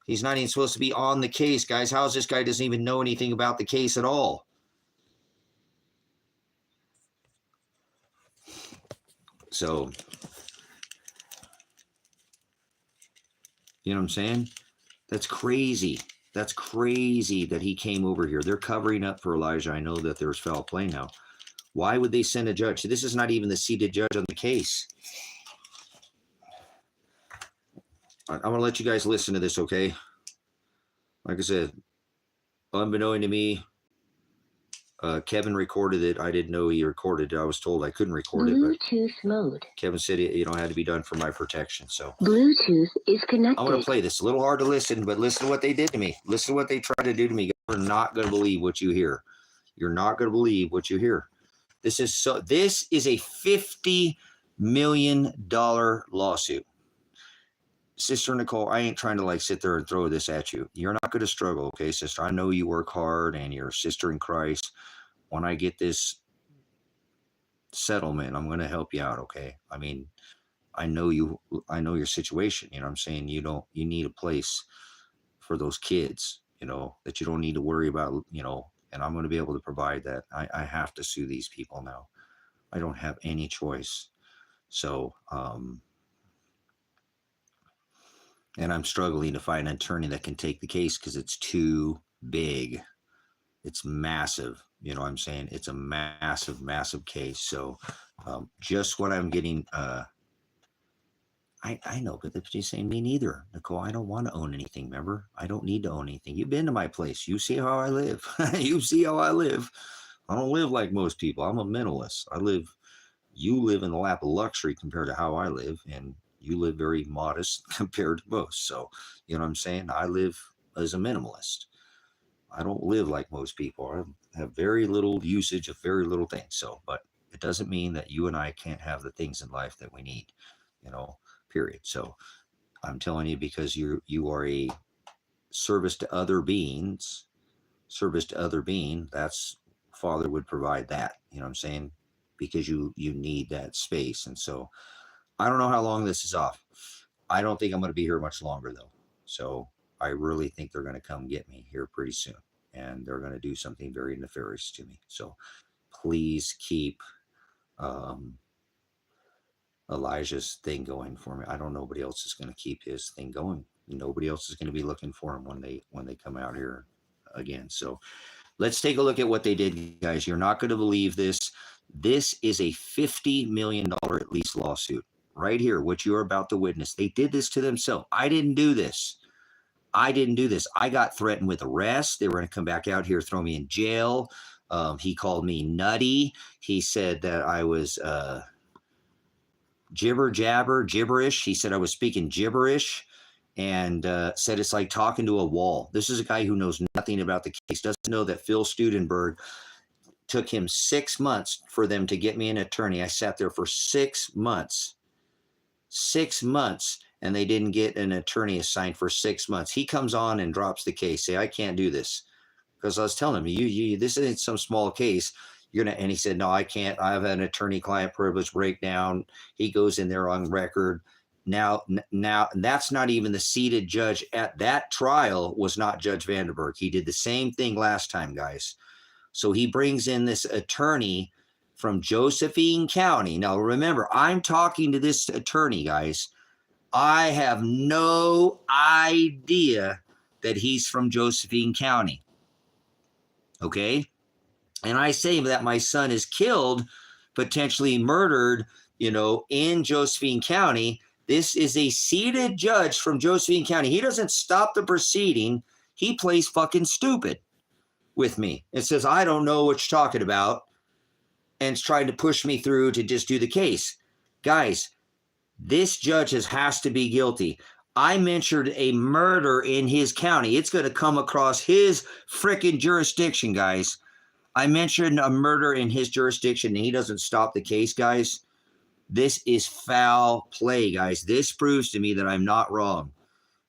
He's not even supposed to be on the case, guys. How's this guy doesn't even know anything about the case at all? So, you know what I'm saying? That's crazy. That's crazy that he came over here. They're covering up for Elijah. I know that there's foul play now. Why would they send a judge? This is not even the seated judge on the case. I'm going to let you guys listen to this, okay? Like I said, unbeknown to me, Kevin recorded it. I didn't know he recorded it. I was told I couldn't record it. Bluetooth mode. Kevin said it had to be done for my protection. So Bluetooth is connected. I'm going to play this. A little hard to listen, but listen to what they did to me. Listen to what they tried to do to me. You're not going to believe what you hear. You're not going to believe what you hear. This is a $50 million lawsuit. Sister Nicole, I ain't trying to like sit there and throw this at you. You're not going to struggle, okay, sister? I know you work hard and you're a sister in Christ. When I get this settlement, I'm going to help you out, okay? I mean, I know your situation. You know what I'm saying? You need a place for those kids, that you don't need to worry about, and I'm going to be able to provide that. I have to sue these people now. I don't have any choice. So, and I'm struggling to find an attorney that can take the case because it's too big. It's massive. You know what I'm saying? It's a massive, massive case. So just what I'm getting, I know, but she's saying me neither. Nicole, I don't want to own anything, remember? I don't need to own anything. You've been to my place. You see how I live. You see how I live. I don't live like most people. I'm a minimalist. You live in the lap of luxury compared to how I live, and you live very modest compared to most. So, you know what I'm saying? I live as a minimalist. I don't live like most people. I have very little usage of very little things. So, but it doesn't mean that you and I can't have the things in life that we need, period. So I'm telling you, because you are a service to other beings, that's Father would provide that, you know what I'm saying? Because you need that space. And so I don't know how long this is off. I don't think I'm going to be here much longer though. So I really think they're going to come get me here pretty soon, and they're going to do something very nefarious to me. So please keep Elijah's thing going for me. I don't know nobody else is going to keep his thing going. Nobody else is going to be looking for him when they come out here again. So let's take a look at what they did, guys. You're not going to believe this. This is a $50 million at least lawsuit right here, what you're about to witness. They did this to themselves. I didn't do this. I got threatened with arrest. They were going to come back out here, throw me in jail. He called me nutty. He said that I was gibberish. He said I was speaking gibberish, and said it's like talking to a wall. This is a guy who knows nothing about the case, doesn't know that Phil Studenberg took him 6 months for them to get me an attorney. I sat there for 6 months. 6 months, and they didn't get an attorney assigned for 6 months. He comes on and drops the case. Say, I can't do this. Because I was telling him, you this isn't some small case. And he said, no, I can't. I have an attorney-client privilege breakdown. He goes in there on record. Now, that's not even the seated judge at that trial was not Judge Vandenberg. He did the same thing last time, guys. So he brings in this attorney from Josephine County. Now, remember, I'm talking to this attorney, guys. I have no idea that he's from Josephine County. Okay? And I say that my son is killed, potentially murdered, in Josephine County. This is a seated judge from Josephine County. He doesn't stop the proceeding. He plays fucking stupid with me. It says, I don't know what you're talking about, and it's trying to push me through to just do the case. Guys, this judge has to be guilty. I mentioned a murder in his county. It's going to come across his freaking jurisdiction, guys. I mentioned a murder in his jurisdiction, and he doesn't stop the case, guys. This is foul play, guys. This proves to me that I'm not wrong.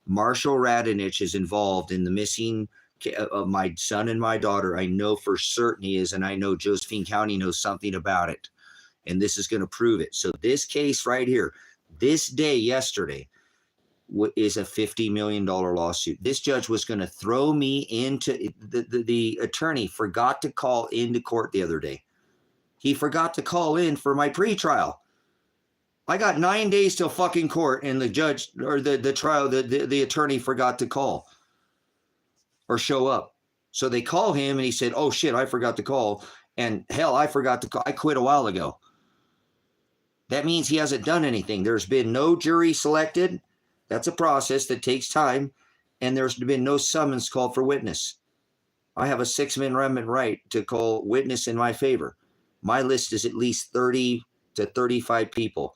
Marshall Radonich is involved in the missing of my son and my daughter. I know for certain he is, and I know Josephine County knows something about it, and this is going to prove it. So this case right here, this day yesterday, is a $50 million lawsuit. This judge was going to throw me into the attorney forgot to call into court the other day. He forgot to call in for my pretrial. I got 9 days till fucking court, and the judge or the trial, the attorney forgot to call or show up. So they call him and he said, "Oh shit, I forgot to call." And hell, I forgot to call. I quit a while ago. That means he hasn't done anything. There's been no jury selected. That's a process that takes time. And there's been no summons called for witness. I have a 6th Amendment right to call witness in my favor. My list is at least 30 to 35 people,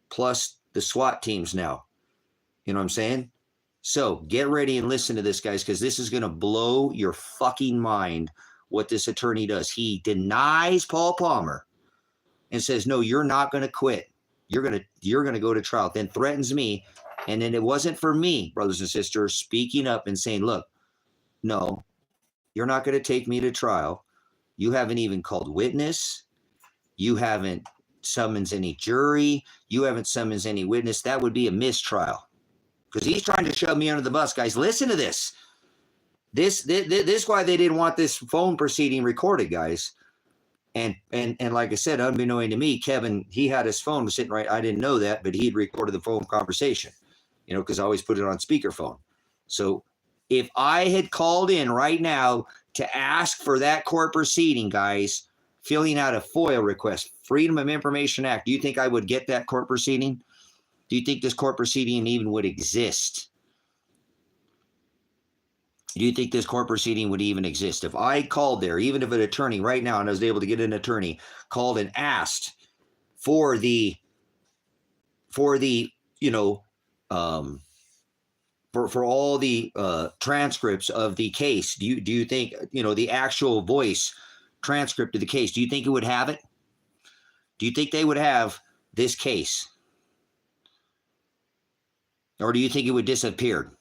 plus the SWAT teams now. You know what I'm saying? So get ready and listen to this, guys, because this is going to blow your fucking mind what this attorney does. He denies Paul Palmer and says, "No, you're not going to quit. You're going to go to trial." Then threatens me. And then it wasn't for me, brothers and sisters, speaking up and saying, "Look, no, you're not going to take me to trial. You haven't even called witness. You haven't summons any jury. You haven't summons any witness. That would be a mistrial." Because he's trying to shove me under the bus, guys. Listen to this. This is why they didn't want this phone proceeding recorded, guys. And like I said, unbeknown to me, Kevin, he had his phone sitting right. I didn't know that, but he'd recorded the phone conversation, because I always put it on speakerphone. So if I had called in right now to ask for that court proceeding, guys, filling out a FOIA request, Freedom of Information Act, do you think I would get that court proceeding? Do you think this court proceeding even would exist? Do you think this court proceeding would even exist? If I called there, even if an attorney right now, and I was able to get an attorney, called and asked for the for all the transcripts of the case, do you think, the actual voice transcript of the case, do you think it would have it? Do you think they would have this case? Or do you think it would disappear?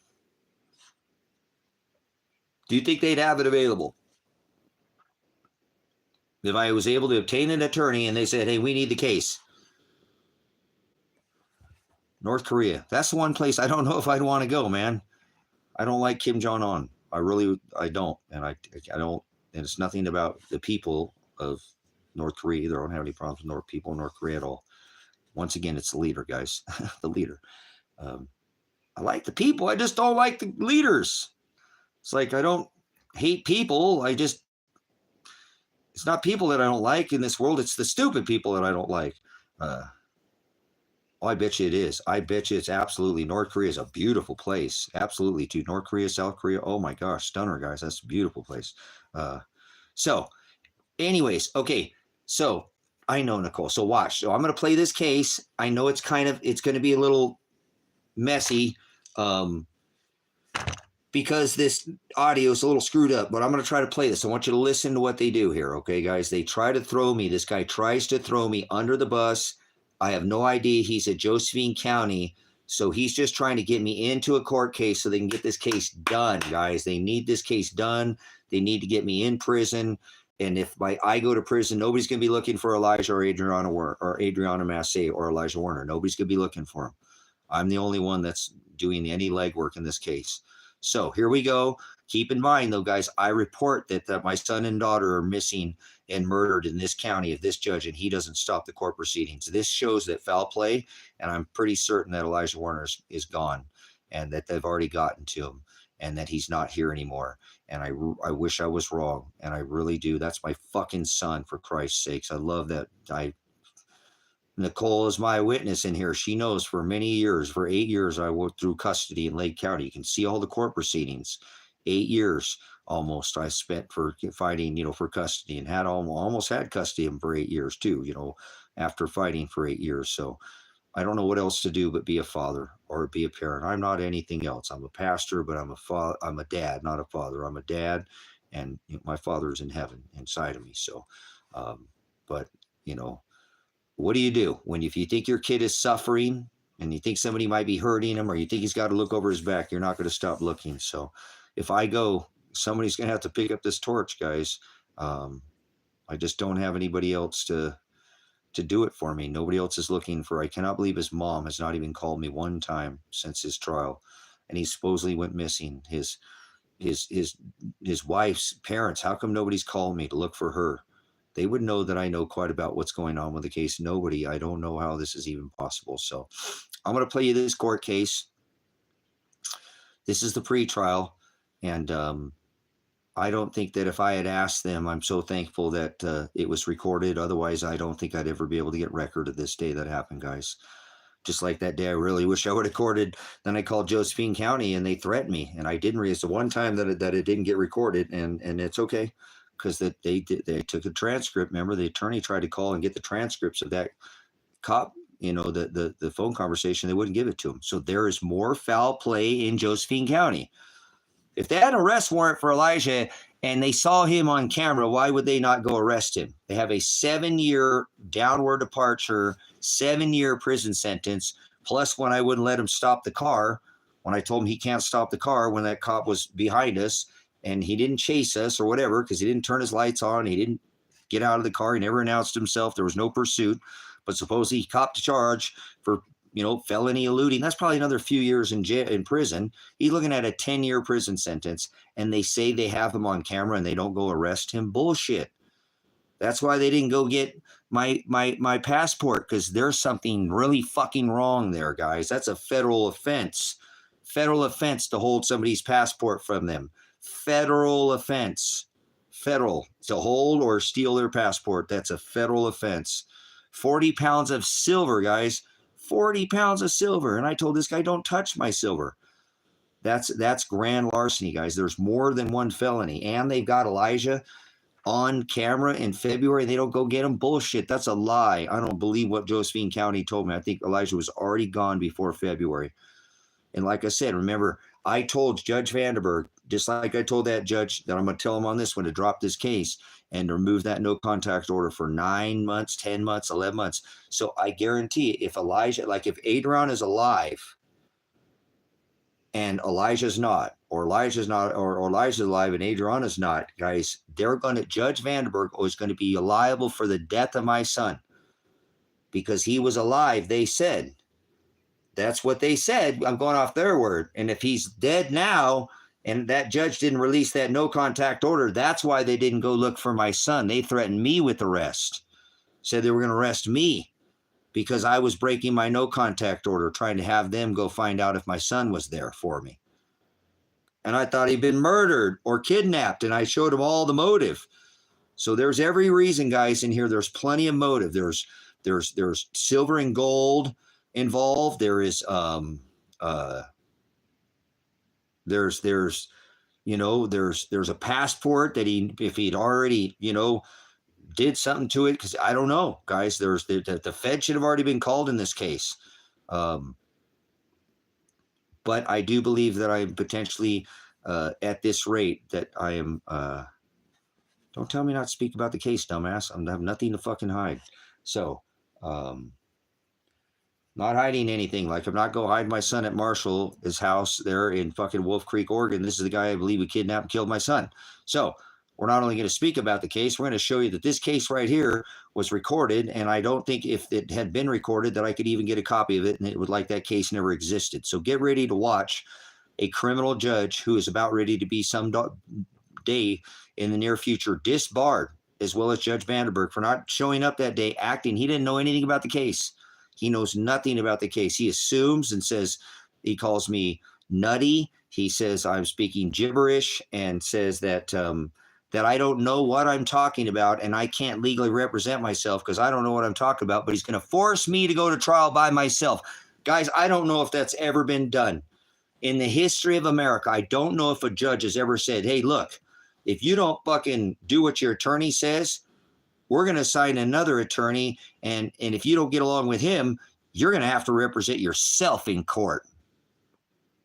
Do you think they'd have it available? If I was able to obtain an attorney and they said, "Hey, we need the case." North Korea. That's the one place I don't know if I'd want to go, man. I don't like Kim Jong-un. I don't. And I don't, and it's nothing about the people of North Korea either. I don't have any problems with people in North Korea at all. Once again, it's the leader, guys. The leader. I like the people. I just don't like the leaders. It's like I don't hate people. It's not people that I don't like in this world. It's the stupid people that I don't like. I bet you it is. I bet you it's absolutely. North Korea is a beautiful place. Absolutely, too. North Korea, South Korea. Oh my gosh, stunner, guys. That's a beautiful place. So, anyways, okay. So I know, Nicole. So watch. So I'm going to play this case. I know it's going to be a little messy. Because this audio is a little screwed up, but I'm going to try to play this. I want you to listen to what they do here, okay, guys? They try to throw me. This guy tries to throw me under the bus. I have no idea. He's at Josephine County, so he's just trying to get me into a court case so they can get this case done, guys. They need this case done. They need to get me in prison, and if I go to prison, nobody's going to be looking for Elijah or Adriana Massey or Elijah Werner. Nobody's going to be looking for him. I'm the only one that's doing any legwork in this case. So here we go. Keep in mind, though, guys, I report that my son and daughter are missing and murdered in this county of this judge, and he doesn't stop the court proceedings. This shows that foul play, and I'm pretty certain that Elijah Werner is gone and that they've already gotten to him and that he's not here anymore. And I wish I was wrong, and I really do. That's my fucking son, for Christ's sakes. I love that. Nicole is my witness in here. She knows for 8 years, I worked through custody in Lake County. You can see all the court proceedings. 8 years almost I spent for fighting, for custody, and almost had custody of him for 8 years too, after fighting for 8 years. So I don't know what else to do but be a father or be a parent. I'm not anything else. I'm a pastor, but I'm a dad, not a father. I'm a dad, and my father's in heaven inside of me. So, but what do you do if you think your kid is suffering and you think somebody might be hurting him, or you think he's got to look over his back? You're not going to stop looking. So if I go, somebody's going to have to pick up this torch, guys. I just don't have anybody else to do it for me. Nobody else is looking for. I cannot believe his mom has not even called me one time since his trial, and he supposedly went missing. His wife's parents. How come nobody's called me to look for her? They would know that I know quite about what's going on with the case. Nobody. I don't know how this is even possible. So I'm going to play you this court case. This is the pre-trial, and I don't think that if I had asked them, I'm so thankful that it was recorded. Otherwise, I don't think I'd ever be able to get record of this day that happened, guys. Just like that day, I really wish I would have recorded. Then I called Josephine County, and they threatened me, and I didn't realize the one time that it didn't get recorded, and it's okay, because they took a transcript. Remember, the attorney tried to call and get the transcripts of that cop, the phone conversation. They wouldn't give it to him. So there is more foul play in Josephine County. If they had an arrest warrant for Elijah and they saw him on camera, why would they not go arrest him? They have a 7-year downward departure, 7-year prison sentence, plus when I wouldn't let him stop the car, when I told him he can't stop the car when that cop was behind us and he didn't chase us or whatever because he didn't turn his lights on, he didn't get out of the car, he never announced himself, there was no pursuit, but supposedly he copped a charge for felony eluding. That's probably another few years in prison. He's looking at a 10-year prison sentence, and they say they have him on camera and they don't go arrest him. Bullshit. That's why they didn't go get my passport, because there's something really fucking wrong there, guys. That's a federal offense. Federal offense to hold somebody's passport from them. Federal offense. Federal. To hold or steal their passport. That's a federal offense. 40 pounds of silver, guys. 40 pounds of silver. And I told this guy, don't touch my silver. That's grand larceny, guys. There's more than one felony. And they've got Elijah on camera in February. They don't go get him. Bullshit. That's a lie. I don't believe what Josephine County told me. I think Elijah was already gone before February. And like I said, remember, I told Judge Vandenberg, just like I told that judge, that I'm going to tell him on this one to drop this case and remove that no contact order for 9 months, 10 months, 11 months. So I guarantee if Elijah, like if Adrian is alive and Elijah's not, or Elijah's alive and Adrian is not, guys, Judge Vandenberg is going to be liable for the death of my son because he was alive, they said. That's what they said. I'm going off their word. And if he's dead now, and that judge didn't release that no contact order, that's why they didn't go look for my son. They threatened me with arrest. Said they were going to arrest me because I was breaking my no contact order, trying to have them go find out if my son was there for me. And I thought he'd been murdered or kidnapped, and I showed him all the motive. So there's every reason, guys, in here. There's plenty of motive. There's silver and gold involved. There is there's a passport that if he'd already did something to it, because I don't know, guys. The Fed should have already been called in this case, but I do believe that I'm potentially at this rate that I am. Don't tell me not to speak about the case, dumbass. I have nothing to fucking hide. So. Not hiding anything. Like, I'm not going to hide my son at Marshall's house there in fucking Wolf Creek, Oregon. This is the guy I believe who kidnapped and killed my son. So we're not only going to speak about the case, we're going to show you that this case right here was recorded. And I don't think if it had been recorded that I could even get a copy of it, and it would like that case never existed. So get ready to watch a criminal judge who is about ready to be some day in the near future disbarred, as well as Judge Vandenberg, for not showing up that day, acting. He didn't know anything about the case. He knows nothing about the case. He assumes and says, he calls me nutty. He says I'm speaking gibberish and says that that I don't know what I'm talking about and I can't legally represent myself because I don't know what I'm talking about, but he's going to force me to go to trial by myself. Guys, I don't know if that's ever been done in the history of America. I don't know if a judge has ever said, hey, look, if you don't fucking do what your attorney says, we're going to assign another attorney, and if you don't get along with him, you're going to have to represent yourself in court.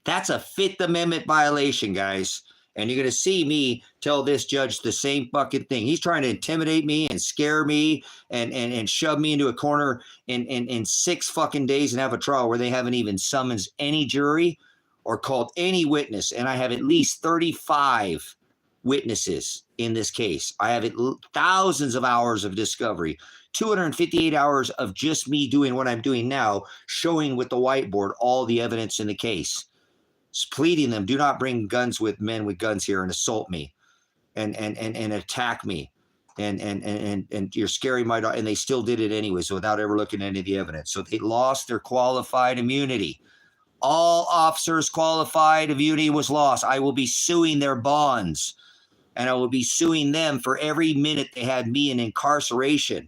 That's a Fifth Amendment violation, guys. And you're going to see me tell this judge the same fucking thing. He's trying to intimidate me and scare me and shove me into a corner in 6 fucking days and have a trial where they haven't even summoned any jury or called any witness. And I have at least 35 witnesses in this case. I have thousands of hours of discovery, 258 hours of just me doing what I'm doing now, showing with the whiteboard all the evidence in the case, pleading them, do not bring guns with men with guns here and assault me and attack me. And you're scaring my daughter. And they still did it anyways without ever looking at any of the evidence. So they lost their qualified immunity. All officers' qualified immunity was lost. I will be suing their bonds, and I will be suing them for every minute they had me in incarceration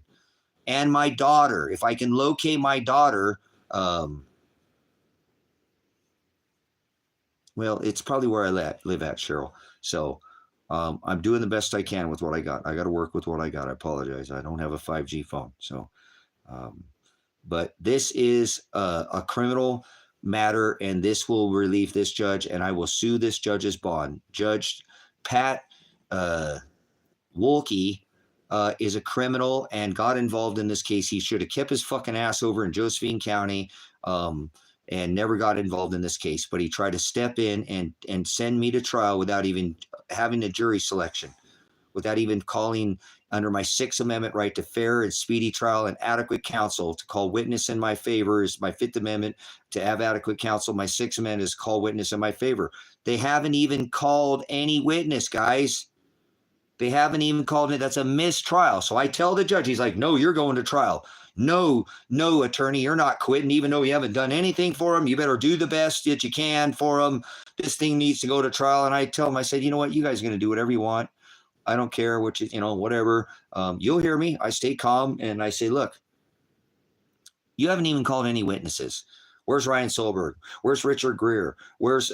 and my daughter. If I can locate my daughter, well, it's probably where I live at, Cheryl. So I'm doing the best I can with what I got. I got to work with what I got. I apologize. I don't have a 5G phone. So, but this is a criminal matter, and this will relieve this judge, and I will sue this judge's bond. Judge Pat Wolke is a criminal and got involved in this case. He should have kept his fucking ass over in Josephine County and never got involved in this case. But he tried to step in and send me to trial without even having a jury selection, without even calling under my Sixth Amendment right to fair and speedy trial and adequate counsel. To call witness in my favor is my Fifth Amendment. To have adequate counsel, my Sixth Amendment is call witness in my favor. They haven't even called any witness, guys. They haven't even called it. That's a mistrial. So I tell the judge, he's like, no, you're going to trial. No, attorney, you're not quitting, even though you haven't done anything for him. You better do the best that you can for him. This thing needs to go to trial. And I tell him, I said, you know what? You guys are going to do whatever you want. I don't care what whatever. You'll hear me. I stay calm and I say, look, you haven't even called any witnesses. Where's Ryan Solberg? Where's Richard Greer? Where's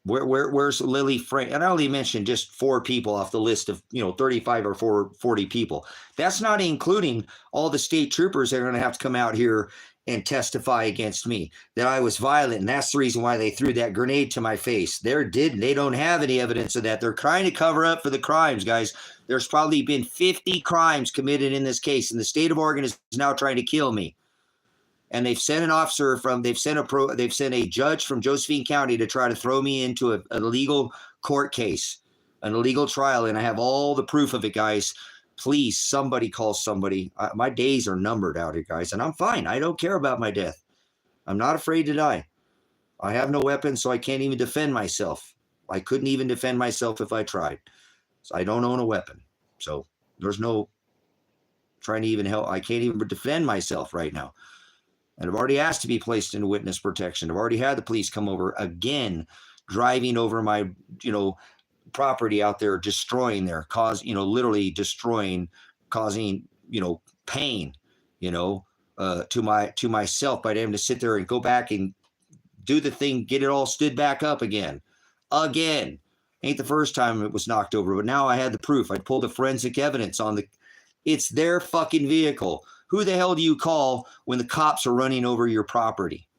where's Lily Frank? And I only mentioned just 4 people off the list of 35 or 40 people. That's not including all the state troopers that are going to have to come out here and testify against me that I was violent, and that's the reason why they threw that grenade to my face. They don't have any evidence of that. They're trying to cover up for the crimes, guys. There's probably been 50 crimes committed in this case, and the state of Oregon is now trying to kill me. And they've sent they've sent a judge from Josephine County to try to throw me into an illegal court case, an illegal trial, and I have all the proof of it, guys. Please, somebody call somebody. My days are numbered out here, guys, and I'm fine. I don't care about my death. I'm not afraid to die. I have no weapon, so I can't even defend myself. I couldn't even defend myself if I tried. So I don't own a weapon. So there's no trying to even help. I can't even defend myself right now. And I've already asked to be placed into witness protection. I've already had the police come over again, driving over my, property out there, destroying there, literally destroying, causing, pain, to myself by having to sit there and go back and do the thing, get it all stood back up again. Ain't the first time it was knocked over, but now I had the proof. I pulled the forensic evidence on it's their fucking vehicle. Who the hell do you call when the cops are running over your property?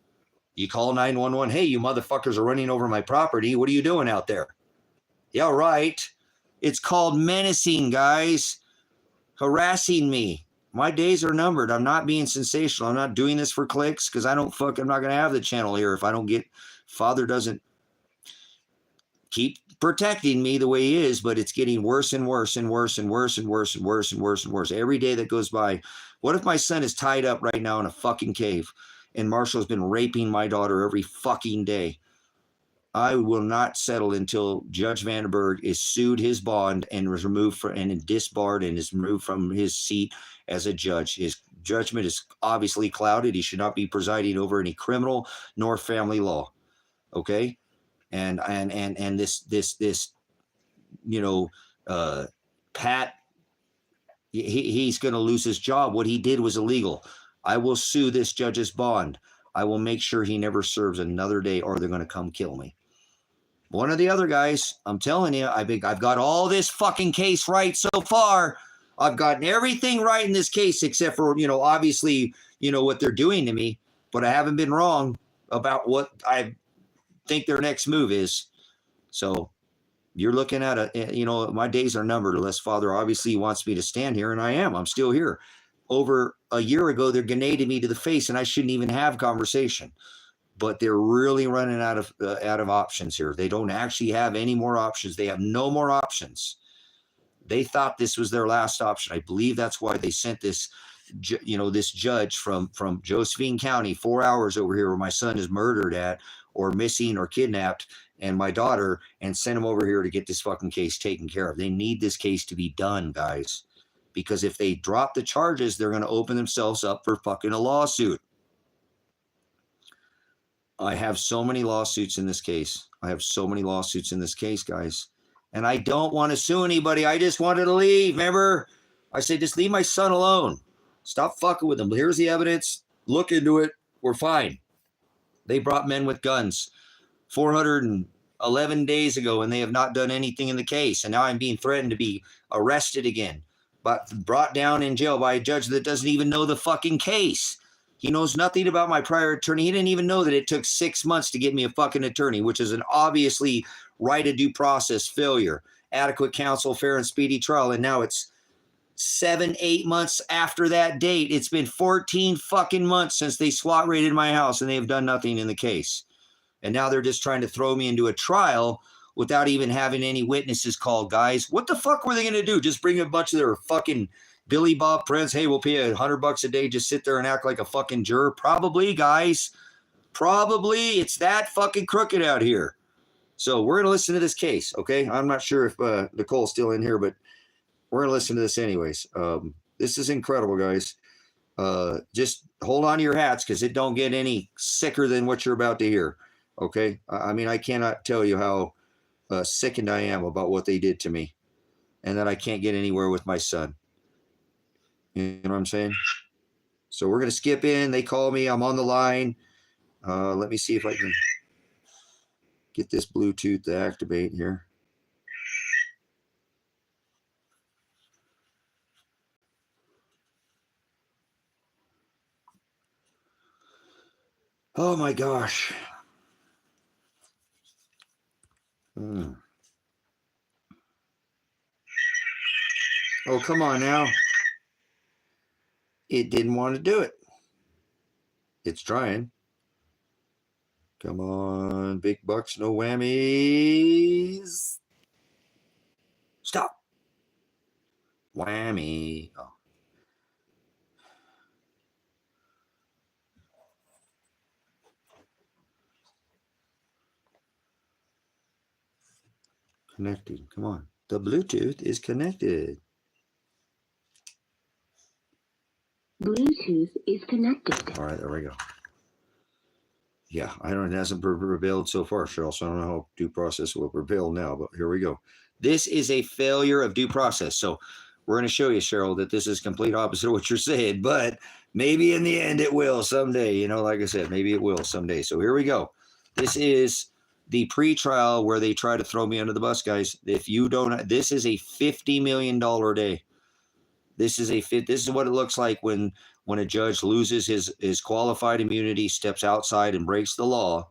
You call 911. Hey, you motherfuckers are running over my property. What are you doing out there? Yeah, right. It's called menacing, guys. Harassing me. My days are numbered. I'm not being sensational. I'm not doing this for clicks because I'm not going to have the channel here if I don't get, Father doesn't keep protecting me the way he is, but it's getting worse and worse and worse and worse and worse and worse and worse and worse. Every day that goes by. What if my son is tied up right now in a fucking cave and Marshall's been raping my daughter every fucking day? I will not settle until Judge Vandenberg is sued his bond and was removed and disbarred and is removed from his seat as a judge. His judgment is obviously clouded. He should not be presiding over any criminal nor family law. Okay? And this Pat, he's going to lose his job. What he did was illegal. I will sue this judge's bond. I will make sure he never serves another day or they're going to come kill me. One of the other guys, I'm telling you, I've got all this fucking case right so far. I've gotten everything right in this case except for, obviously, what they're doing to me. But I haven't been wrong about what I think their next move is. So you're looking at my days are numbered unless Father obviously wants me to stand here, and I am. I'm still here. Over a year ago, they grenaded me to the face, and I shouldn't even have conversation. but they're really running out of options here. They don't actually have any more options. They have no more options. They thought this was their last option. I believe that's why they sent this, this judge from Josephine County, 4 hours over here where my son is murdered at or missing or kidnapped, and my daughter, and sent him over here to get this fucking case taken care of. They need this case to be done, guys, because if they drop the charges, they're going to open themselves up for fucking a lawsuit. I have so many lawsuits in this case. Guys. And I don't want to sue anybody. I just wanted to leave. Remember? I said, just leave my son alone. Stop fucking with him. Here's the evidence. Look into it. We're fine. They brought men with guns 411 days ago, and they have not done anything in the case. And now I'm being threatened to be arrested again, but brought down in jail by a judge that doesn't even know the fucking case. He knows nothing about my prior attorney. He didn't even know that it took 6 months to get me a fucking attorney, which is an obviously right of due process failure, adequate counsel, fair and speedy trial. And now it's 7-8 months after that date. It's been 14 fucking months since they SWAT raided my house, and they have done nothing in the case. And now they're just trying to throw me into a trial without even having any witnesses called, guys. What the fuck were they going to do? Just bring a bunch of their fucking Billy Bob friends? Hey, we'll pay you $100 a day. Just sit there and act like a fucking juror. Probably, guys. Probably. It's that fucking crooked out here. So we're going to listen to this case, okay? I'm not sure if Nicole's still in here, but we're going to listen to this anyways. This is incredible, guys. Just hold on to your hats because it don't get any sicker than what you're about to hear, okay? I mean, I cannot tell you how sickened I am about what they did to me and that I can't get anywhere with my son. You know what I'm saying? So we're going to skip in. They call me. I'm on the line. Let me see if I can get this Bluetooth to activate here. Oh my gosh. Oh, come on now. It didn't want to do it. It's trying. Come on, big bucks, no whammies. Stop. Whammy. Oh. Connecting. Come on. The Bluetooth is connected. Bluetooth is connected. All right, there we go. Yeah, it hasn't prevailed so far, Cheryl, so I don't know how due process will prevail now, but here we go. This is a failure of due process. So we're going to show you, Cheryl, that this is complete opposite of what you're saying, but maybe in the end it will someday. You know, like I said, maybe it will someday. So here we go. This is the pre-trial where they try to throw me under the bus, guys. If you don't, this is a $50 million day. This is what it looks like when a judge loses his qualified immunity, steps outside and breaks the law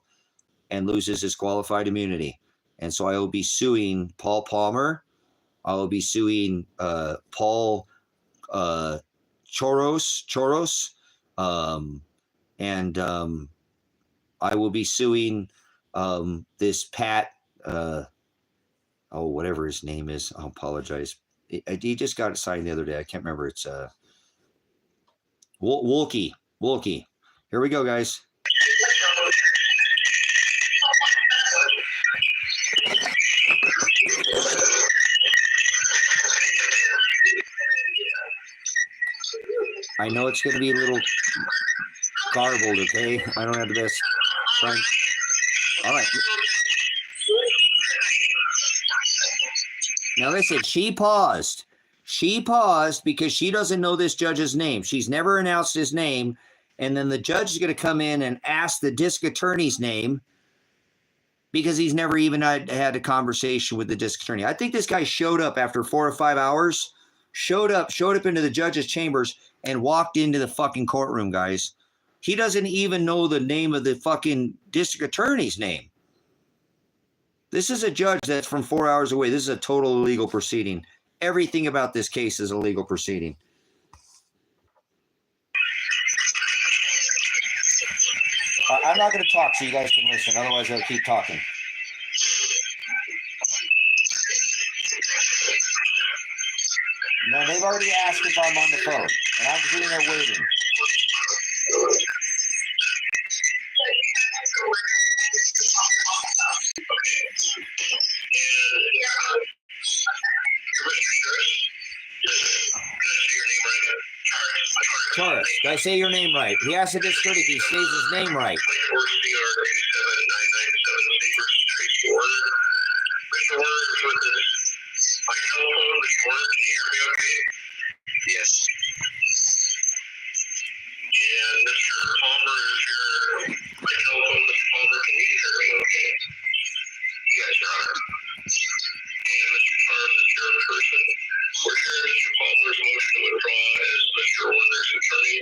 and loses his qualified immunity. And so I will be suing Paul Palmer. I will be suing Paul Choros. And I will be suing this Pat, whatever his name is. I apologize. He just got it signed the other day. I can't remember. It's Wolke. Here we go, guys. I know it's going to be a little garbled, okay? I don't have the best time. All right. Now listen, she paused. She paused because she doesn't know this judge's name. She's never announced his name. And then the judge is going to come in and ask the district attorney's name because he's never even had a conversation with the district attorney. I think this guy showed up after 4 or 5 hours, showed up into the judge's chambers and walked into the fucking courtroom, guys. He doesn't even know the name of the fucking district attorney's name. This is a judge that's from 4 hours away. This is a total illegal proceeding. Everything about this case is a legal proceeding. I'm not going to talk so you guys can listen. Otherwise, I'll keep talking. No, they've already asked if I'm on the phone, and I'm sitting there waiting. Taurus, did I say your name right? He asked if it's good if he says his name right. Tracy Werner. Mr. Werner is with us. My telephone, Mr. Werner, can you hear me okay? Yes. And Mr. Palmer is here. My telephone, Mr. Palmer, can you hear me okay? Yes, Your Honor. And Mr. Charles, the chairperson. We're hearing Mr. Palmer's motion to withdraw as Mr. Werner's attorney.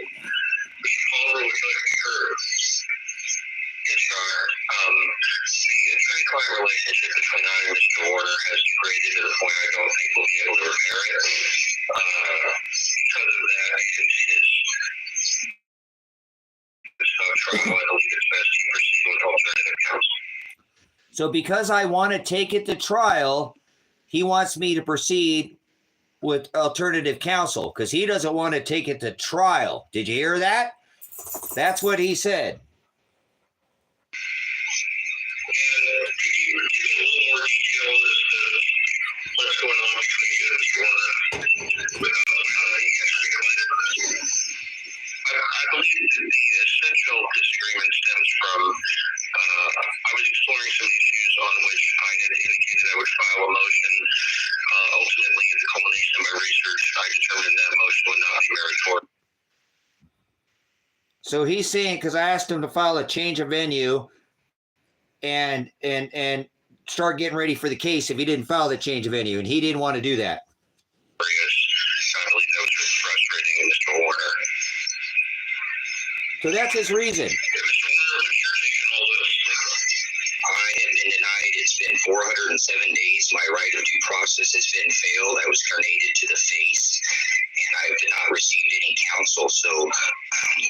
Mr. Palmer, would you like to be heard? Yes, Your Honor. The attorney-client relationship between I and Mr. Werner has degraded to the point I don't think we'll be able to repair it. Because of that, his trial, I believe it's best to proceed with alternative counsel. So because I want to take it to trial, he wants me to proceed with alternative counsel because he doesn't want to take it to trial. Did you hear that? That's what he said. And could you give me a little more detail as to what's going on between you and Mr. Werner? I believe that the essential disagreement stems from I was exploring some issues on which I had indicated I would file a motion. Ultimately, at the culmination of my research, I determined that motion would not be meritorious. So he's saying because I asked him to file a change of venue and start getting ready for the case if he didn't file the change of venue, and he didn't want to do that. I believe that was just frustrating Mr. Werner. So that's his reason. Mr. Werner, what's your take on all this? I have been denied. It's been 407 days. My right of due process has been failed. I was grenaded to the face, and I have not received any counsel. So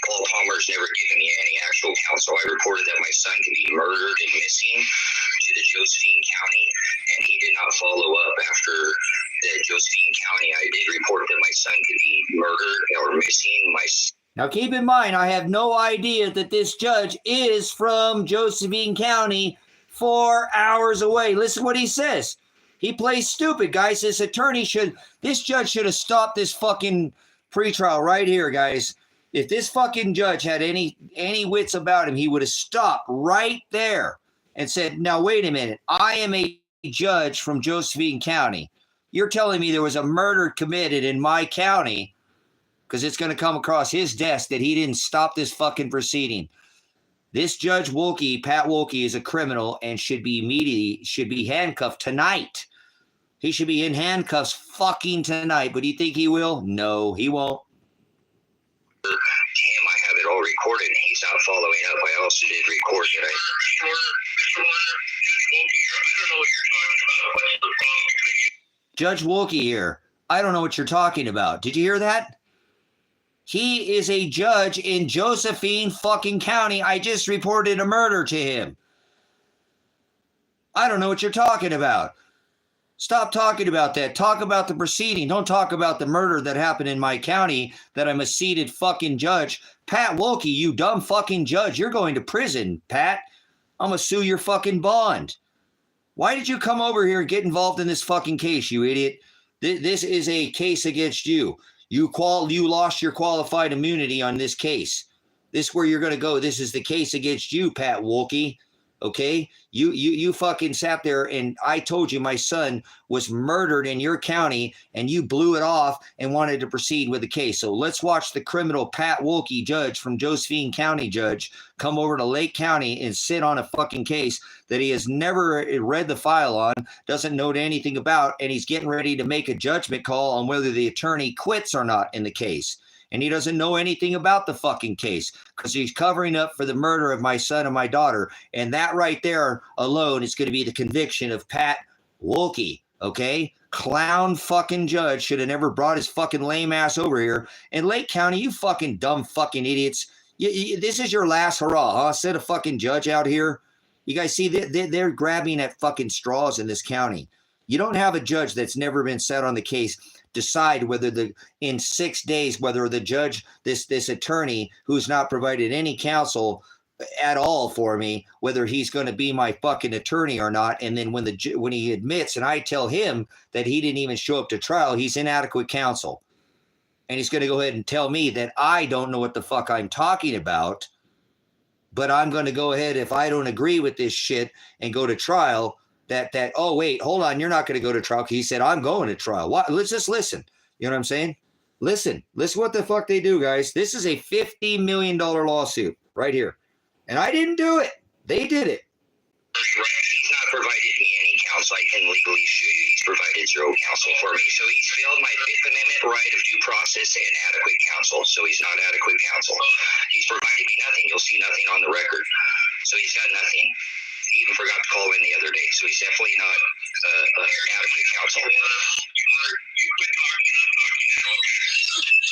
Paul Palmer's never given me any actual counsel. I reported that my son could be murdered and missing to the Josephine County, and he did not follow up after the Josephine County. I did report that my son could be murdered or missing. Now, keep in mind, I have no idea that this judge is from Josephine County 4 hours away. Listen what he says. He plays stupid, guys. This judge should have stopped this fucking pretrial right here, guys. If this fucking judge had any wits about him, he would have stopped right there and said, now, wait a minute. I am a judge from Josephine County. You're telling me there was a murder committed in my county because it's going to come across his desk that he didn't stop this fucking proceeding. This Judge Wilkie, Pat Wilkie, is a criminal and should be handcuffed tonight. He should be in handcuffs fucking tonight. But do you think he will? No, he won't. Damn, I have it all recorded and he's not following up. I also did record it. Mr. Werner, Judge Wilkie here. I don't know what you're talking about. What's the problem between you? Judge Wilkie here. I don't know what you're talking about. Did you hear that? He is a judge in Josephine fucking County. I just reported a murder to him. I don't know what you're talking about. Stop talking about that. Talk about the proceeding. Don't talk about the murder that happened in my county that I'm a seated fucking judge. Pat Wilkie, you dumb fucking judge. You're going to prison, Pat. I'm going to sue your fucking bond. Why did you come over here and get involved in this fucking case, you idiot? This is a case against you. You lost your qualified immunity on this case. This is where you're going to go. This is the case against you, Pat Wilkie. Okay? You fucking sat there and I told you my son was murdered in your county and you blew it off and wanted to proceed with the case. So let's watch the criminal Pat Wilkie judge from Josephine County judge come over to Lake County and sit on a fucking case that he has never read the file on, doesn't know anything about, and he's getting ready to make a judgment call on whether the attorney quits or not in the case. And he doesn't know anything about the fucking case because he's covering up for the murder of my son and my daughter. And that right there alone is going to be the conviction of Pat Wilkie, okay? Clown fucking judge should have never brought his fucking lame ass over here. In Lake County, you fucking dumb fucking idiots, This is your last hurrah, huh? Set a fucking judge out here. You guys see, they're grabbing at fucking straws in this county. You don't have a judge that's never been set on the case decide whether in 6 days, whether the judge, this attorney who's not provided any counsel at all for me, whether he's going to be my fucking attorney or not. And then when he admits and I tell him that he didn't even show up to trial, he's inadequate counsel. And he's going to go ahead and tell me that I don't know what the fuck I'm talking about, but I'm going to go ahead, if I don't agree with this shit and go to trial, oh, wait, hold on, you're not going to go to trial. He said, I'm going to trial. What? Let's just listen. You know what I'm saying? Listen what the fuck they do, guys. This is a $50 million lawsuit right here. And I didn't do it. They did it. He's not provided me any counsel. I can legally show you he's provided zero counsel for me. So he's failed my Fifth Amendment right of due process and adequate counsel. So he's not adequate counsel. He's provided me nothing. You'll see nothing on the record. So he's got nothing. He even forgot to call in the other day. So he's definitely not adequate counsel. You quit talking, I'm talking now.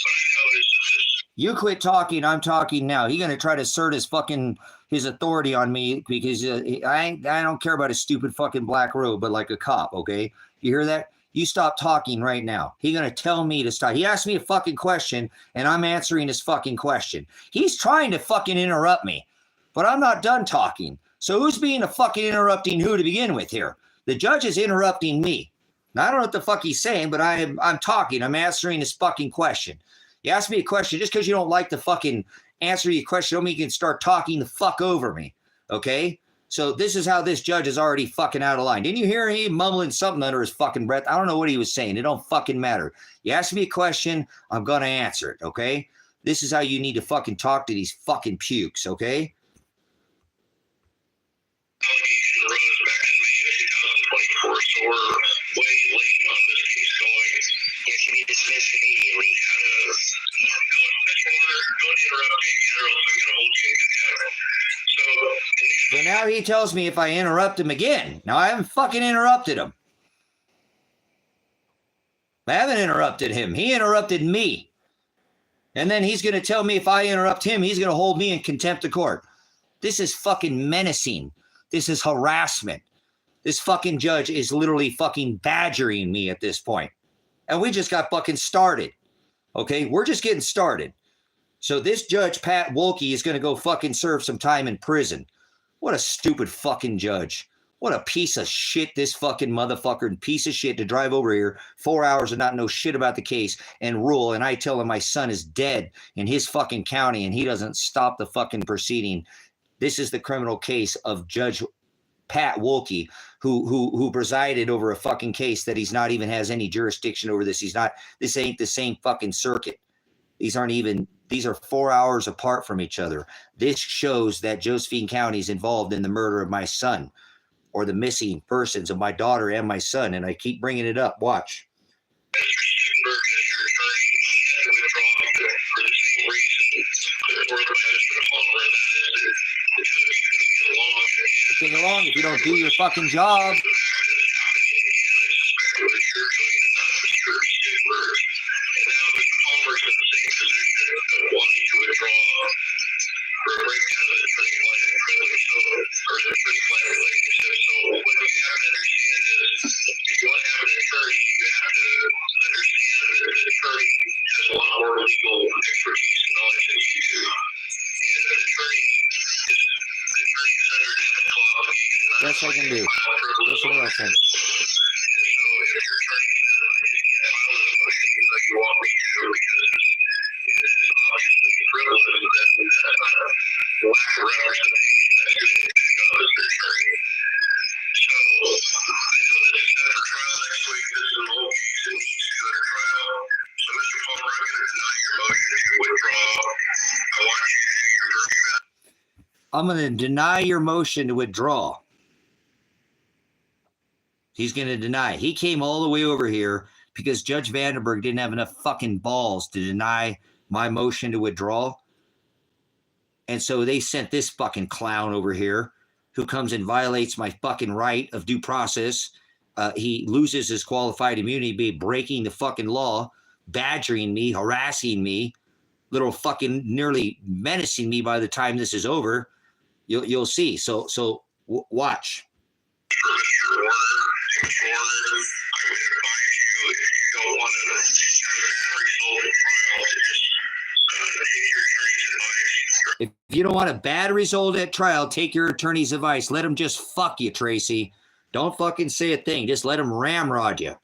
What I know is that you quit talking, I'm talking now. He's going to try to assert his authority on me because I don't care about his stupid fucking black robe, but like a cop, okay? You hear that? You stop talking right now. He's going to tell me to stop. He asked me a fucking question, and I'm answering his fucking question. He's trying to fucking interrupt me, but I'm not done talking. So who's being a fucking interrupting who to begin with here? The judge is interrupting me. Now, I don't know what the fuck he's saying, but I'm talking. I'm answering his fucking question. You ask me a question, just because you don't like to fucking answer your question, don't mean you can start talking the fuck over me, okay? So this is how this judge is already fucking out of line. Didn't you hear him mumbling something under his fucking breath? I don't know what he was saying. It don't fucking matter. You ask me a question, I'm going to answer it, okay? This is how you need to fucking talk to these fucking pukes, okay? Allegation arose back in May of 2024, so we're way late on this case going. It should be dismissed immediately. Mr. Werner, don't interrupt me again, or else I'm going to hold you in contempt. So now he tells me if I interrupt him again. Now I haven't fucking interrupted him. I haven't interrupted him. He interrupted me. And then he's going to tell me if I interrupt him, he's going to hold me in contempt of court. This is fucking menacing. This is harassment. This fucking judge is literally fucking badgering me at this point. And we just got fucking started. Okay, we're just getting started. So this judge, Pat Wolke, is going to go fucking serve some time in prison. What a stupid fucking judge. What a piece of shit this fucking motherfucker and piece of shit to drive over here 4 hours and not know shit about the case and rule. And I tell him my son is dead in his fucking county and he doesn't stop the fucking proceeding. This is the criminal case of Judge Pat Wolke, who presided over a fucking case that he's not even has any jurisdiction over this. This ain't the same fucking circuit. These are 4 hours apart from each other. This shows that Josephine County is involved in the murder of my son or the missing persons of my daughter and my son. And I keep bringing it up. Watch. Mr. Studenberg, as your attorney, had to withdraw for the same reason put forth by Mr. Palmer, and that is that the two of you couldn't get along. Get along if you don't do your fucking job. The fact that it's happening again, I suspect it was your doing and not Mr. Studenberg. And now Mr. Palmer's in the same position of wanting to withdraw for a breakdown of the attorney-client privilege, or the attorney-client relationship. So what you have to understand is, if you want to have an attorney, you have to understand that the attorney has a lot more legal expertise and knowledge than you do. And an attorney is under an ethical obligation. Best I can do. Listen to what I said. And so if your attorney says, I just can't file this motion, even though you want me to, because it is obviously frivolous, then that's not a lack of representation. That's just a good job as an attorney. So I know that it's set for trial next week. This is an old case that needs to go to trial. So Mr. Palmer, I'm going to deny your motion to withdraw. I want you to do your very best. I'm going to deny your motion to withdraw. He's going to deny. He came all the way over here because Judge Vandenberg didn't have enough fucking balls to deny my motion to withdraw. And so they sent this fucking clown over here who comes and violates my fucking right of due process. He loses his qualified immunity by breaking the fucking law, badgering me, harassing me. little fucking nearly menacing me by the time this is over. You'll see. So watch. Mr. Werner, I would advise you, if you don't want to have a bad result in trial, to just take your attorney's advice. If you don't want a bad result at trial, take your attorney's advice. Let them just fuck you, Tracy. Don't fucking say a thing. Just let them ramrod you. Okay,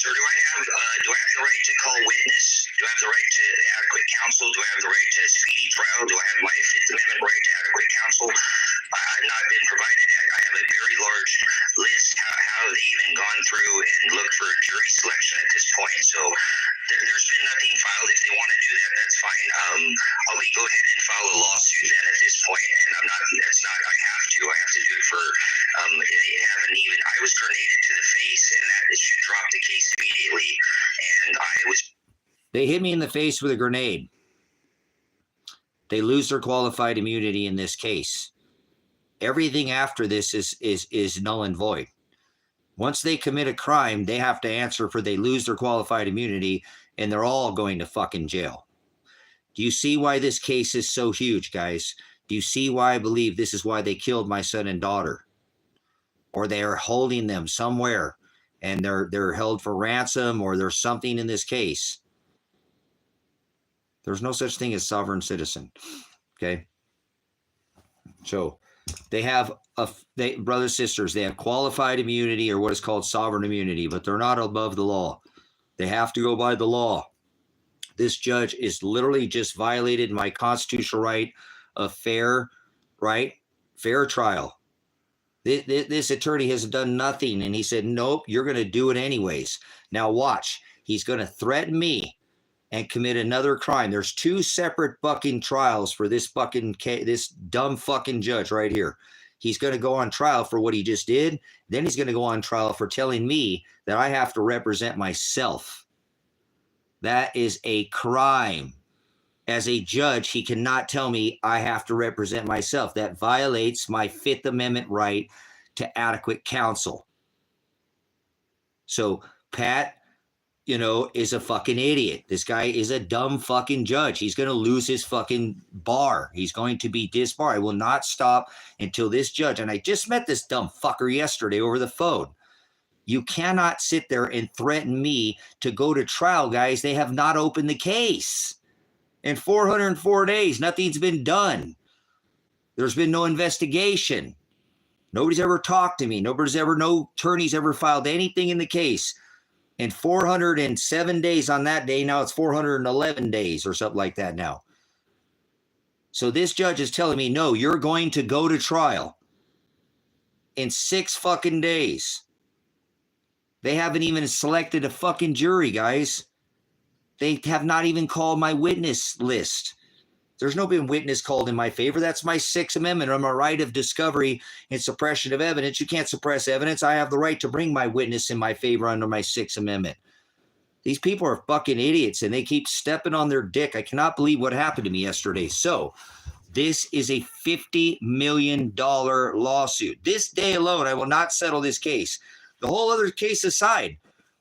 sir, do I have the right to call witness? Do I have the right to adequate counsel? Do I have the right to speedy trial? Do I have my Fifth Amendment right to adequate counsel? I've not been provided that. I have a very large list. How have they even gone through and looked for a jury selection at this point? So there's been nothing filed. If they want to do that, that's fine. I'll go ahead and file a lawsuit then at this point. And I have to do it for, they haven't even, I was grenaded to the face, and that should drop the case immediately. And They hit me in the face with a grenade. They lose their qualified immunity in this case. Everything after this is null and void. Once they commit a crime, they have to answer for they lose their qualified immunity, and they're all going to fucking jail. Do you see why this case is so huge, guys? Do you see why I believe this is why they killed my son and daughter? Or they are holding them somewhere, and they're held for ransom, or there's something in this case. There's no such thing as sovereign citizen. Okay? So they have, brothers, sisters, they have qualified immunity or what is called sovereign immunity, but they're not above the law. They have to go by the law. This judge is literally just violated my constitutional right of fair trial. This attorney has done nothing, and he said, nope, you're going to do it anyways. Now watch. He's going to threaten me and commit another crime. There's two separate fucking trials for this dumb fucking judge right here. He's going to go on trial for what he just did. Then he's going to go on trial for telling me that I have to represent myself. That is a crime. As a judge, he cannot tell me I have to represent myself. That violates my Fifth Amendment right to adequate counsel. So Pat, is a fucking idiot. This guy is a dumb fucking judge. He's going to lose his fucking bar. He's going to be disbarred. I will not stop until this judge, and I just met this dumb fucker yesterday over the phone. You cannot sit there and threaten me to go to trial, guys. They have not opened the case. In 404 days, nothing's been done. There's been no investigation. Nobody's ever talked to me. No attorney's ever filed anything in the case. In 407 days on that day, now it's 411 days or something like that now. So this judge is telling me, no, you're going to go to trial in 6 fucking days. They haven't even selected a fucking jury, guys. They have not even called my witness list. There's no been witness called in my favor. That's my Sixth Amendment. I'm a right of discovery and suppression of evidence. You can't suppress evidence. I have the right to bring my witness in my favor under my Sixth Amendment. These people are fucking idiots, and they keep stepping on their dick. I cannot believe what happened to me yesterday. So this is a $50 million lawsuit. This day alone, I will not settle this case. The whole other case aside,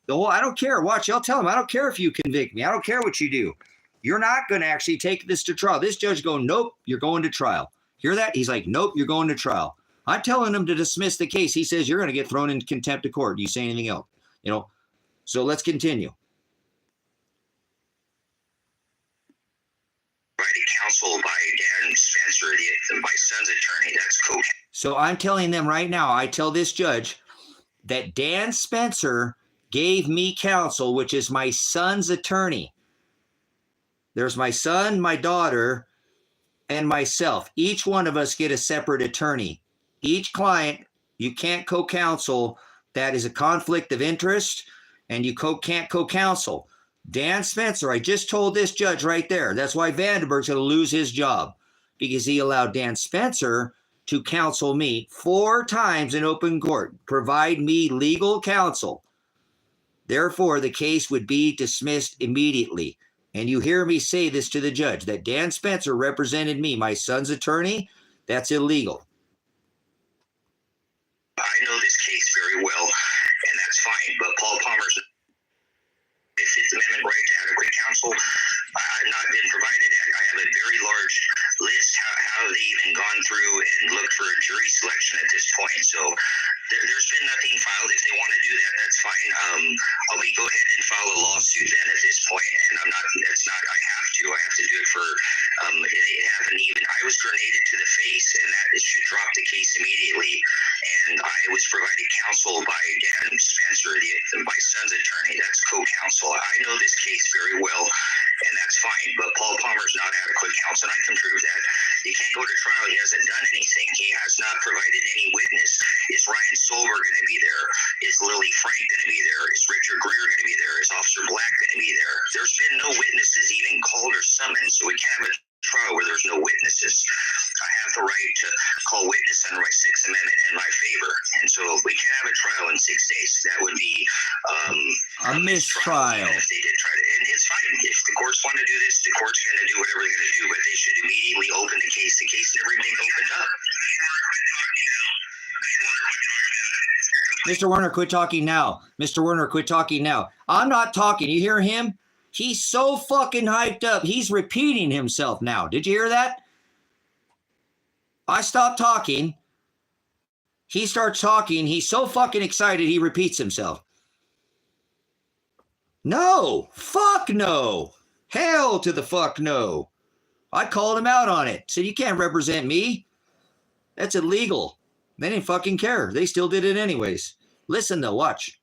I don't care. Watch, I'll tell them, I don't care if you convict me. I don't care what you do. You're not going to actually take this to trial. This judge going, nope, you're going to trial. Hear that? He's like, nope, you're going to trial. I'm telling him to dismiss the case. He says, you're going to get thrown in contempt of court. Do you say anything else? So let's continue. Counsel by Dan Spencer, my son's attorney. That's cool. So I'm telling them right now, I tell this judge that Dan Spencer gave me counsel, which is my son's attorney. There's my son, my daughter, and myself. Each one of us get a separate attorney. Each client, you can't co-counsel. That is a conflict of interest, and you can't co-counsel. Dan Spencer, I just told this judge right there. That's why Vandenberg's going to lose his job, because he allowed Dan Spencer to counsel me 4 times in open court, provide me legal counsel. Therefore, the case would be dismissed immediately. And you hear me say this to the judge, that Dan Spencer represented me, my son's attorney. That's illegal. I know this case very well, and that's fine. But Paul Palmer's, if Fifth Amendment right to adequate counsel. I've not been provided that. I have a very large list. How have they even gone through and looked for a jury selection at this point? So there's been nothing filed. If they want to do that, that's fine. I'll go ahead and file a lawsuit then at this point. And I'm not, that's not, I have to do it for, it haven't even, I was grenaded to the face, and that it should drop the case immediately. And I was provided counsel by Dan Spencer, my son's attorney. That's co-counsel. I know this case very well, and that's fine. But Paul Palmer's not adequate counsel, and I can prove that. He can't go to trial. He hasn't done anything. He has not provided any witness. Is Ryan Solberg going to be there? Is Lily Frank going to be there? Is Richard Greer going to be there? Is Officer Black going to be there? There's been no witnesses even called or summoned, so we can't have a trial where there's no witnesses. I have the right to call witness under my Sixth Amendment in my favor, and so we can't have a trial in 6 days. That would be a mistrial. If they did try to, and it's fine. If the courts want to do this, the court's going to do whatever they're going to do, but they should immediately open the case. The case never even opened up. Mr. Werner, quit talking now. Mr. Werner, quit talking now. I'm not talking. You hear him? He's so fucking hyped up. He's repeating himself now. Did you hear that? I stopped talking. He starts talking. He's so fucking excited, he repeats himself. No. Fuck no. Hell to the fuck no. I called him out on it. Said, you can't represent me. That's illegal. They didn't fucking care. They still did it anyways. Listen though, watch.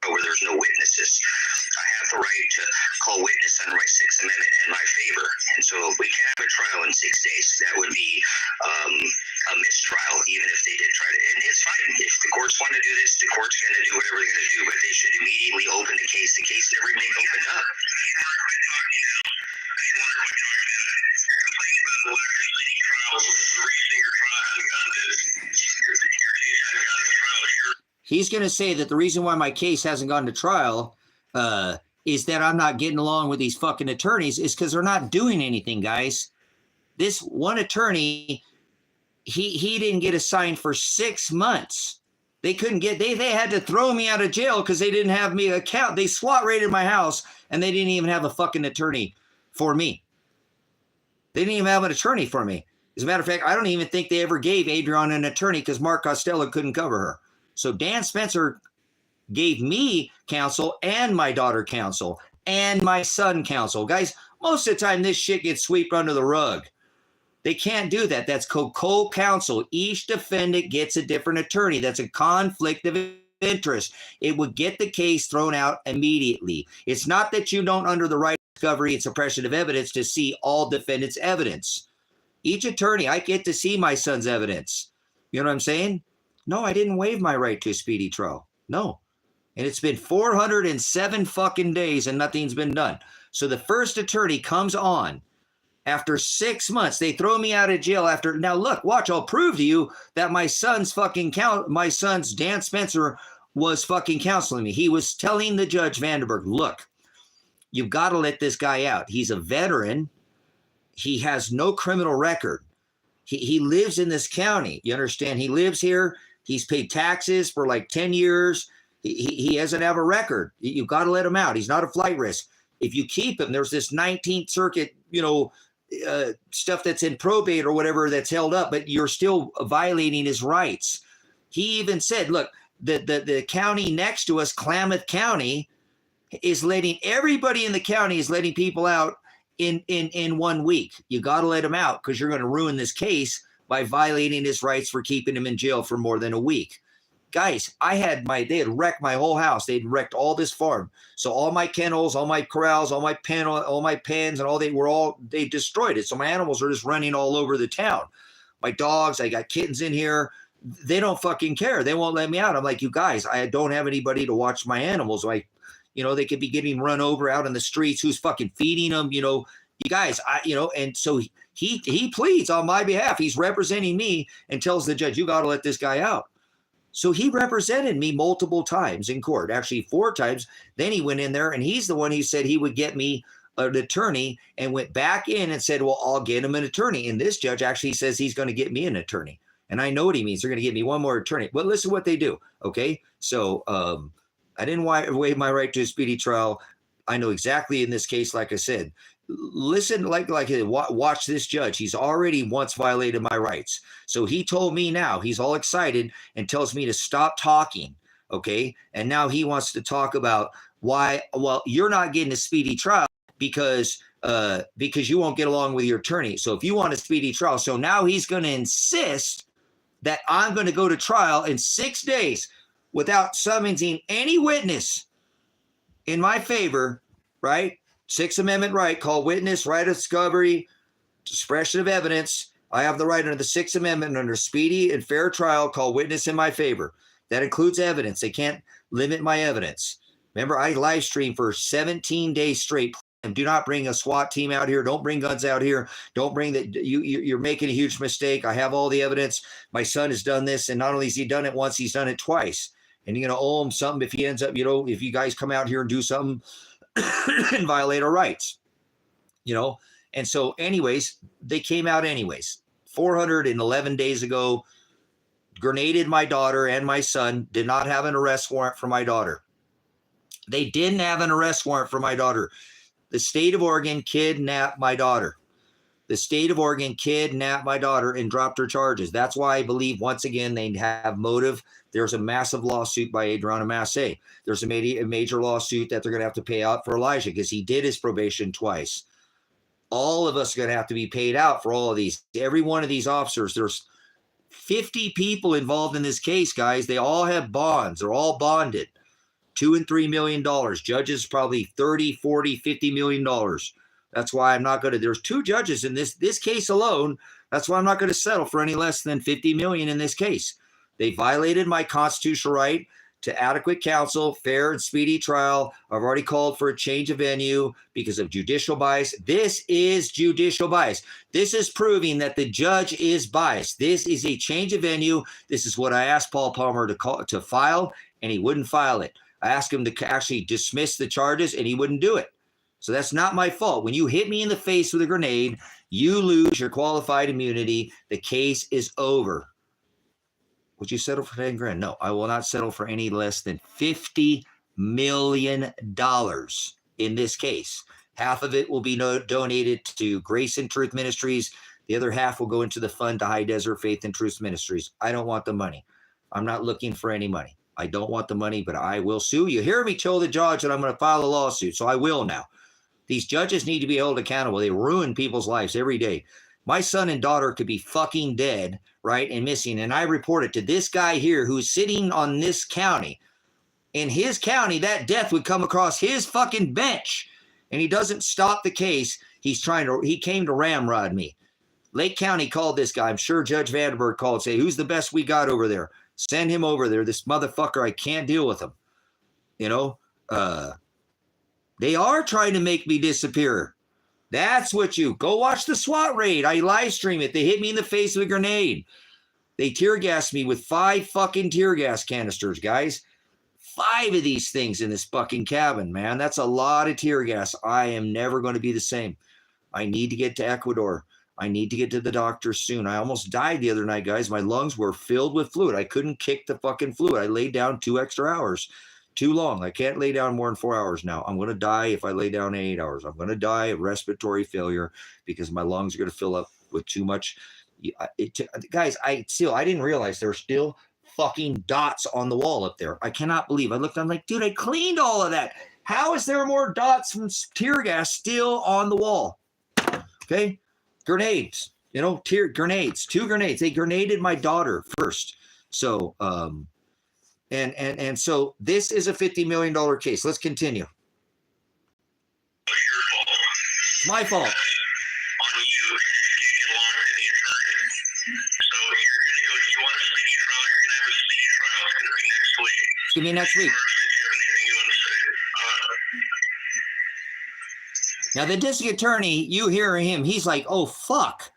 Where there's no witnesses. I have the right to call witness under my Sixth Amendment in my favor, and so we can't have a trial in 6 days. That would be a mistrial, even if they did try to. And it's fine. If the courts want to do this, the court's going to do whatever they're going to do, but they should immediately open the case. The case never even opened up. He's going to say that the reason why my case hasn't gone to trial is that I'm not getting along with these fucking attorneys is because they're not doing anything, guys. This one attorney, he didn't get assigned for 6 months. They couldn't get, they had to throw me out of jail because they didn't have me account. They SWAT raided my house and they didn't even have a fucking attorney for me. They didn't even have an attorney for me. As a matter of fact, I don't even think they ever gave Adrian an attorney because Mark Costello couldn't cover her. So Dan Spencer gave me counsel and my daughter counsel and my son counsel. Guys, most of the time this shit gets swept under the rug. They can't do that. That's co-counsel. Each defendant gets a different attorney. That's a conflict of interest. It would get the case thrown out immediately. It's not that you don't under the right of discovery and suppression of evidence to see all defendants' evidence. Each attorney, I get to see my son's evidence. You know what I'm saying? No, I didn't waive my right to a speedy trial. No. And it's been 407 fucking days and nothing's been done. So the first attorney comes on after 6 months. They throw me out of jail after. Now look, watch, I'll prove to you that my son's Dan Spencer was fucking counseling me. He was telling the judge Vandenberg, look, you've got to let this guy out. He's a veteran. He has no criminal record. He lives in this county. You understand? He lives here. He's paid taxes for like 10 years. He doesn't have a record. You've got to let him out. He's not a flight risk. If you keep him, there's this 19th Circuit, stuff that's in probate or whatever that's held up, but you're still violating his rights. He even said, look, the county next to us, Klamath County, is letting everybody in the county is letting people out in 1 week. You got to let him out because you're going to ruin this case by violating his rights for keeping him in jail for more than a week. Guys, they had wrecked my whole house. They'd wrecked all this farm. So all my kennels, all my corrals, all my pens, and they destroyed it. So my animals are just running all over the town. My dogs, I got kittens in here. They don't fucking care. They won't let me out. I'm like, you guys, I don't have anybody to watch my animals. Like, they could be getting run over out in the streets. Who's fucking feeding them? You guys, and so he pleads on my behalf. He's representing me and tells the judge, you got to let this guy out. So he represented me multiple times in court, actually 4 times. Then he went in there and he's the one who said he would get me an attorney and went back in and said, well, I'll get him an attorney. And this judge actually says he's going to get me an attorney. And I know what he means. They're going to give me one more attorney. But listen what they do, okay? So I didn't waive my right to a speedy trial. I know exactly in this case, like I said, listen, watch this judge. He's already once violated my rights. So he told me now, he's all excited and tells me to stop talking, okay? And now he wants to talk about why, well, you're not getting a speedy trial because you won't get along with your attorney. So if you want a speedy trial, so now he's going to insist that I'm going to go to trial in 6 days without summoning any witness in my favor, right? Sixth Amendment right, call witness, right of discovery, suppression of evidence. I have the right under the Sixth Amendment under speedy and fair trial, call witness in my favor. That includes evidence. They can't limit my evidence. Remember, I live streamed for 17 days straight. And do not bring a SWAT team out here. Don't bring guns out here. Don't bring that. You're making a huge mistake. I have all the evidence. My son has done this, and not only has he done it once, he's done it twice. And you're going to owe him something if he ends up, if you guys come out here and do something and violate our rights, And so anyways, they came out anyways. 411 days ago, grenaded my daughter and my son, did not have an arrest warrant for my daughter. They didn't have an arrest warrant for my daughter. The state of Oregon kidnapped my daughter. The state of Oregon kidnapped my daughter and dropped her charges. That's why I believe, once again, they have motive. There's a massive lawsuit by Adriana Massey. There's a major lawsuit that they're going to have to pay out for Elijah because he did his probation twice. All of us are going to have to be paid out for all of these. Every one of these officers, there's 50 people involved in this case, guys. They all have bonds. They're all bonded. $2 and $3 million. Judges probably 30, 40, $50 million. That's why I'm not going to. There's 2 judges in this case alone. That's why I'm not going to settle for any less than $50 million in this case. They violated my constitutional right to adequate counsel, fair and speedy trial. I've already called for a change of venue because of judicial bias. This is judicial bias. This is proving that the judge is biased. This is a change of venue. This is what I asked Paul Palmer to file, and he wouldn't file it. I asked him to actually dismiss the charges, and he wouldn't do it. So that's not my fault. When you hit me in the face with a grenade, you lose your qualified immunity. The case is over. Would you settle for 10 grand? No, I will not settle for any less than $50 million in this case. Half of it will be donated to Grace and Truth Ministries. The other half will go into the fund to High Desert Faith and Truth Ministries. I don't want the money. I'm not looking for any money. I don't want the money, but I will sue. You hear me tell the judge that I'm going to file a lawsuit, so I will now. These judges need to be held accountable. They ruin people's lives every day. My son and daughter could be fucking dead, right, and missing, and I report it to this guy here who's sitting on this county. In his county, that death would come across his fucking bench, and he doesn't stop the case. He came to ramrod me. Lake County called this guy. I'm sure Judge Vandenberg called, say, who's the best we got over there? Send him over there. This motherfucker, I can't deal with him. They are trying to make me disappear. That's what go watch the SWAT raid. I live stream it. They hit me in the face with a grenade. They tear gassed me with 5 fucking tear gas canisters, guys. 5 of these things in this fucking cabin, man. That's a lot of tear gas. I am never going to be the same. I need to get to Ecuador. I need to get to the doctor soon. I almost died the other night, guys. My lungs were filled with fluid. I couldn't kick the fucking fluid. I laid down 2 extra hours. Too long. I can't lay down more than 4 hours now. I'm going to die if I lay down 8 hours. I'm going to die of respiratory failure because my lungs are going to fill up with too much. Guys, I didn't realize there were still fucking dots on the wall up there. I cannot believe. I'm like, dude, I cleaned all of that. How is there more dots from tear gas still on the wall? Okay. Grenades, grenades, 2 grenades. They grenaded my daughter first. So, and so this is a $50 million case. Let's continue. It's my fault. It's going to be next week. Now, the district attorney, you hear him, he's like, oh, fuck.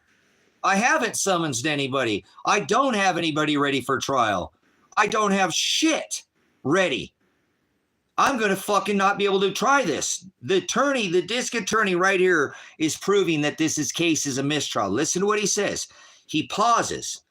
I haven't summoned anybody. I don't have anybody ready for trial. I don't have shit ready. I'm going to fucking not be able to try this. The district attorney right here is proving that this case is a mistrial. Listen to what he says. He pauses.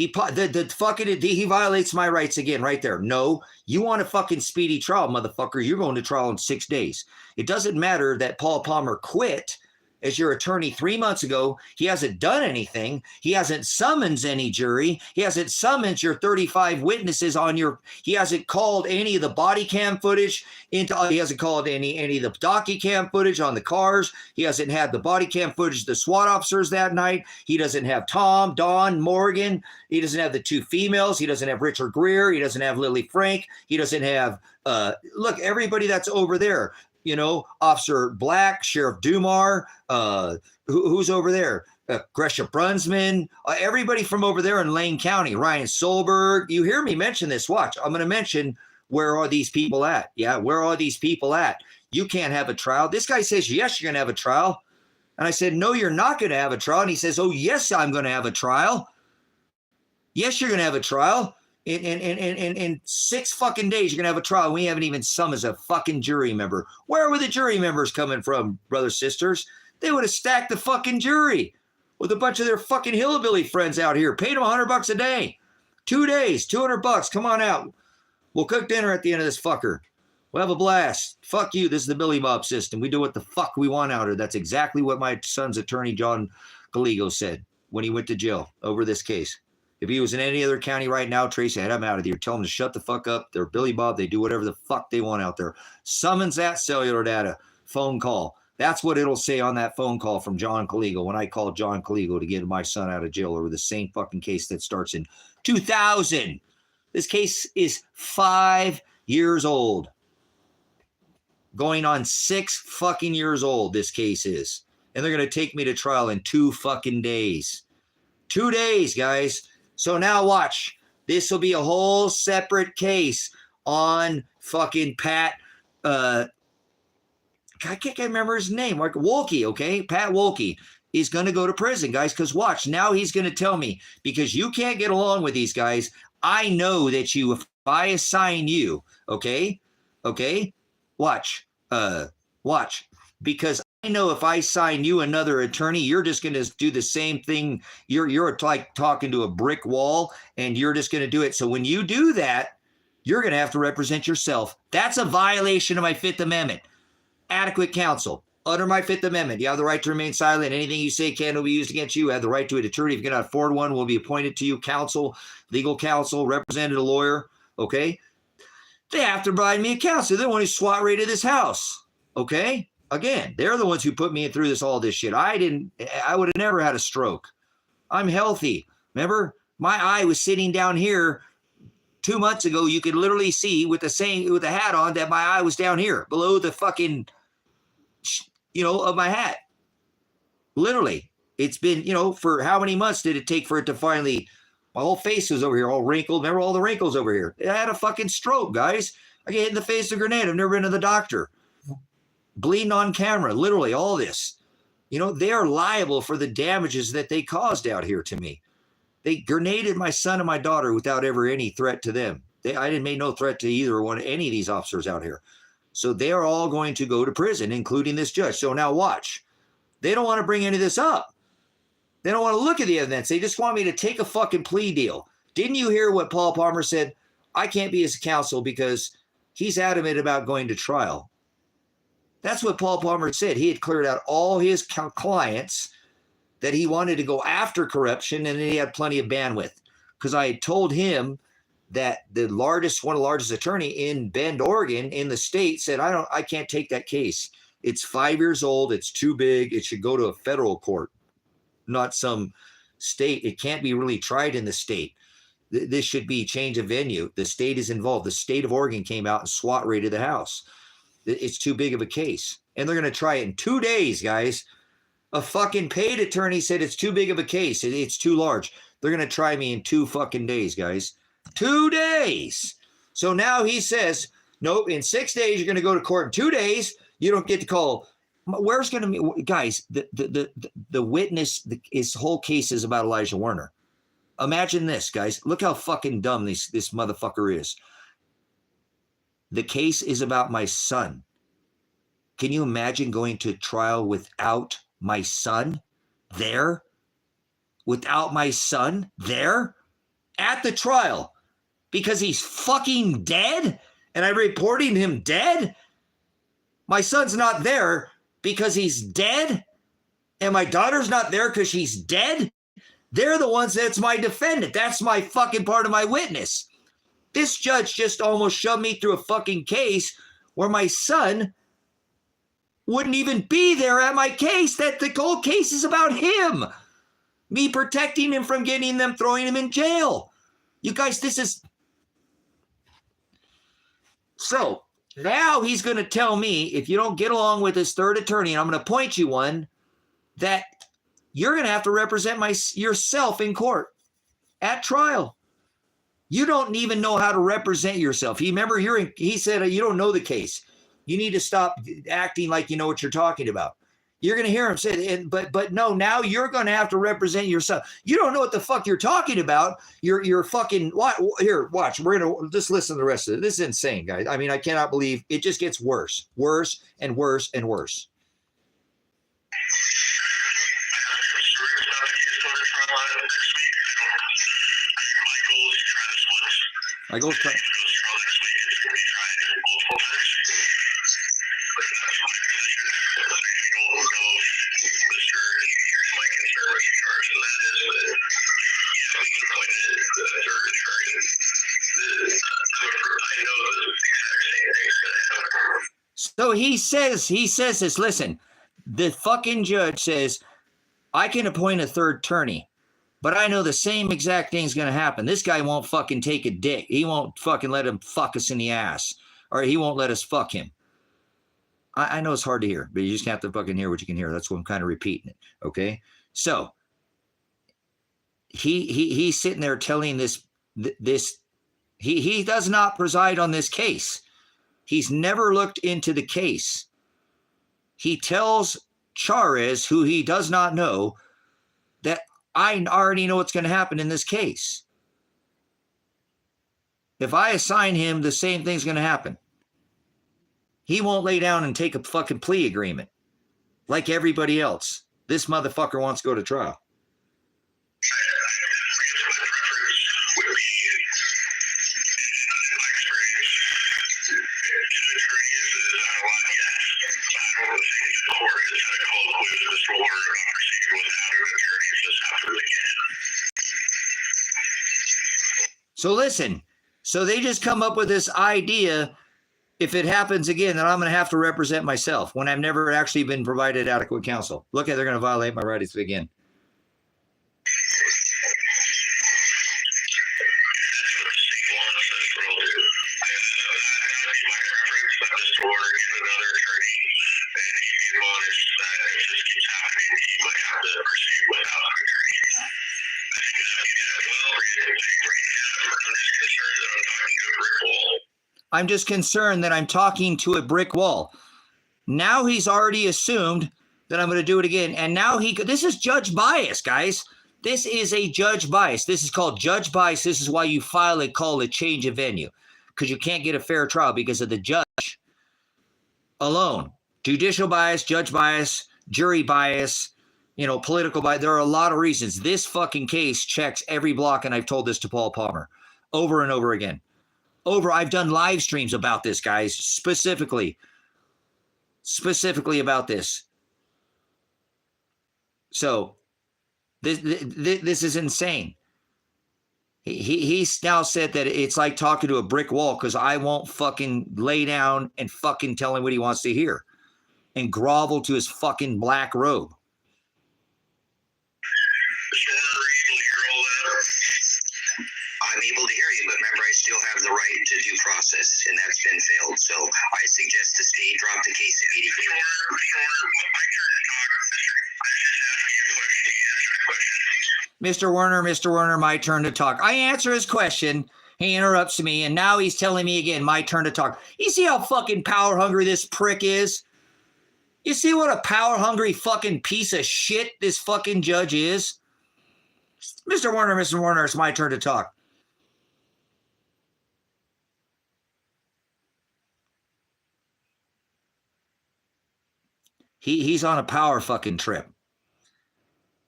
He violates my rights again right there. No, you want a fucking speedy trial, motherfucker. You're going to trial in 6 days. It doesn't matter that Paul Palmer quit as your attorney 3 months ago. He hasn't done anything. He hasn't summoned any jury. He hasn't summoned your 35 witnesses he hasn't called any of the body cam footage he hasn't called any of the docu cam footage on the cars. He hasn't had the body cam footage of the SWAT officers that night. He doesn't have Tom, Dawn, Morgan. He doesn't have the 2 females. He doesn't have Richard Greer. He doesn't have Lily Frank. He doesn't have, look, everybody that's over there. Officer Black, Sheriff Dumar, who's over there? Gresha Brunsman, everybody from over there in Lane County, Ryan Solberg. You hear me mention this. Watch. I'm going to mention, where are these people at? Yeah, where are these people at? You can't have a trial. This guy says, yes, you're going to have a trial. And I said, no, you're not going to have a trial. And he says, oh, yes, I'm going to have a trial. Yes, you're going to have a trial. In 6 fucking days, you're going to have a trial. We haven't even summoned a fucking jury member. Where were the jury members coming from, brothers, sisters? They would have stacked the fucking jury with a bunch of their fucking hillbilly friends out here. Paid them $100 a day. 2 days, $200. Come on out. We'll cook dinner at the end of this fucker. We'll have a blast. Fuck you. This is the Billy Bob system. We do what the fuck we want out here. That's exactly what my son's attorney, John Gallego, said when he went to jail over this case. If he was in any other county right now, Tracy, I'd have him out of here. Tell him to shut the fuck up. They're Billy Bob. They do whatever the fuck they want out there. Summons that cellular data phone call. That's what it'll say on that phone call from John Gallego when I called John Gallego to get my son out of jail over the same fucking case that starts in 2000. This case is 5 years old. Going on 6 fucking years old, this case is. And they're going to take me to trial in 2 fucking days. 2 days, guys. So now watch. This will be a whole separate case on fucking Pat. I can't remember his name. Like Wolke, okay? Pat Wolke is going to go to prison, guys, because watch. Now he's going to tell me, because you can't get along with these guys. I know that if I assign you, okay? Watch. Because I know if I sign you another attorney, you're just going to do the same thing. You're like talking to a brick wall, and you're just going to do it. So when you do that, you're going to have to represent yourself. That's a violation of my 5th Amendment. Adequate counsel. Under my 5th Amendment, you have the right to remain silent. Anything you say can be used against you. You have the right to an attorney. If you cannot afford one, will be appointed to you. Counsel, legal counsel, represented a lawyer. Okay? They have to provide me a counsel. They're the one who SWAT raided this house. Okay? Again, they're the ones who put me through all this shit. I would have never had a stroke. I'm healthy. Remember, my eye was sitting down here 2 months ago. You could literally see with the hat on that my eye was down here below the fucking, of my hat. Literally, it's been, for how many months did it take for it to finally, my whole face was over here, all wrinkled. Remember all the wrinkles over here? I had a fucking stroke, guys. I get hit in the face with a grenade. I've never been to the doctor. Bleeding on camera, literally all this. They are liable for the damages that they caused out here to me. They grenaded my son and my daughter without ever any threat to them. I didn't make no threat to any of these officers out here. So they are all going to go to prison, including this judge. So now watch. They don't want to bring any of this up. They don't want to look at the evidence. They just want me to take a fucking plea deal. Didn't you hear what Paul Palmer said? I can't be his counsel because he's adamant about going to trial. That's what Paul Palmer said. He had cleared out all his clients, that he wanted to go after corruption, and he had plenty of bandwidth. Because I had told him that one of the largest attorney in Bend, Oregon, in the state, said, I can't take that case. It's 5 years old. It's too big. It should go to a federal court, not some state. It can't be really tried in the state. This should be change of venue. The state is involved. The state of Oregon came out and SWAT raided the house. It's too big of a case. And they're going to try it in 2 days, guys. A fucking paid attorney said it's too big of a case. It's too large. They're going to try me in 2 fucking days, guys. 2 days. So now he says, nope, in 6 days, you're going to go to court. In 2 days, you don't get to call. Where's going to be, guys, the witness, his whole case is about Elijah Werner. Imagine this, guys. Look how fucking dumb this motherfucker is. The case is about my son. Can you imagine going to trial without my son there? Without my son there? at the trial because he's fucking dead and I'm reporting him dead? My son's not there because he's dead and my daughter's not there because she's dead? They're the ones that's my defendant. That's my fucking part of my witness. This judge just almost shoved me through a fucking case where my son wouldn't even be there at my case. That the whole case is about him. Me protecting him from getting them, throwing him in jail. You guys, this is... So now he's going to tell me, if you don't get along with his third attorney, and I'm going to appoint you one, that you're going to have to represent yourself in court at trial. You don't even know how to represent yourself. Remember, he said, you don't know the case. You need to stop acting like you know what you're talking about. You're going to hear him say, but no, now you're going to have to represent yourself. You don't know what the fuck you're talking about. You're fucking, here, watch. We're going to just listen to the rest of it. This is insane, guys. I mean, I cannot believe it just gets worse and worse and worse. My goal's trying. So he says this, listen, the fucking judge says, I can appoint a third attorney, but I know the same exact thing's going to happen. This guy won't fucking take a dick. He won't fucking let him fuck us in the ass, or he won't let us fuck him. I know it's hard to hear, but you just have to fucking hear what you can hear. That's why I'm kind of repeating it. Okay. So he's sitting there telling this, he does not preside on this case. He's never looked into the case. He tells Charez, who he does not know, that I already know what's going to happen in this case. If I assign him, the same thing's going to happen. He won't lay down and take a fucking plea agreement like everybody else. This motherfucker wants to go to trial. So listen, so they just come up with this idea, if it happens again, that I'm going to have to represent myself when I've never actually been provided adequate counsel. Look, they're going to violate my rights again. I'm just concerned that I'm talking to a brick wall. Now he's already assumed that I'm going to do it again. And now this is judge bias, guys. This is a judge bias. This is called judge bias. This is why you file a call to change a venue, because you can't get a fair trial because of the judge alone. Judicial bias, judge bias, jury bias, political bias. There are a lot of reasons. This fucking case checks every block, and I've told this to Paul Palmer over and over again. I've done live streams about this, guys, specifically about this. So this is insane. He's now said that it's like talking to a brick wall because I won't fucking lay down and fucking tell him what he wants to hear and grovel to his fucking black robe. I'm able to hear you, but remember, I still have the right to due process, and that's been failed. So I suggest the state drop the case immediately. Mr. Werner, my turn to talk. I answer his question. He interrupts me, and now he's telling me again, my turn to talk. You see how fucking power hungry this prick is? You see what a power hungry fucking piece of shit this fucking judge is? Mr. Werner, it's my turn to talk. He's on a power fucking trip.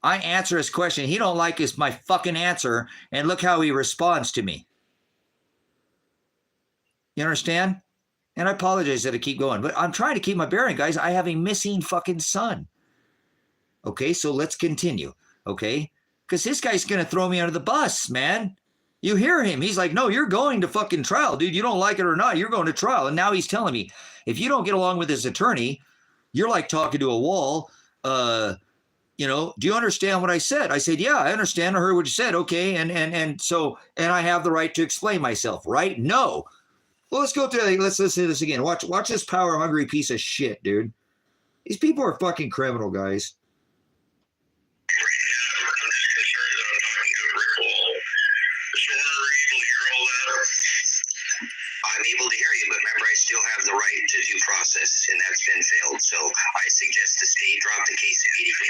I answer his question. He don't like my fucking answer, and look how he responds to me. You understand? And I apologize that I keep going, but I'm trying to keep my bearing, guys. I have a missing fucking son. Okay, so let's continue. Okay, because this guy's gonna throw me under the bus, man. You hear him? He's like, "No, you're going to fucking trial, dude. You don't like it or not, you're going to trial." And now he's telling me, if you don't get along with his attorney, you're like talking to a wall. You know, do you understand what I said? I said, yeah, I understand. I heard what you said. Okay, and so I have the right to explain myself, right? No. Well, let's go through. Let's listen to this again. Watch this power hungry piece of shit, dude. These people are fucking criminal, guys. I'm able to hear you, but remember, I still have the right to due process, and that's been failed. So I suggest the state drop the case immediately.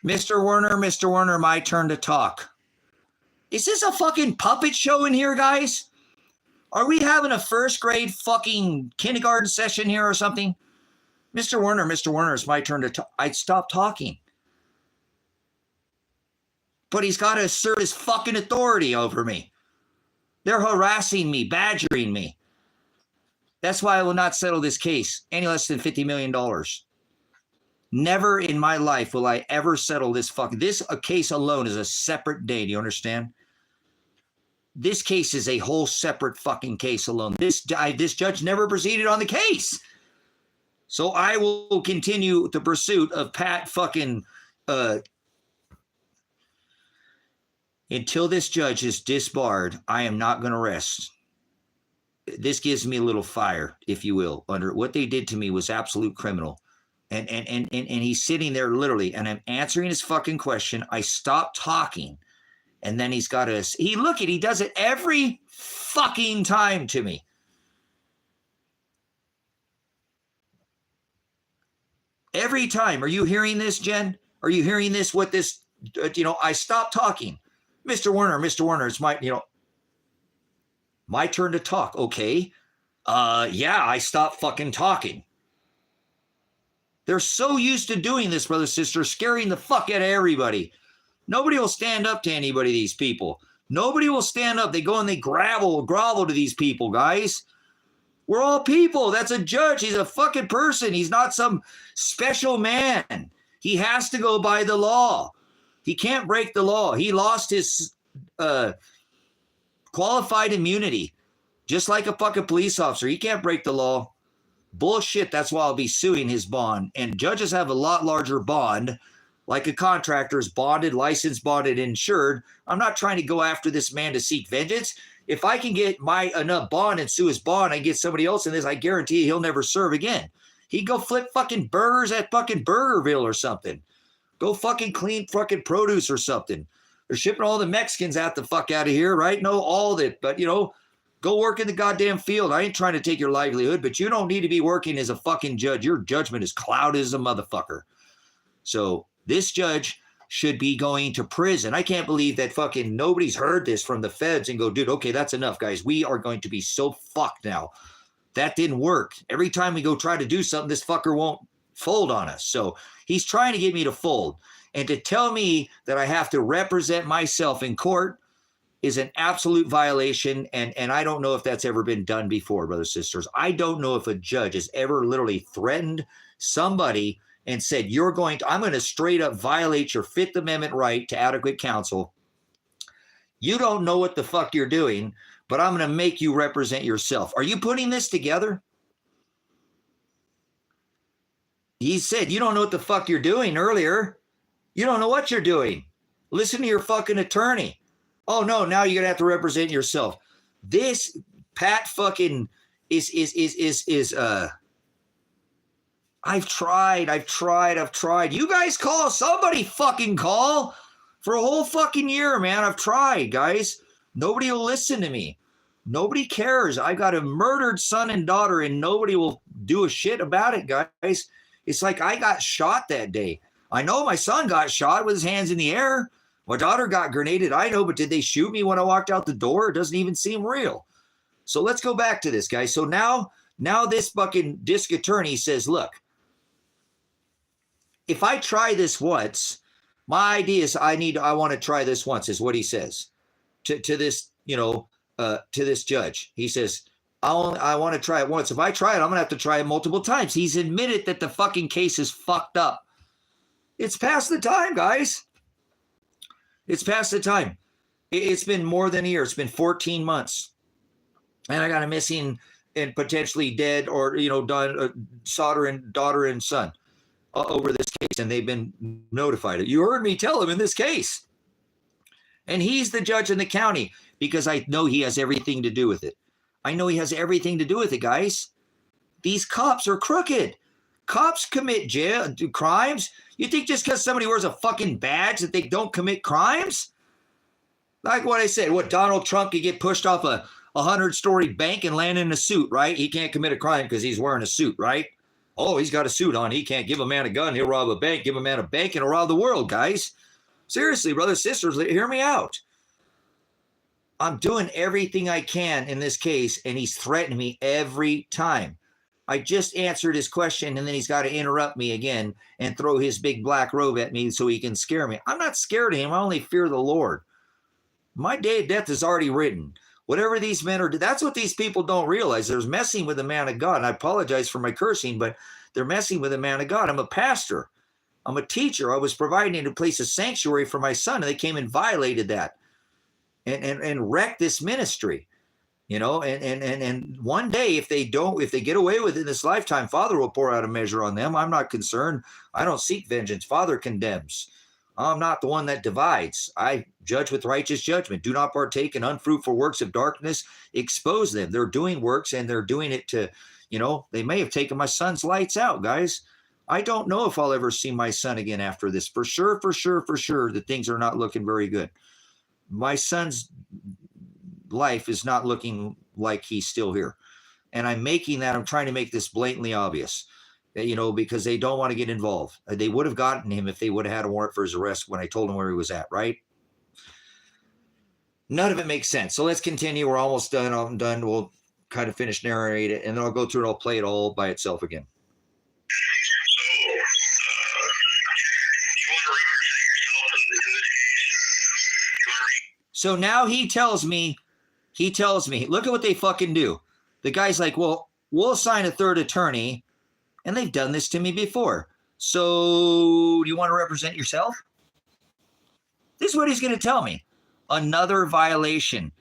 Mr. Werner, my turn to talk. Is this a fucking puppet show in here, guys? Are we having a first grade fucking kindergarten session here or something? Mr. Werner, it's my turn to talk. I'd stop talking. But he's got to assert his fucking authority over me. They're harassing me, badgering me. That's why I will not settle this case any less than $50 million. Never in my life will I ever settle this case alone is a separate day. Do you understand? This case is a whole separate fucking case alone. This judge never proceeded on the case. So I will continue the pursuit of Pat fucking until this judge is disbarred. I am not going to rest. This gives me a little fire, if you will. Under what they did to me was absolute criminal. And he's sitting there literally, and I'm answering his fucking question. I stop talking, and then he's got he does it every fucking time to me. Every time. Are you hearing this, Jen? Are you hearing this? What this, I stop talking. Mr. Werner, it's my turn to talk. Okay. Yeah, I stopped fucking talking. They're so used to doing this, brother, sister, scaring the fuck out of everybody. Nobody will stand up to anybody, these people. Nobody will stand up. They go and they grovel to these people, guys. We're all people. That's a judge. He's a fucking person. He's not some special man. He has to go by the law. He can't break the law. He lost his qualified immunity, just like a fucking police officer. He can't break the law. Bullshit. That's why I'll be suing his bond. And judges have a lot larger bond, like a contractor is bonded, licensed, bonded, insured. I'm not trying to go after this man to seek vengeance. If I can get enough bond and sue his bond and get somebody else in this, I guarantee he'll never serve again. He'd go flip fucking burgers at fucking Burgerville or something. Go fucking clean fucking produce or something. They're shipping all the Mexicans out the fuck out of here, right? No, all that, but go work in the goddamn field. I ain't trying to take your livelihood, but you don't need to be working as a fucking judge. Your judgment is clouded as a motherfucker. So this judge should be going to prison. I can't believe that fucking nobody's heard this from the feds and go, dude, okay, that's enough, guys. We are going to be so fucked now. That didn't work. Every time we go try to do something, this fucker won't fold on us. So he's trying to get me to fold. And to tell me that I have to represent myself in court is an absolute violation. And I don't know if that's ever been done before, brothers and sisters. I don't know if a judge has ever literally threatened somebody and said, I'm going to straight up violate your Fifth Amendment right to adequate counsel. You don't know what the fuck you're doing, but I'm going to make you represent yourself. Are you putting this together? He said, you don't know what the fuck you're doing earlier. You don't know what you're doing. Listen to your fucking attorney. Oh no, now you're going to have to represent yourself. This Pat fucking is I've tried. You guys call. Somebody fucking call. For a whole fucking year, man. I've tried, guys. Nobody will listen to me. Nobody cares. I got a murdered son and daughter, and nobody will do a shit about it, guys. It's like I got shot that day. I know my son got shot with his hands in the air. My daughter got grenaded. I know, but did they shoot me when I walked out the door? It doesn't even seem real. So let's go back to this, guys. So now this fucking district attorney says, look, if I try this once, my idea is I want to try this once, is what he says to this, to this judge. He says, I want to try it once. If I try it, I'm going to have to try it multiple times. He's admitted that the fucking case is fucked up. It's past the time, guys. It's past the time. It's been more than a year. It's been 14 months. And I got a missing and potentially dead or, daughter and son over this case. And they've been notified. You heard me tell him in this case. And he's the judge in the county because I know he has everything to do with it. I know he has everything to do with it, guys. These cops are crooked. Cops commit crimes. You think just because somebody wears a fucking badge that they don't commit crimes? Like what I said, Donald Trump could get pushed off a 100-story bank and land in a suit, right? He can't commit a crime because he's wearing a suit, right? Oh, he's got a suit on. He can't give a man a gun. He'll rob a bank. Give a man a bank and he'll rob the world, guys. Seriously, brothers, sisters, hear me out. I'm doing everything I can in this case, and he's threatening me every time. I just answered his question, and then he's got to interrupt me again and throw his big black robe at me so he can scare me. I'm not scared of him. I only fear the Lord. My day of death is already written. Whatever these men are, that's what these people don't realize. They're messing with the man of God. And I apologize for my cursing, but they're messing with the man of God. I'm a pastor. I'm a teacher. I was providing a place of sanctuary for my son, and they came and violated that. And wreck this ministry, and one day if they get away with it in this lifetime, Father will pour out a measure on them. I'm not concerned. I don't seek vengeance. Father condemns. I'm not the one that divides. I judge with righteous judgment. Do not partake in unfruitful works of darkness. Expose them. They're doing works and they're doing it to, they may have taken my son's lights out, guys. I don't know if I'll ever see my son again after this. For sure, that things are not looking very good. My son's life is not looking like he's still here. And I'm trying to make this blatantly obvious, because they don't want to get involved. They would have gotten him if they would have had a warrant for his arrest when I told him where he was at, right? None of it makes sense. So let's continue. We're almost done. I'm done. We'll kind of finish narrate it, and then I'll go through it. I'll play it all by itself again. So now he tells me, look at what they fucking do. The guy's like, well, we'll assign a third attorney, and they've done this to me before. So do you want to represent yourself? This is what he's going to tell me. Another violation.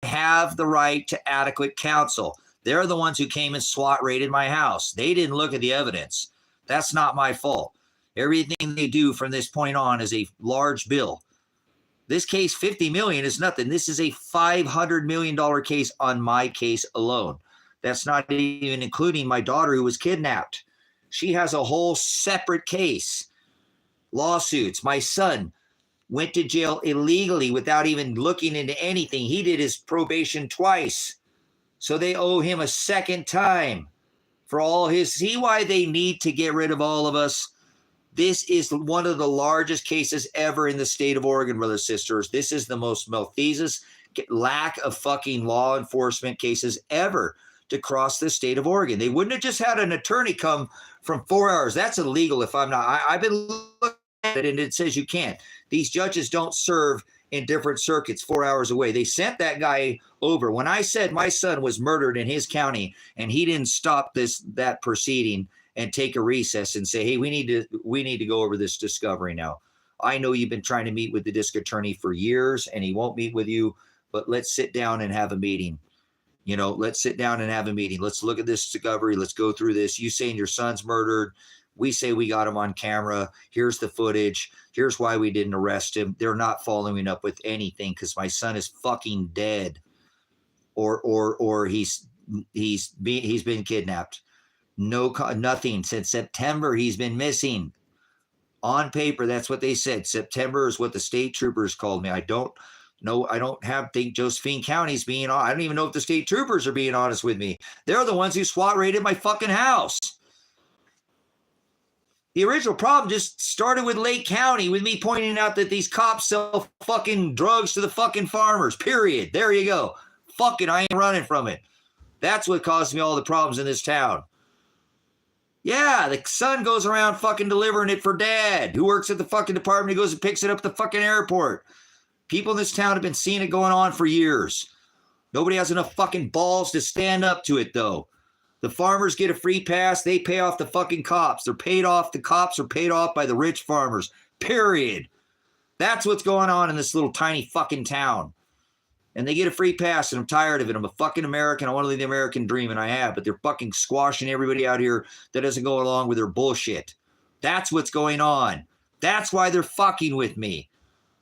Have the right to adequate counsel. They're the ones who came and SWAT raided my house. They didn't look at the evidence. That's not my fault. Everything they do from this point on is a large bill. This case, $50 million is nothing. This is a $500 million case on my case alone. That's not even including my daughter who was kidnapped. She has a whole separate case. Lawsuits. My son went to jail illegally without even looking into anything. He did his probation twice. So they owe him a second time for all his. See why they need to get rid of all of us? This is one of the largest cases ever in the state of Oregon, brothers and sisters. This is the most malfeasance, lack of fucking law enforcement cases ever to cross the state of Oregon. They wouldn't have just had an attorney come from 4 hours. That's illegal if I'm not. I've been looking at it, and it says you can't. These judges don't serve in different circuits 4 hours away. They sent that guy over. When I said my son was murdered in his county and he didn't stop that proceeding and take a recess and say, hey, we need to go over this discovery now. I know you've been trying to meet with the district attorney for years and he won't meet with you, but let's sit down and have a meeting. Let's sit down and have a meeting. Let's look at this discovery. Let's go through this. You saying your son's murdered. We say we got him on camera. Here's the footage. Here's why we didn't arrest him. They're not following up with anything because my son is fucking dead, or he's been kidnapped. Nothing since September. He's been missing. On paper, that's what they said. September is what the state troopers called me. I don't know. I don't think Josephine County's being on. I don't even know if the state troopers are being honest with me. They're the ones who SWAT raided my fucking house. The original problem just started with Lake County, with me pointing out that these cops sell fucking drugs to the fucking farmers, period. There you go. Fuck it, I ain't running from it. That's what caused me all the problems in this town. Yeah, the son goes around fucking delivering it for dad, who works at the fucking department. He goes and picks it up at the fucking airport. People in this town have been seeing it going on for years. Nobody has enough fucking balls to stand up to it, though. The farmers get a free pass. They pay off the fucking cops. They're paid off. The cops are paid off by the rich farmers. Period. That's what's going on in this little tiny fucking town. And they get a free pass, and I'm tired of it. I'm a fucking American. I want to live the American dream, and I have, but they're fucking squashing everybody out here that doesn't go along with their bullshit. That's what's going on. That's why they're fucking with me.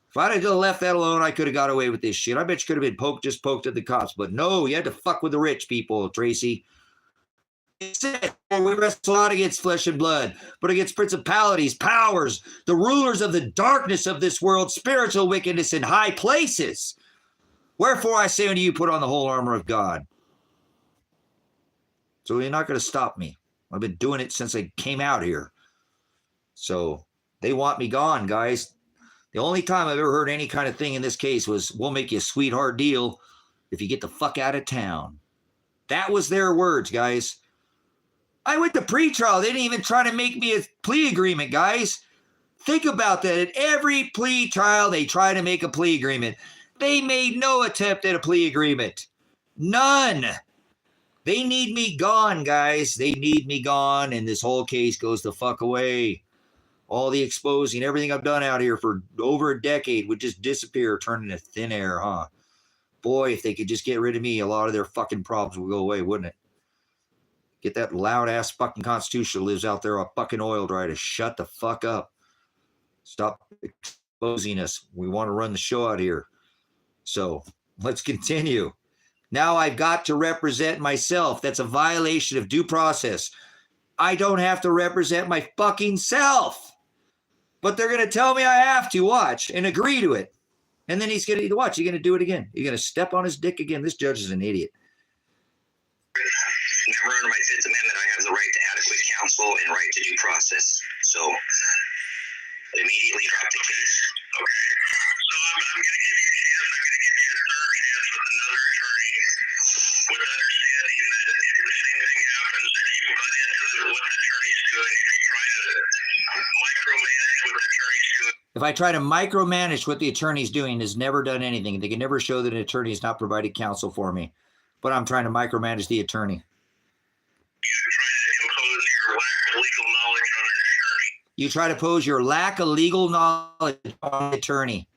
If I'd have left that alone, I could have got away with this shit. I bet you could have been just poked at the cops. But no, you had to fuck with the rich people, Tracy. We wrestle not against flesh and blood, but against principalities, powers, the rulers of the darkness of this world, spiritual wickedness in high places. Wherefore I say unto you, put on the whole armor of God. So you're not going to stop me. I've been doing it since I came out here. So they want me gone, guys. The only time I've ever heard any kind of thing in this case was, we'll make you a sweetheart deal if you get the fuck out of town. That was their words, guys. I went to pretrial. They didn't even try to make me a plea agreement, guys. Think about that. At every plea trial, they try to make a plea agreement. They made no attempt at a plea agreement. None. They need me gone, guys. They need me gone, and this whole case goes the fuck away. All the exposing, everything I've done out here for over a decade would just disappear, turn into thin air, huh? Boy, if they could just get rid of me, a lot of their fucking problems would go away, wouldn't it? Get that loud-ass fucking Constitution that lives out there on fucking oil dry to shut the fuck up. Stop exposing us. We want to run the show out here. So let's continue. Now I've got to represent myself. That's a violation of due process. I don't have to represent my fucking self. But they're going to tell me I have to watch and agree to it. And then he's going to watch. You're going to do it again. You're going to step on his dick again. This judge is an idiot. Never under my Fifth Amendment, I have the right to adequate counsel and right to due process. So immediately drop the case. Okay. So I'm going to give you a chance. I'm going to give you a third chance with another attorney with understanding that if the same thing happens, if you butt into what the attorney's doing, if you try to micromanage what the attorney's doing. If I try to micromanage what the attorney's doing, has never done anything. They can never show that an attorney has not provided counsel for me. But I'm trying to micromanage the attorney. You try to impose your lack of legal knowledge on the attorney.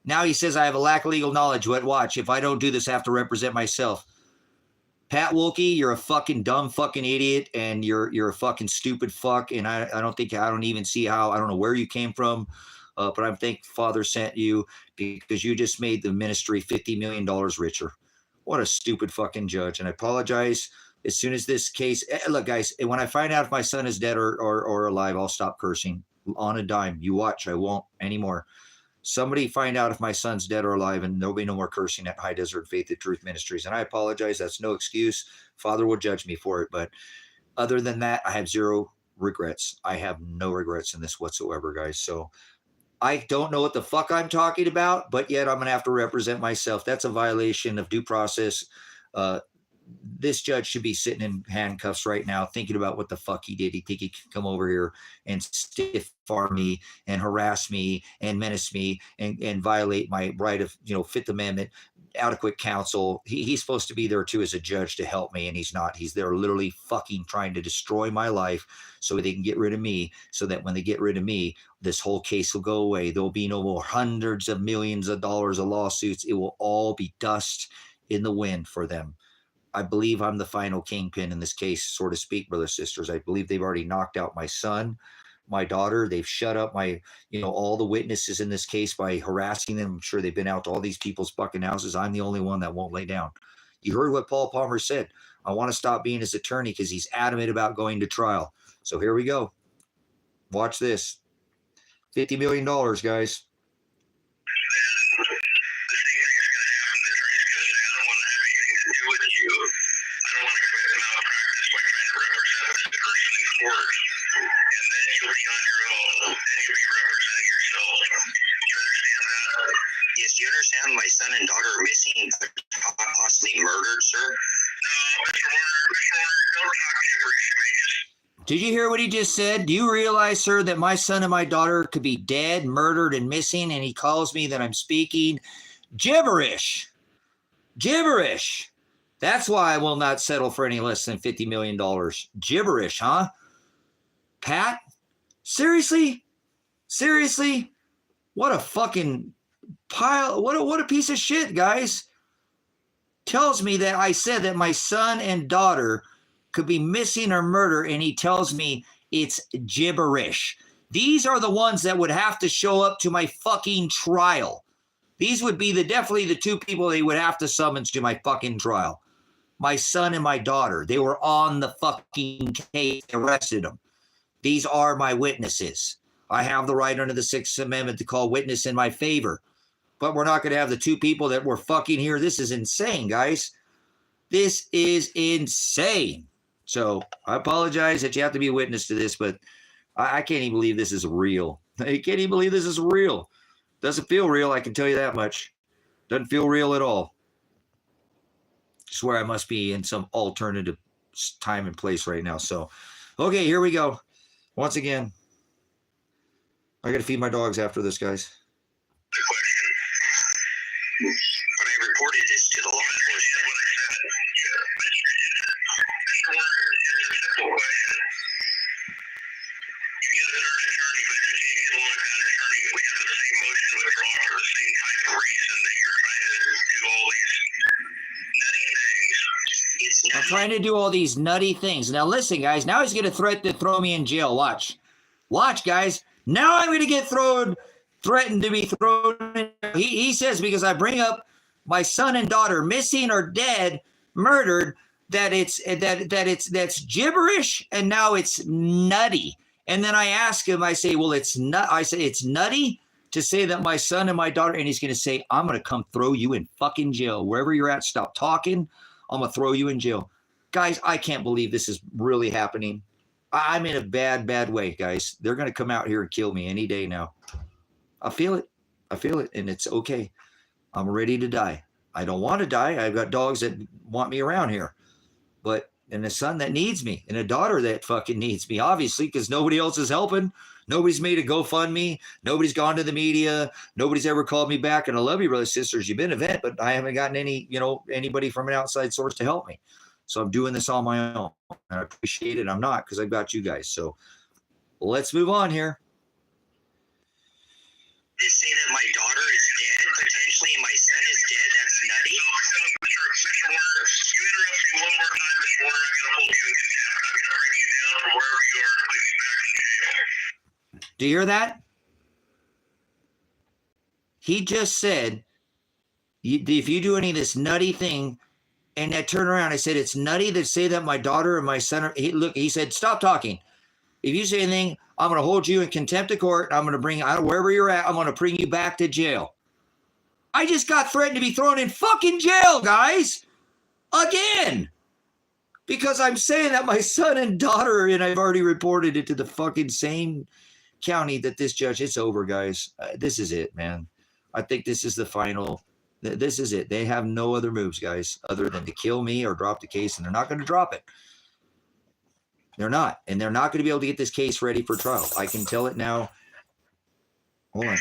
Now he says I have a lack of legal knowledge. But watch, if I don't do this, I have to represent myself. Pat Wilkie, you're a fucking dumb fucking idiot, and you're a fucking stupid fuck. And I don't even see how. I don't know where you came from, but I'm thankful Father sent you, because you just made the ministry $50 million richer. What a stupid fucking judge. And I apologize. As soon as this case, look, guys, when I find out if my son is dead or alive, I'll stop cursing on a dime. You watch, I won't anymore. Somebody find out if my son's dead or alive, and there'll be no more cursing at High Desert Faith and Truth Ministries. And I apologize. That's no excuse. Father will judge me for it. But other than that, I have zero regrets. I have no regrets in this whatsoever, guys. So I don't know what the fuck I'm talking about, but yet I'm going to have to represent myself. That's a violation of due process. This judge should be sitting in handcuffs right now, thinking about what the fuck he did. He think he can come over here and stiff arm me and harass me and menace me and violate my right of, Fifth Amendment, adequate counsel. He's supposed to be there too as a judge to help me, and he's not. He's there literally fucking trying to destroy my life so they can get rid of me, so that when they get rid of me, this whole case will go away. There'll be no more hundreds of millions of dollars of lawsuits. It will all be dust in the wind for them. I believe I'm the final kingpin in this case, so to speak, brothers, sisters. I believe they've already knocked out my son, my daughter. They've shut up my, all the witnesses in this case by harassing them. I'm sure they've been out to all these people's fucking houses. I'm the only one that won't lay down. You heard what Paul Palmer said. I want to stop being his attorney because he's adamant about going to trial. So here we go. Watch this. $50 million, guys. Yes, do you understand my son and daughter are missing, possibly murdered, sir? No, Mr. Werner, don't talk gibberish to me. Did you hear what he just said? Do you realize, sir, that my son and my daughter could be dead, murdered, and missing, and he calls me that I'm speaking gibberish? Gibberish. That's why I will not settle for any less than $50 million. Gibberish, huh? Pat? Seriously? Seriously? What a fucking pile. What a piece of shit, guys. Tells me that I said that my son and daughter could be missing or murdered, and he tells me it's gibberish. These are the ones that would have to show up to my fucking trial. These would be definitely the two people they would have to summons to my fucking trial. My son and my daughter. They were on the fucking case, arrested them. These are my witnesses. I have the right under the Sixth Amendment to call witness in my favor. But we're not going to have the two people that were fucking here. This is insane, guys. This is insane. So I apologize that you have to be a witness to this, but I can't even believe this is real. I can't even believe this is real. Doesn't feel real, I can tell you that much. Doesn't feel real at all. I swear I must be in some alternative time and place right now. So, okay, here we go. Once again, I got to feed my dogs after this, guys. The question. When I reported this to the law enforcement, what I said, Mr. Werner, here's a simple question. You get a third attorney, but you can't get one without an attorney. We have the same motion to withdraw for the same type of reason that you're trying to do all these nutty things. I'm trying to do all these nutty things. Now listen, guys, now he's going to threaten to throw me in jail. Watch. Watch, guys. Now I'm going to get threatened to be thrown in. He says because I bring up my son and daughter missing or dead, murdered, that's gibberish, and now it's nutty. And then I ask him, I say, well, I say it's nutty to say that my son and my daughter, and he's going to say, I'm going to come throw you in fucking jail. Wherever you're at, stop talking. I'm going to throw you in jail. Guys, I can't believe this is really happening. I'm in a bad way, guys. They're going to come out here and kill me any day now. I feel it. I feel it, and it's okay. I'm ready to die. I don't want to die. I've got dogs that want me around here. And a son that needs me, and a daughter that fucking needs me, obviously, because nobody else is helping. Nobody's made a GoFundMe. Nobody's gone to the media. Nobody's ever called me back. And I love you, brothers and sisters. You've been a vet, but I haven't gotten anybody from an outside source to help me. So I'm doing this on my own. And I appreciate it. I'm not, because I've got you guys. So let's move on here. To say that my daughter is dead, potentially, and my son is dead, that's nutty. Mr. Werner, you interrupt me one more time, Mr. Werner, I'm going to hold you in contempt. I'm going to bring you down from wherever you are and put you back in jail. Do you hear that? He just said, if you do any of this nutty thing, and I turn around, I said, it's nutty to say that my daughter and my son are, he said, stop talking. If you say anything, I'm going to hold you in contempt of court. I'm going to bring you out wherever you're at. I'm going to bring you back to jail. I just got threatened to be thrown in fucking jail, guys. Again. Because I'm saying that my son and daughter, and I've already reported it to the fucking same county that this judge, it's over, guys. This is it, man. I think this is the final. This is it. They have no other moves, guys, other than to kill me or drop the case, and they're not going to drop it. They're not. And they're not going to be able to get this case ready for trial. I can tell it now. Hold on.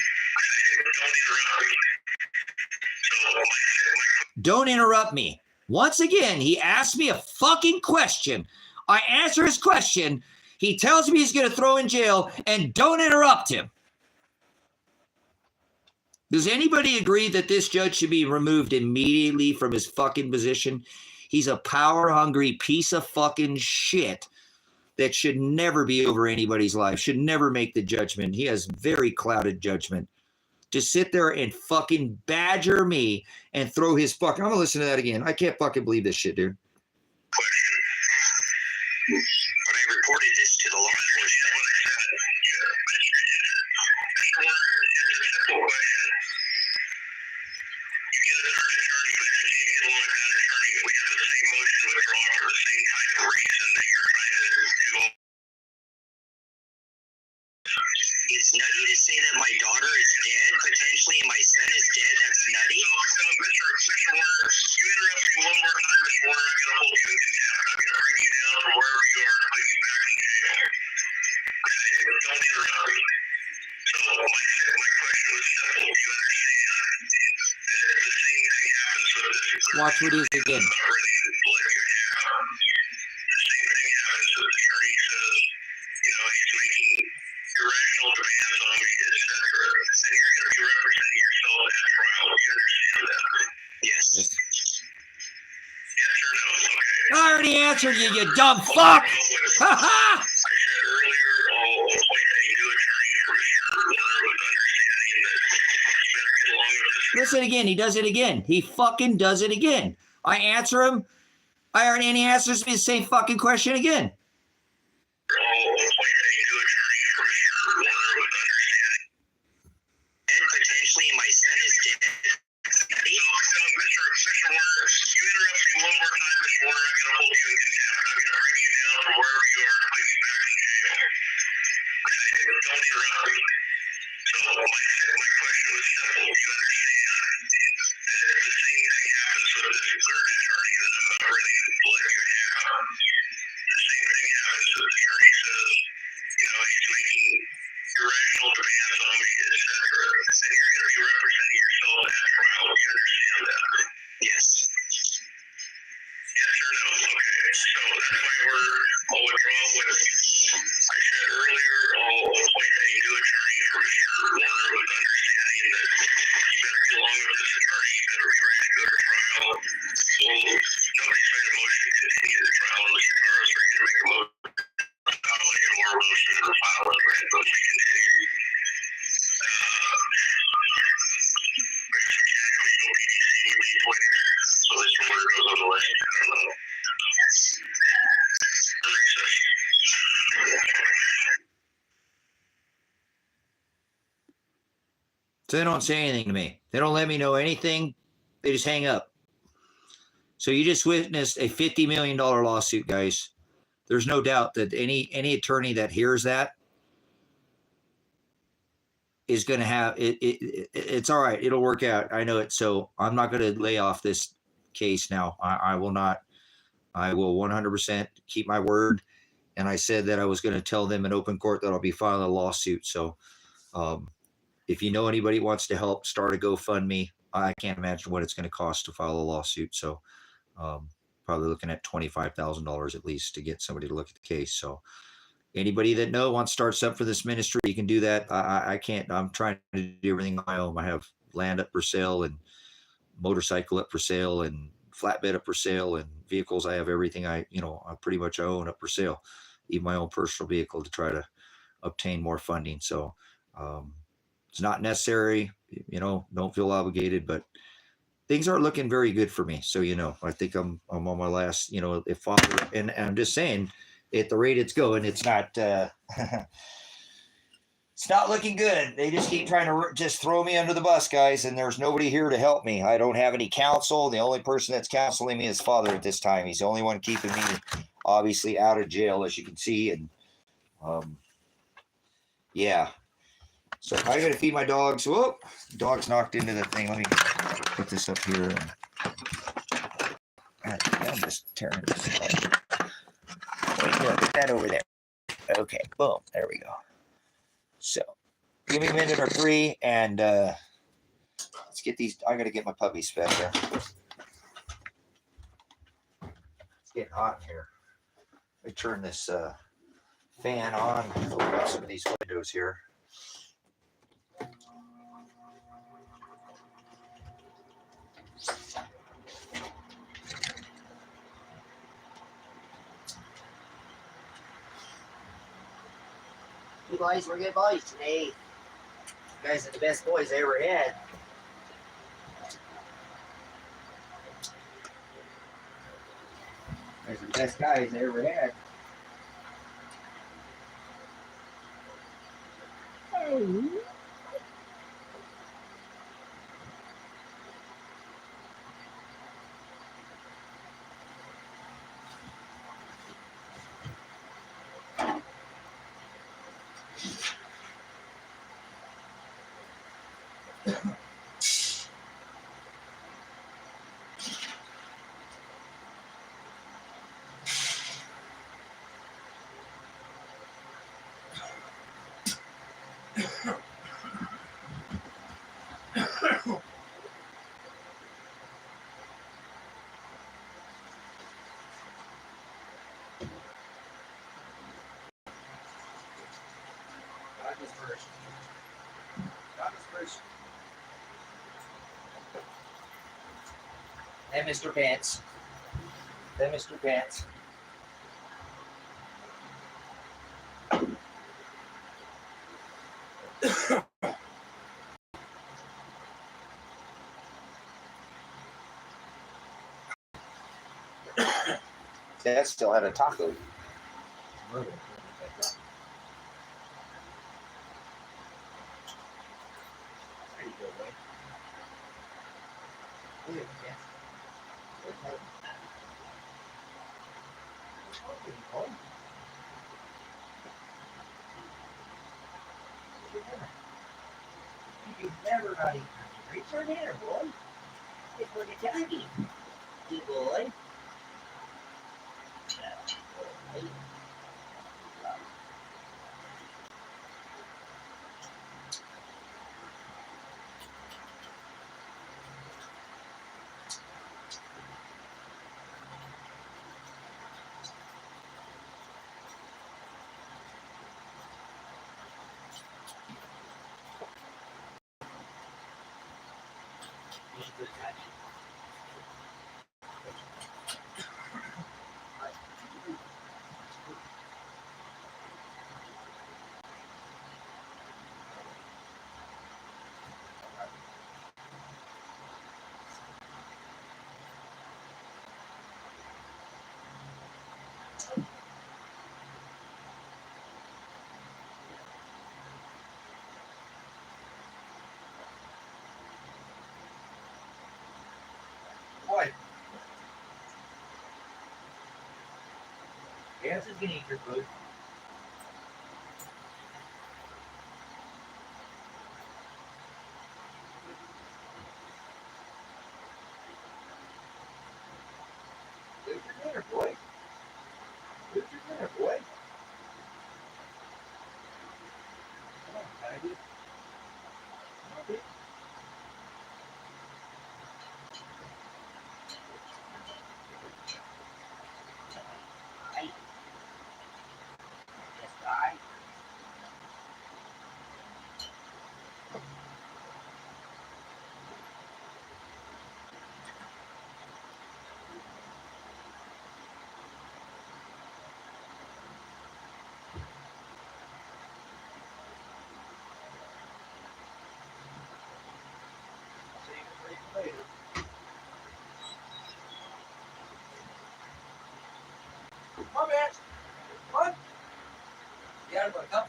Don't interrupt me. Once again, he asked me a fucking question. I answer his question. He tells me he's going to throw in jail, and don't interrupt him. Does anybody agree that this judge should be removed immediately from his fucking position? He's a power-hungry piece of fucking shit that should never be over anybody's life, should never make the judgment. He has very clouded judgment. To sit there and fucking badger me and throw his fucking... I'm going to listen to that again. I can't fucking believe this shit, dude. Question. When I reported this to the law enforcement, what I said, Mr. Werner, here's a simple question. You get a third attorney, but you can't get one without an attorney. We have the same motion to withdraw for the same type of reason that you're trying to do. It's nutty to say that my daughter is dead, potentially, and my son is dead. That's nutty. No, Mr. Werner, you interrupt me one more time, Mr. Werner, I'm going to hold you in contempt. I'm going to bring you down from wherever you are and put you back in jail. Watch what it is again. Irrational demands on me, etc. Then you're going to be representing yourself at trial. Do you understand that? Yes. Yes or no? Okay. I already answered you, you dumb fuck! Ha ha! I said earlier, I'll appoint a new attorney for Mr. Werner with understanding that you better get along with this. Listen again, he does it again. He fucking does it again. I answer him, and he answers me the same fucking question again. I'll appoint a new attorney for Mr. Werner with understanding. And potentially my son is dead. No, Mr. Werner, you interrupt me one more time, Mr. Werner, I'm going to hold you in contempt. I'm going to bring you down from wherever you are and put you back in jail. Okay, don't interrupt me. So my question was simple. Do you understand that if the same thing happens with this third attorney that I'm not ready to let you have, the same thing happens to the attorney says, he's making irrational demands on me, etc. Then you're going to be representing yourself at trial. Do you understand that? Yes. Yes or no? Okay, so that's my word. I'll withdraw with. I said earlier, I'll appoint a new attorney for Mr. Werner with understanding that you better get along with this attorney. You better be ready to go to trial. Well, nobody's made a motion to continue the trial unless you're ready to make a motion. I'll make a more motion to file a grant motion to continue. So this order goes on the way. So they don't say anything to me. They don't let me know anything. They just hang up. So you just witnessed a $50 million lawsuit, guys. There's no doubt that any attorney that hears that is going to have it. It's all right. It'll work out. I know it. So I'm not going to lay off this case now. I will not. I will 100% keep my word. And I said that I was going to tell them in open court that I'll be filing a lawsuit. So if you know anybody who wants to help start a GoFundMe, I can't imagine what it's going to cost to file a lawsuit. So probably looking at $25,000 at least to get somebody to look at the case. So anybody that wants to start something for this ministry, you can do that. I can't. I'm trying to do everything on my own. I have land up for sale and motorcycle up for sale and flatbed up for sale and vehicles. I have everything I pretty much own up for sale, even my own personal vehicle to try to obtain more funding. So it's not necessary, don't feel obligated, but things aren't looking very good for me. So, I think I'm on my last, if Father, and I'm just saying at the rate it's going, it's not, it's not looking good. They just keep trying to just throw me under the bus, guys. And there's nobody here to help me. I don't have any counsel. The only person that's counseling me is Father at this time. He's the only one keeping me obviously out of jail, as you can see. And yeah. So I got to feed my dogs. Whoa, dog's knocked into the thing. Let me put this up here. I'm just tearing this apart. Put that over there. Okay, boom. There we go. So give me a minute or three, and let's get these. I got to get my puppies fed here. It's getting hot in here. Let me turn this fan on. Open up some of these windows here. You guys were good boys today. You guys are the best boys I ever had. You guys are the best guys I ever had. Hey. was first. God was first. Then Mr. Pants. Then Mr. Pants. Dad still had a taco. You've never not eaten. Reach for dinner, boy. It's for the turkey. Good boy. Boy. Yes, it's gonna eat your food. Do your dinner, boy. Do your dinner, boy. Come on, can I do it? Okay. Hey. Yes, I. See you later. Come on, man. Come on. You got a cup?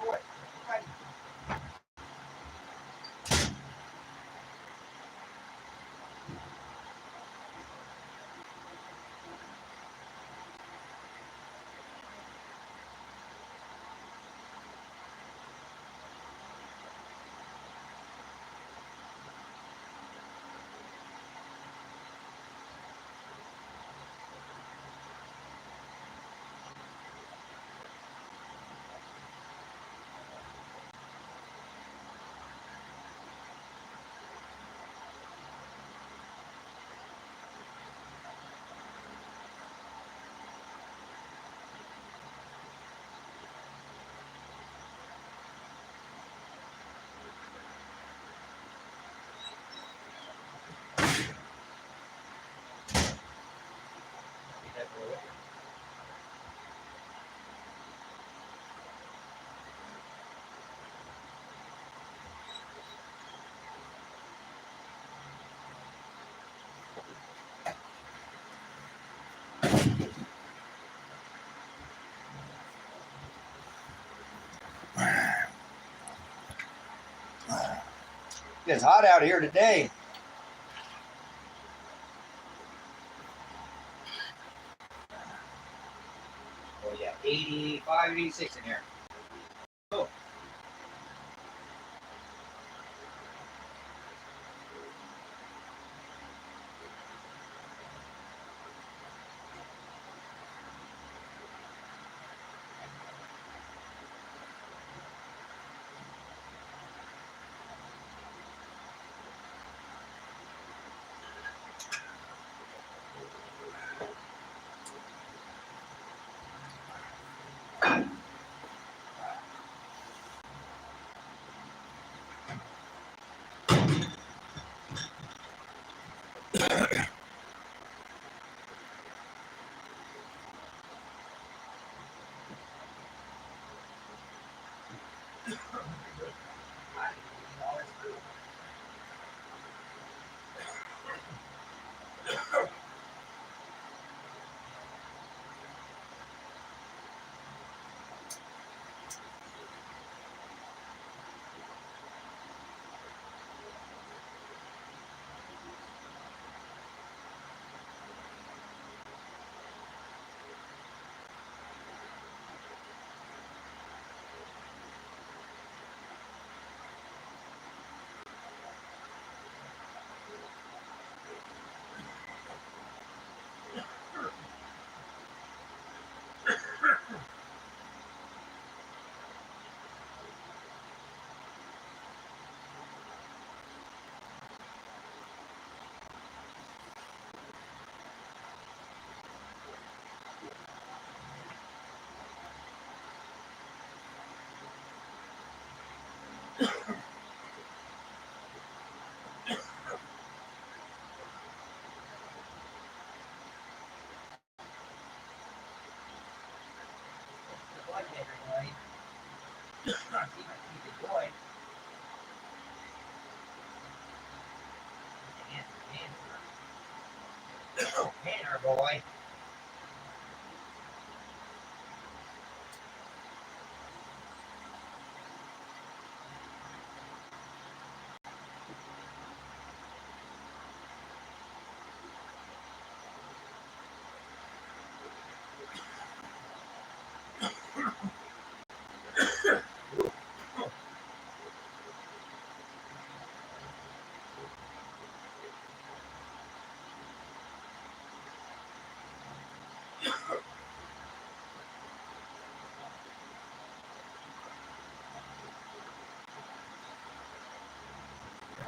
Boy. Right. It's hot out here today. Oh yeah, 85, 86 in here. Oh. Boy.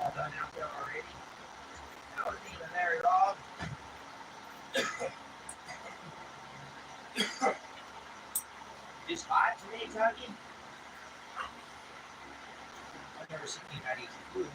All done out there already. I wasn't even there, dog. It's hot today, Tucky. I've never seen you not eat food.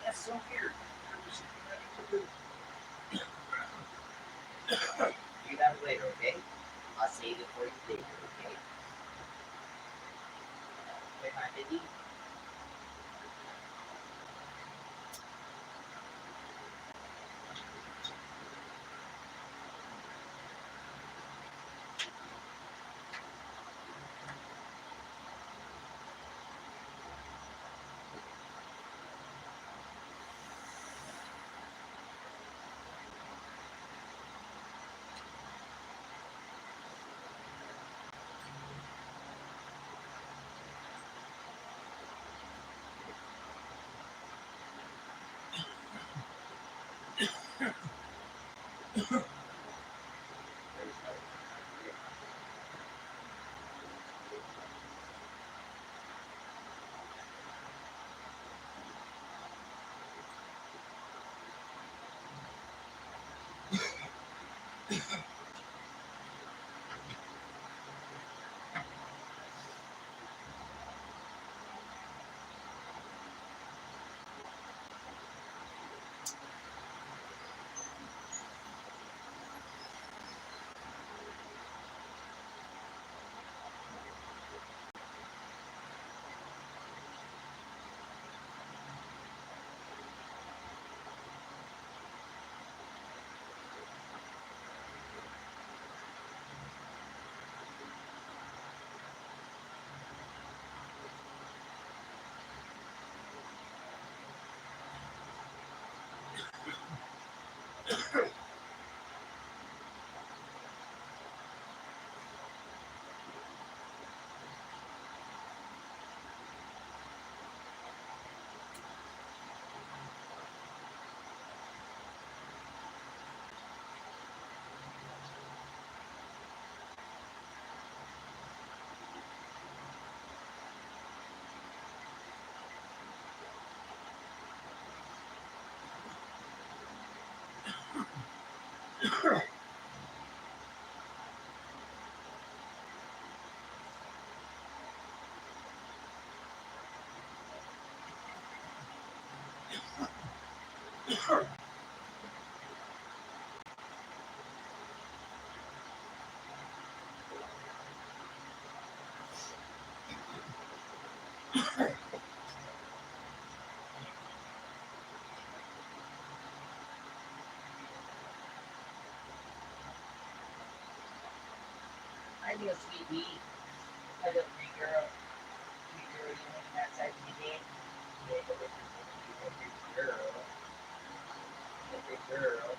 That's so weird. Do that later, okay? I'll save it for you later, okay? Okay, my baby. I need a sweet pea. I little big girl. Sweet girl, you hanging outside with your dad? Yeah, the big girl. The big girl.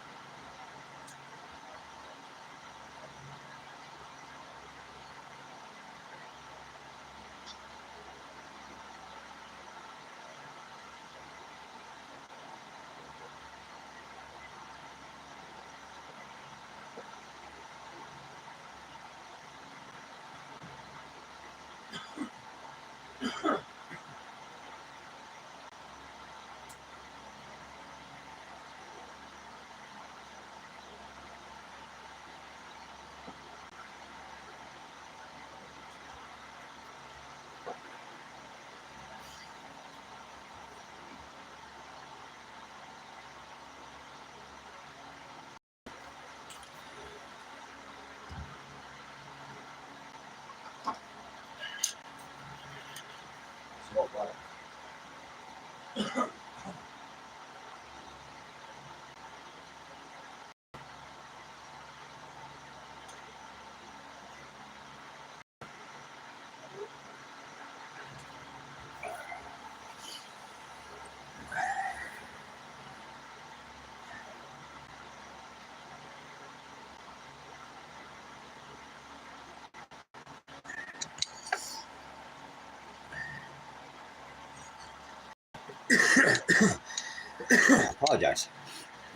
Apologize.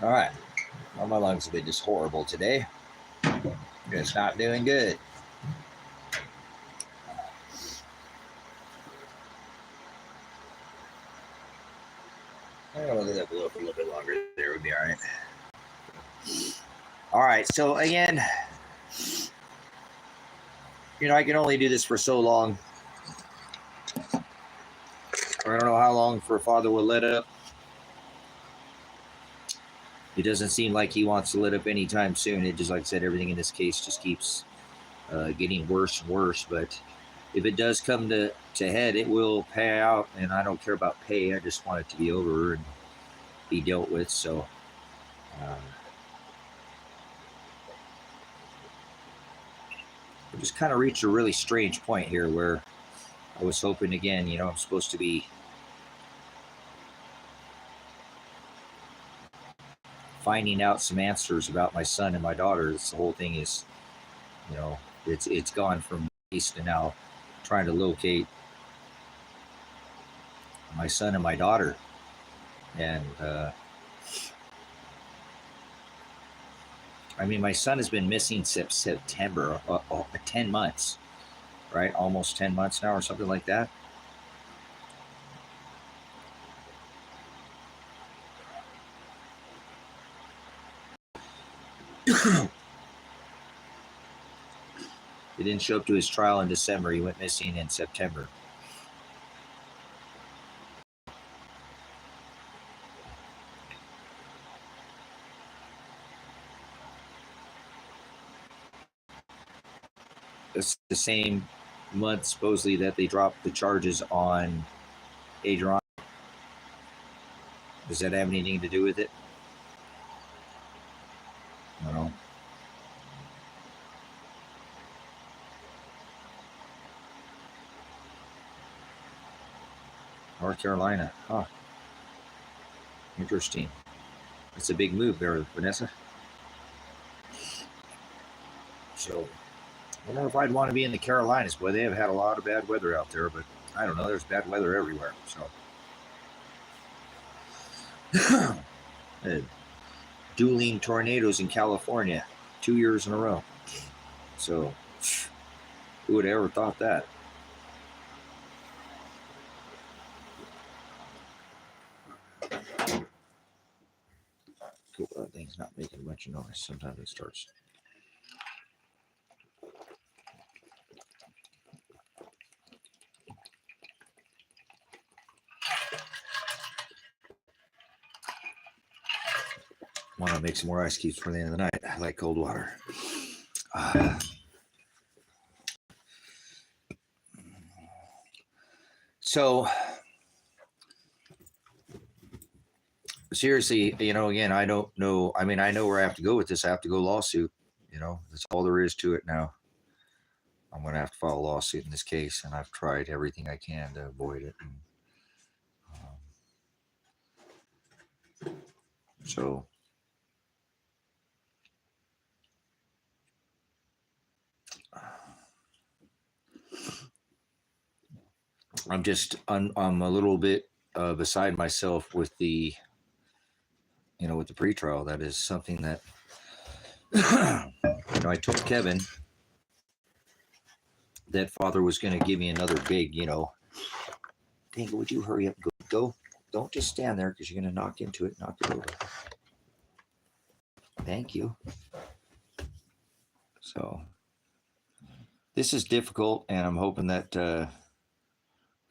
All right. Well, my lungs have been just horrible today. It's not doing good. I'm going to let that blow for a little bit longer. There would be all right. All right. So, again, I can only do this for so long. I don't know how long for Father will let up. It doesn't seem like he wants to let up anytime soon. It just, like I said, everything in this case just keeps getting worse and worse. But if it does come to head, it will pay out. And I don't care about pay. I just want it to be over and be dealt with. So we just kind of reached a really strange point here where I was hoping, again, I'm supposed to be finding out some answers about my son and my daughter. This whole thing is, it's gone from east to now trying to locate my son and my daughter. And my son has been missing since September, 10 months, right? Almost 10 months now or something like that. He didn't show up to his trial in December. He went missing in September. It's the same month, supposedly, that they dropped the charges on Adrian. Does that have anything to do with it? I don't know. North Carolina. Huh. Interesting. It's a big move there, Vanessa. So, I don't know if I'd want to be in the Carolinas. Boy, they have had a lot of bad weather out there, but I don't know. There's bad weather everywhere. So, dueling tornadoes in California 2 years in a row. So, who would have ever thought that? Cool. That thing's not making a bunch of noise. Sometimes it starts. Want to make some more ice cubes for the end of the night. I like cold water. So, seriously, again, I don't know. I know where I have to go with this. I have to go lawsuit. That's all there is to it now. I'm going to have to file a lawsuit in this case, and I've tried everything I can to avoid it. So, I'm a little bit beside myself with the, with the pretrial. That is something that, I told Kevin that Father was going to give me another big, dang, would you hurry up? Go. Don't just stand there because you're going to knock into it, knock it over. Thank you. So, this is difficult, and I'm hoping that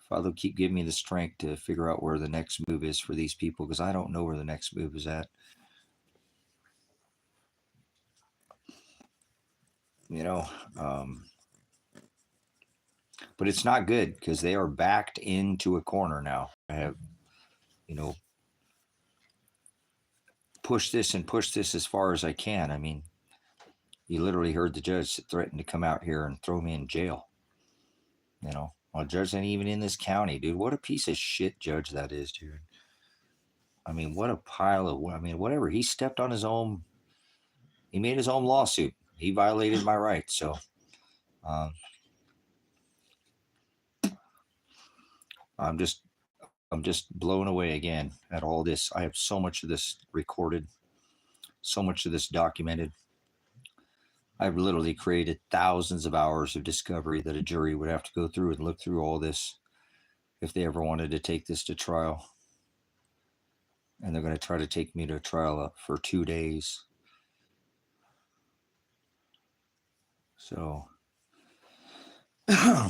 Father will keep giving me the strength to figure out where the next move is for these people, because I don't know where the next move is at. But it's not good because they are backed into a corner now. I have you know, push this as far as I can. I mean, you literally heard the judge threaten to come out here and throw me in jail. You know, well, judge ain't even in this county, dude. What a piece of shit judge that is, dude. I mean, what a pile of, I mean, whatever. He stepped on his own, he made his own lawsuit. He violated my rights. So, I'm just blown away again at all this. I have so much of this recorded, so much of this documented. I've literally created thousands of hours of discovery that a jury would have to go through and look through all this if they ever wanted to take this to trial. And they're going to try to take me to trial for 2 days. So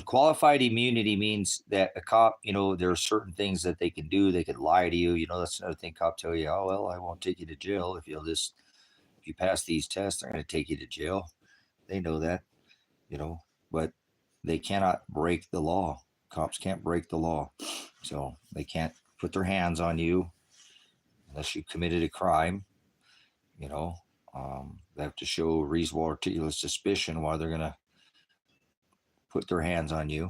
qualified immunity means that a cop, you know, there are certain things that they can do. They could lie to you. You know, that's another thing. Cop tell you, oh, well, I won't take you to jail if if you pass these tests, they're going to take you to jail. They know that, you know, but they cannot break the law. Cops can't break the law. So they can't put their hands on you unless you committed a crime, you know. They have to show reasonable articulable suspicion why they're going to put their hands on you.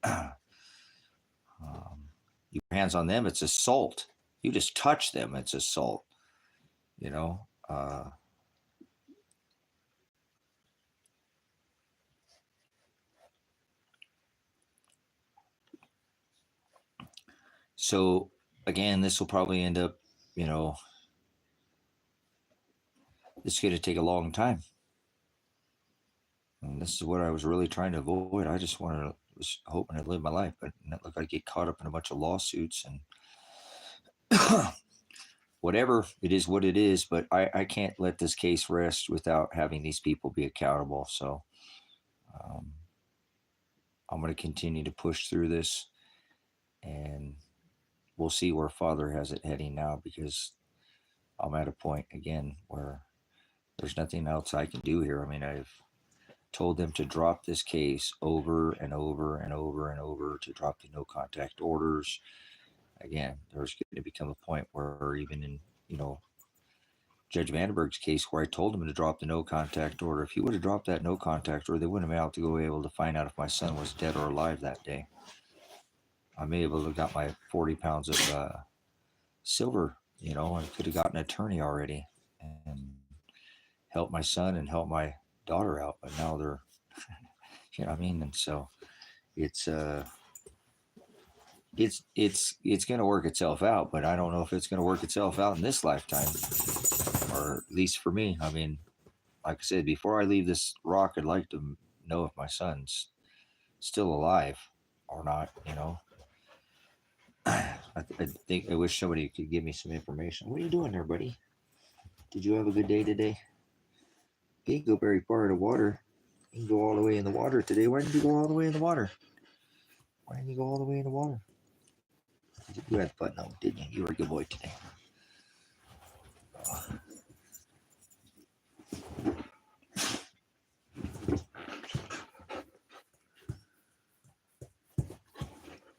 You put hands on them, it's assault. You just touch them, it's assault, you know. So again, this will probably end up, you know, it's going to take a long time. And this is what I was really trying to avoid. I just was hoping to live my life, but not look, I get caught up in a bunch of lawsuits and whatever it is, what it is. But I can't let this case rest without having these people be accountable. So I'm going to continue to push through this, and we'll see where Father has it heading now, because I'm at a point again where there's nothing else I can do here. I mean, I've told them to drop this case over and over and over and over, to drop the no contact orders. Again, there's going to become a point where even in, you know, Judge Vandenberg's case, where I told him to drop the no contact order, if he would have dropped that no contact order, they wouldn't have been able to go able to find out if my son was dead or alive that day. I may have able to got my 40 pounds of silver, you know, and could have gotten an attorney already and helped my son and helped my daughter out. But now they're, you know what I mean? And so it's going to work itself out, but I don't know if it's going to work itself out in this lifetime, or at least for me. I mean, like I said, before I leave this rock, I'd like to know if my son's still alive or not, you know. I wish somebody could give me some information. What are you doing there, buddy? Did you have a good day today? You didn't go very far in the water. You can go all the way in the water today. Why didn't you go all the way in the water? Why didn't you go all the way in the water? You had fun though, didn't you? You were a good boy today.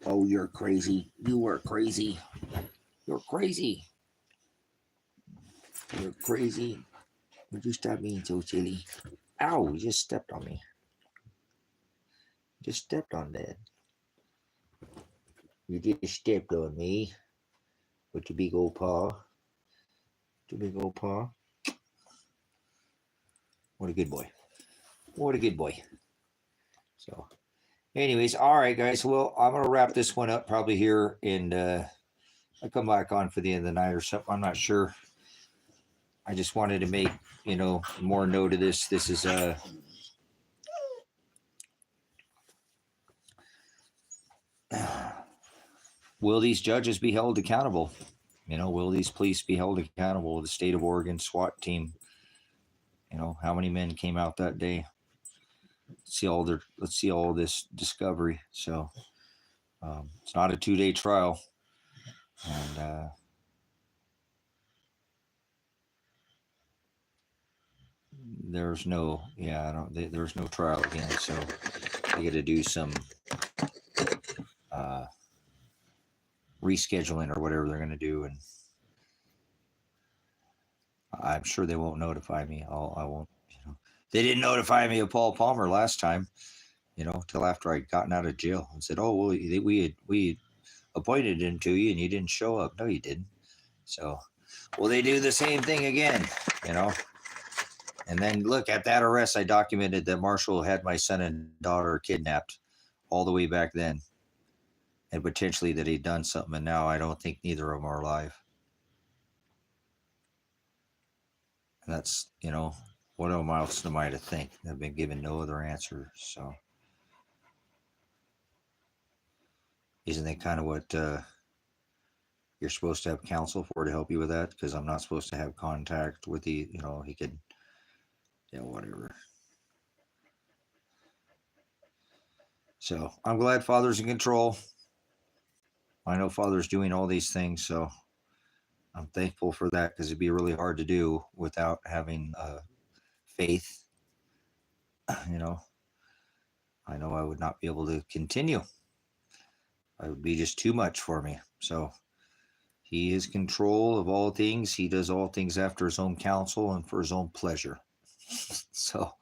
Oh, you're crazy. You are crazy. You're crazy. You're crazy. Would you stop being so silly? Ow, you just stepped on me. Just stepped on that. You just stepped on me with your big old paw. Your big old paw. What a good boy. What a good boy. So, anyways, all right, guys. Well, I'm going to wrap this one up probably here, and I'll come back on for the end of the night or something. I'm not sure. I just wanted to make, you know, more note of this. This is will these judges be held accountable? You know, will these police be held accountable? The state of Oregon SWAT team, you know, how many men came out that day? Let's see all this discovery. So it's not a 2-day trial, and there's no trial again. So they got to do some rescheduling or whatever they're going to do, and I'm sure they won't notify me. I won't. They didn't notify me of Paul Palmer last time. Till after I'd gotten out of jail and said, "Oh, well, we appointed him to you, and you didn't show up." No, you didn't. So, will they do the same thing again? And then look at that arrest. I documented that Marshall had my son and daughter kidnapped all the way back then, and potentially that he'd done something. And now I don't think neither of them are alive. And that's, what else am I to think? I've been given no other answer. So, isn't that kind of what you're supposed to have counsel for to help you with that? Because I'm not supposed to have contact with he could, whatever. So I'm glad Father's in control. I know Father's doing all these things, so I'm thankful for that, because it'd be really hard to do without having faith. I know I would not be able to continue. It would be just too much for me. So he is control of all things. He does all things after his own counsel and for his own pleasure. So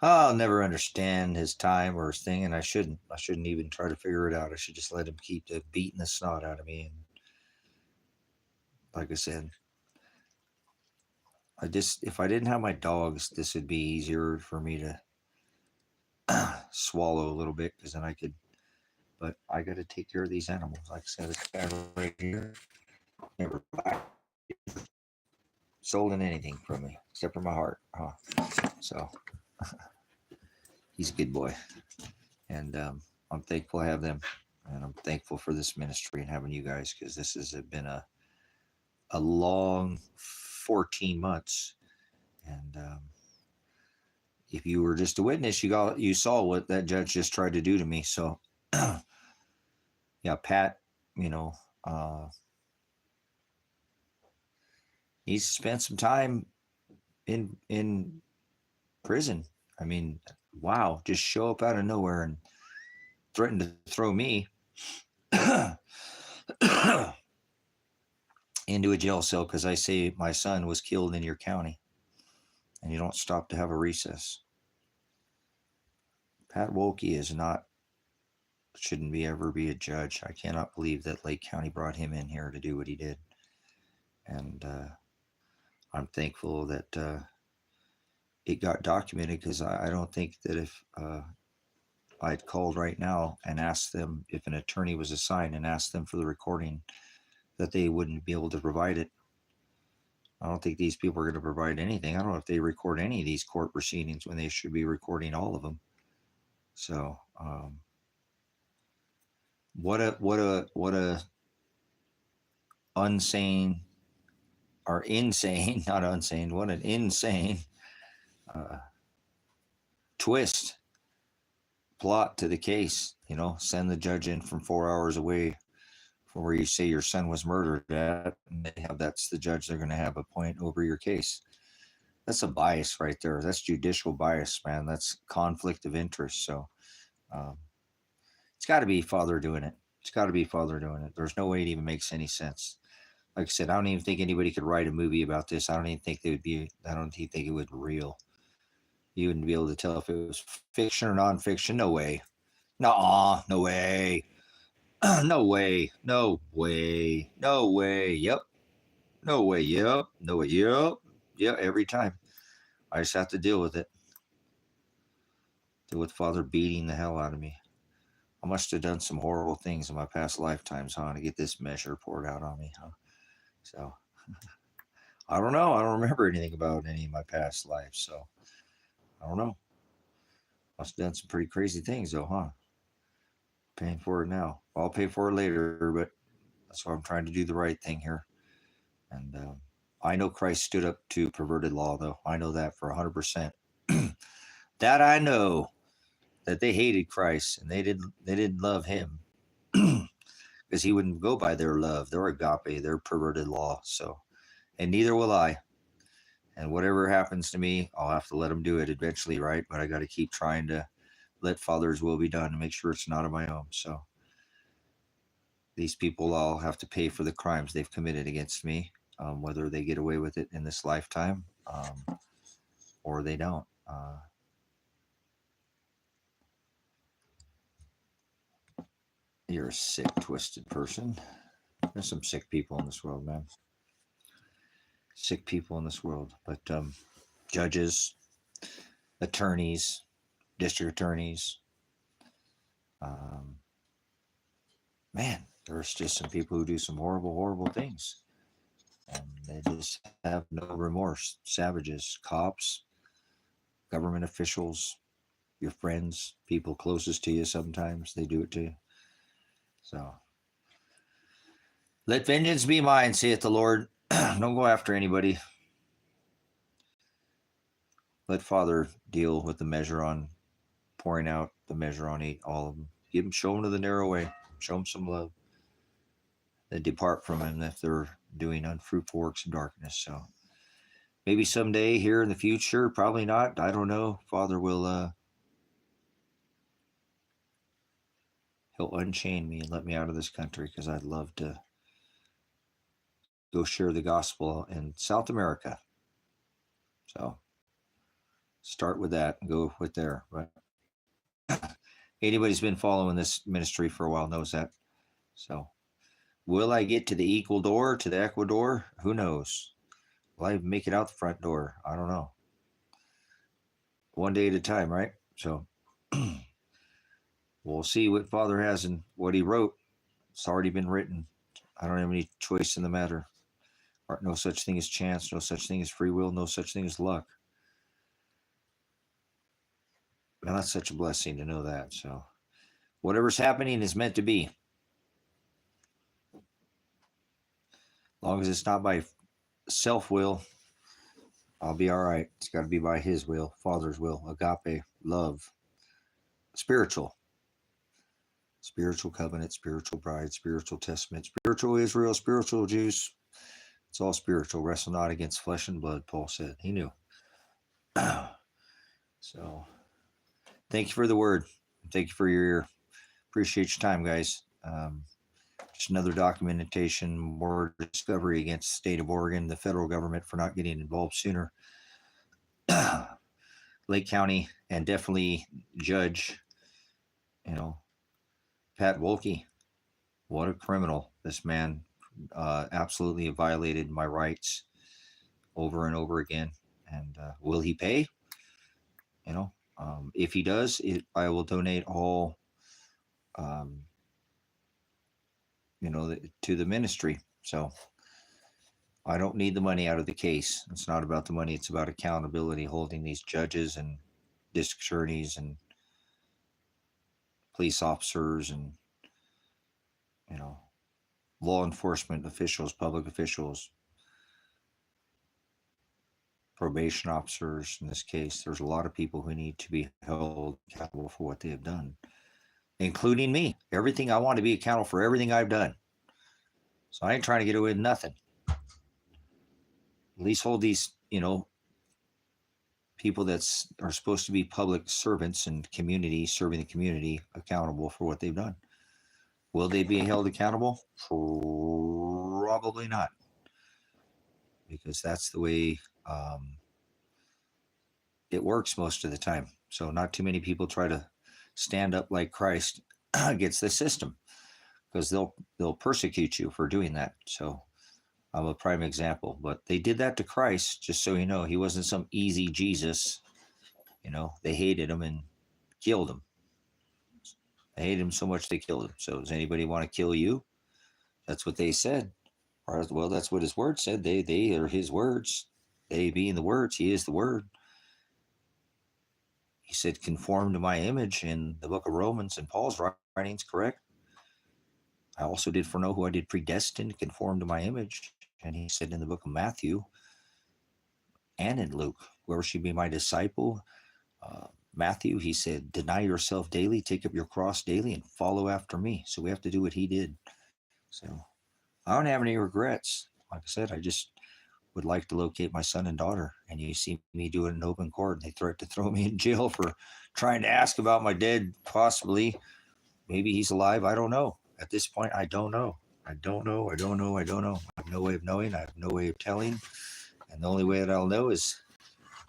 I'll never understand his time or his thing, and I shouldn't. I shouldn't even try to figure it out. I should just let him keep beating the snot out of me. And like I said, if I didn't have my dogs, this would be easier for me to swallow a little bit, because then I could. But I got to take care of these animals. Like I said, this guy right here never stolen anything from me except for my heart. So he's a good boy, and I'm thankful I have them, and I'm thankful for this ministry and having you guys, because this has been a long 14 months, and if you were just a witness, you saw what that judge just tried to do to me. So yeah, Pat, he's spent some time in prison. I mean, wow, just show up out of nowhere and threaten to throw me into a jail cell because I say my son was killed in your county, and you don't stop to have a recess. Pat Wolke shouldn't ever be a judge. I cannot believe that Lake County brought him in here to do what he did. And I'm thankful that it got documented, because I don't think that if I'd called right now and asked them, if an attorney was assigned and asked them for the recording, that they wouldn't be able to provide it. I don't think these people are going to provide anything. I don't know if they record any of these court proceedings when they should be recording all of them. So, what a insane, what an insane twist plot to the case. Send the judge in from 4 hours away from where you say your son was murdered at, and that's the judge they're going to have appoint over your case. That's a bias right there. That's judicial bias, man. That's conflict of interest. So it's got to be Father doing it. There's no way it even makes any sense. Like I said, I don't even think anybody could write a movie about this. I don't even think it would be real. You wouldn't be able to tell if it was fiction or nonfiction. No way. No way. No way. No way. No way. Yep. No way. Yep. No way. Yep. Yeah, every time. I just have to deal with it. Deal with Father beating the hell out of me. I must have done some horrible things in my past lifetimes, to get this measure poured out on me, So, I don't know. I don't remember anything about any of my past lives, so I don't know. Must have done some pretty crazy things, though, Paying for it now. I'll pay for it later, but that's why I'm trying to do the right thing here. And I know Christ stood up to perverted law, though. I know that for 100%. That I know, that they hated Christ and they didn't love him, because he wouldn't go by their love, their agape, their perverted law. So, and neither will I. And whatever happens to me, I'll have to let him do it eventually, right? But I got to keep trying to let Father's will be done and make sure it's not of my own. So these people all have to pay for the crimes they've committed against me, whether they get away with it in this lifetime or they don't. You're a sick, twisted person. There's some sick people in this world, man. Sick people in this world. But judges, attorneys, district attorneys, man, there's just some people who do some horrible, horrible things. And they just have no remorse. Savages, cops, government officials, your friends, people closest to you sometimes, they do it to you. So, let vengeance be mine, saith the Lord. Don't go after anybody. Let Father deal with the measure on pouring out the measure on all of them. Show them to the narrow way. Show them some love. Then depart from him if they're doing unfruitful works of darkness. So maybe someday here in the future, probably not. I don't know. Father will he'll unchain me and let me out of this country, because I'd love to go share the gospel in South America. So start with that and go with there. But anybody's been following this ministry for a while knows that. So will I get to the Ecuador, to the Ecuador? Who knows? Will I make it out the front door? I don't know. One day at a time, right? So we'll see what Father has and what he wrote. It's already been written. I don't have any choice in the matter. No such thing as chance, no such thing as free will, no such thing as luck. Well, that's such a blessing to know that. So whatever's happening is meant to be. As long as it's not by self-will, I'll be all right. It's got to be by his will, Father's will, agape, love, spiritual covenant, spiritual bride, spiritual testament, spiritual Israel, spiritual Jews. It's all spiritual. Wrestle not against flesh and blood, Paul said. He knew. So thank you for the word. Thank you for your ear. Appreciate your time, guys. Just another documentation, more discovery against the state of Oregon, the federal government for not getting involved sooner. Lake County, and definitely Judge, Pat Wolke. What a criminal. This man absolutely violated my rights over and over again. And will he pay? If he does, I will donate all, to the ministry. So I don't need the money out of the case. It's not about the money. It's about accountability, holding these judges and district attorneys and police officers and, law enforcement officials, public officials, probation officers. In this case, there's a lot of people who need to be held accountable for what they have done, including me. Everything I want to be accountable for, everything I've done. So I ain't trying to get away with nothing. At least hold these, people that are supposed to be public servants and community, serving the community, accountable for what they've done. Will they be held accountable? Probably not, because that's the way it works most of the time. So not too many people try to stand up like Christ against the system, because they'll persecute you for doing that. So I'm a prime example. But they did that to Christ, just so you know. He wasn't some easy Jesus. They hated him and killed him. They hated him so much they killed him. So does anybody want to kill you? That's what they said. Or, well, that's what his word said. They are his words. They being the words, he is the word. He said, conform to my image in the book of Romans, and Paul's writings, correct? I also did foreknow who I did predestine to conform to my image. And he said in the book of Matthew and in Luke, whoever should be my disciple, Matthew, he said, deny yourself daily, take up your cross daily, and follow after me. So we have to do what he did. So I don't have any regrets. Like I said, I just would like to locate my son and daughter. And you see me do it in open court. They threaten to throw me in jail for trying to ask about my dead, possibly. Maybe he's alive. I don't know. at this point, I don't know. I don't know. I have no way of knowing. I have no way of telling. And the only way that I'll know is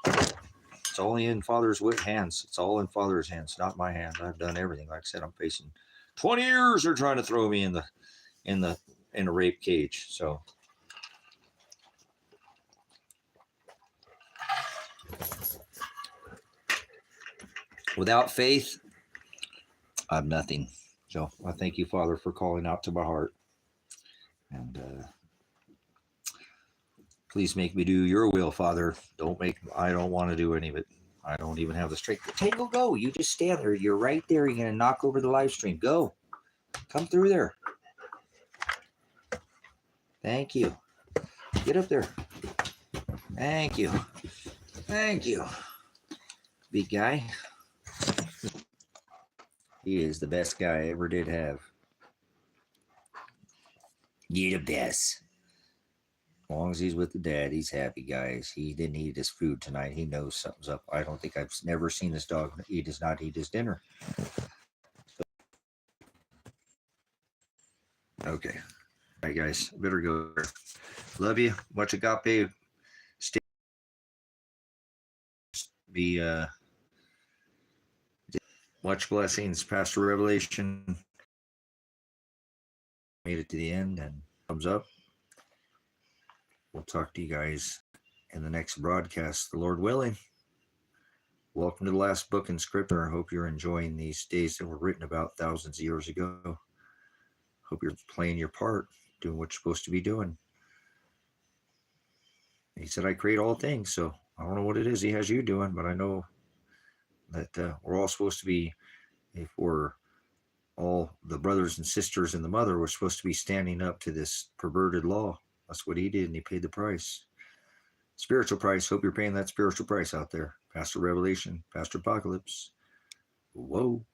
it's only in Father's hands. It's all in Father's hands, not my hands. I've done everything. Like I said, I'm facing 20 years. They're trying to throw me in a rape cage. So without faith, I have nothing. So I thank you, Father, for calling out to my heart. And please make me do your will, Father. I don't want to do any of it. I don't even have the strength. Tango, go. You just stand there. You're right there. You're going to knock over the live stream. Go. Come through there. Thank you. Get up there. Thank you. Thank you. Big guy. He is the best guy I ever did have. You're the best. As long as he's with the dad, he's happy, guys. He didn't eat his food tonight. He knows something's up. I don't think I've never seen this dog does not eat his dinner. Okay. All right, guys. Better go. Love you. Much Agape. Much blessings. Pastor Revelation. Made it to the end, and thumbs up. We'll talk to you guys in the next broadcast, the Lord willing. Welcome to the last book in Scripture. I hope you're enjoying these days that were written about thousands of years ago. Hope you're playing your part, doing what you're supposed to be doing. He said, I create all things, so I don't know what it is he has you doing, but I know that we're all supposed to be, if we're all the brothers and sisters and the mother, we're supposed to be standing up to this perverted law. That's what he did, and he paid the price. Spiritual price. Hope you're paying that spiritual price out there. Pastor Revelation, Pastor Apocalypse. Whoa.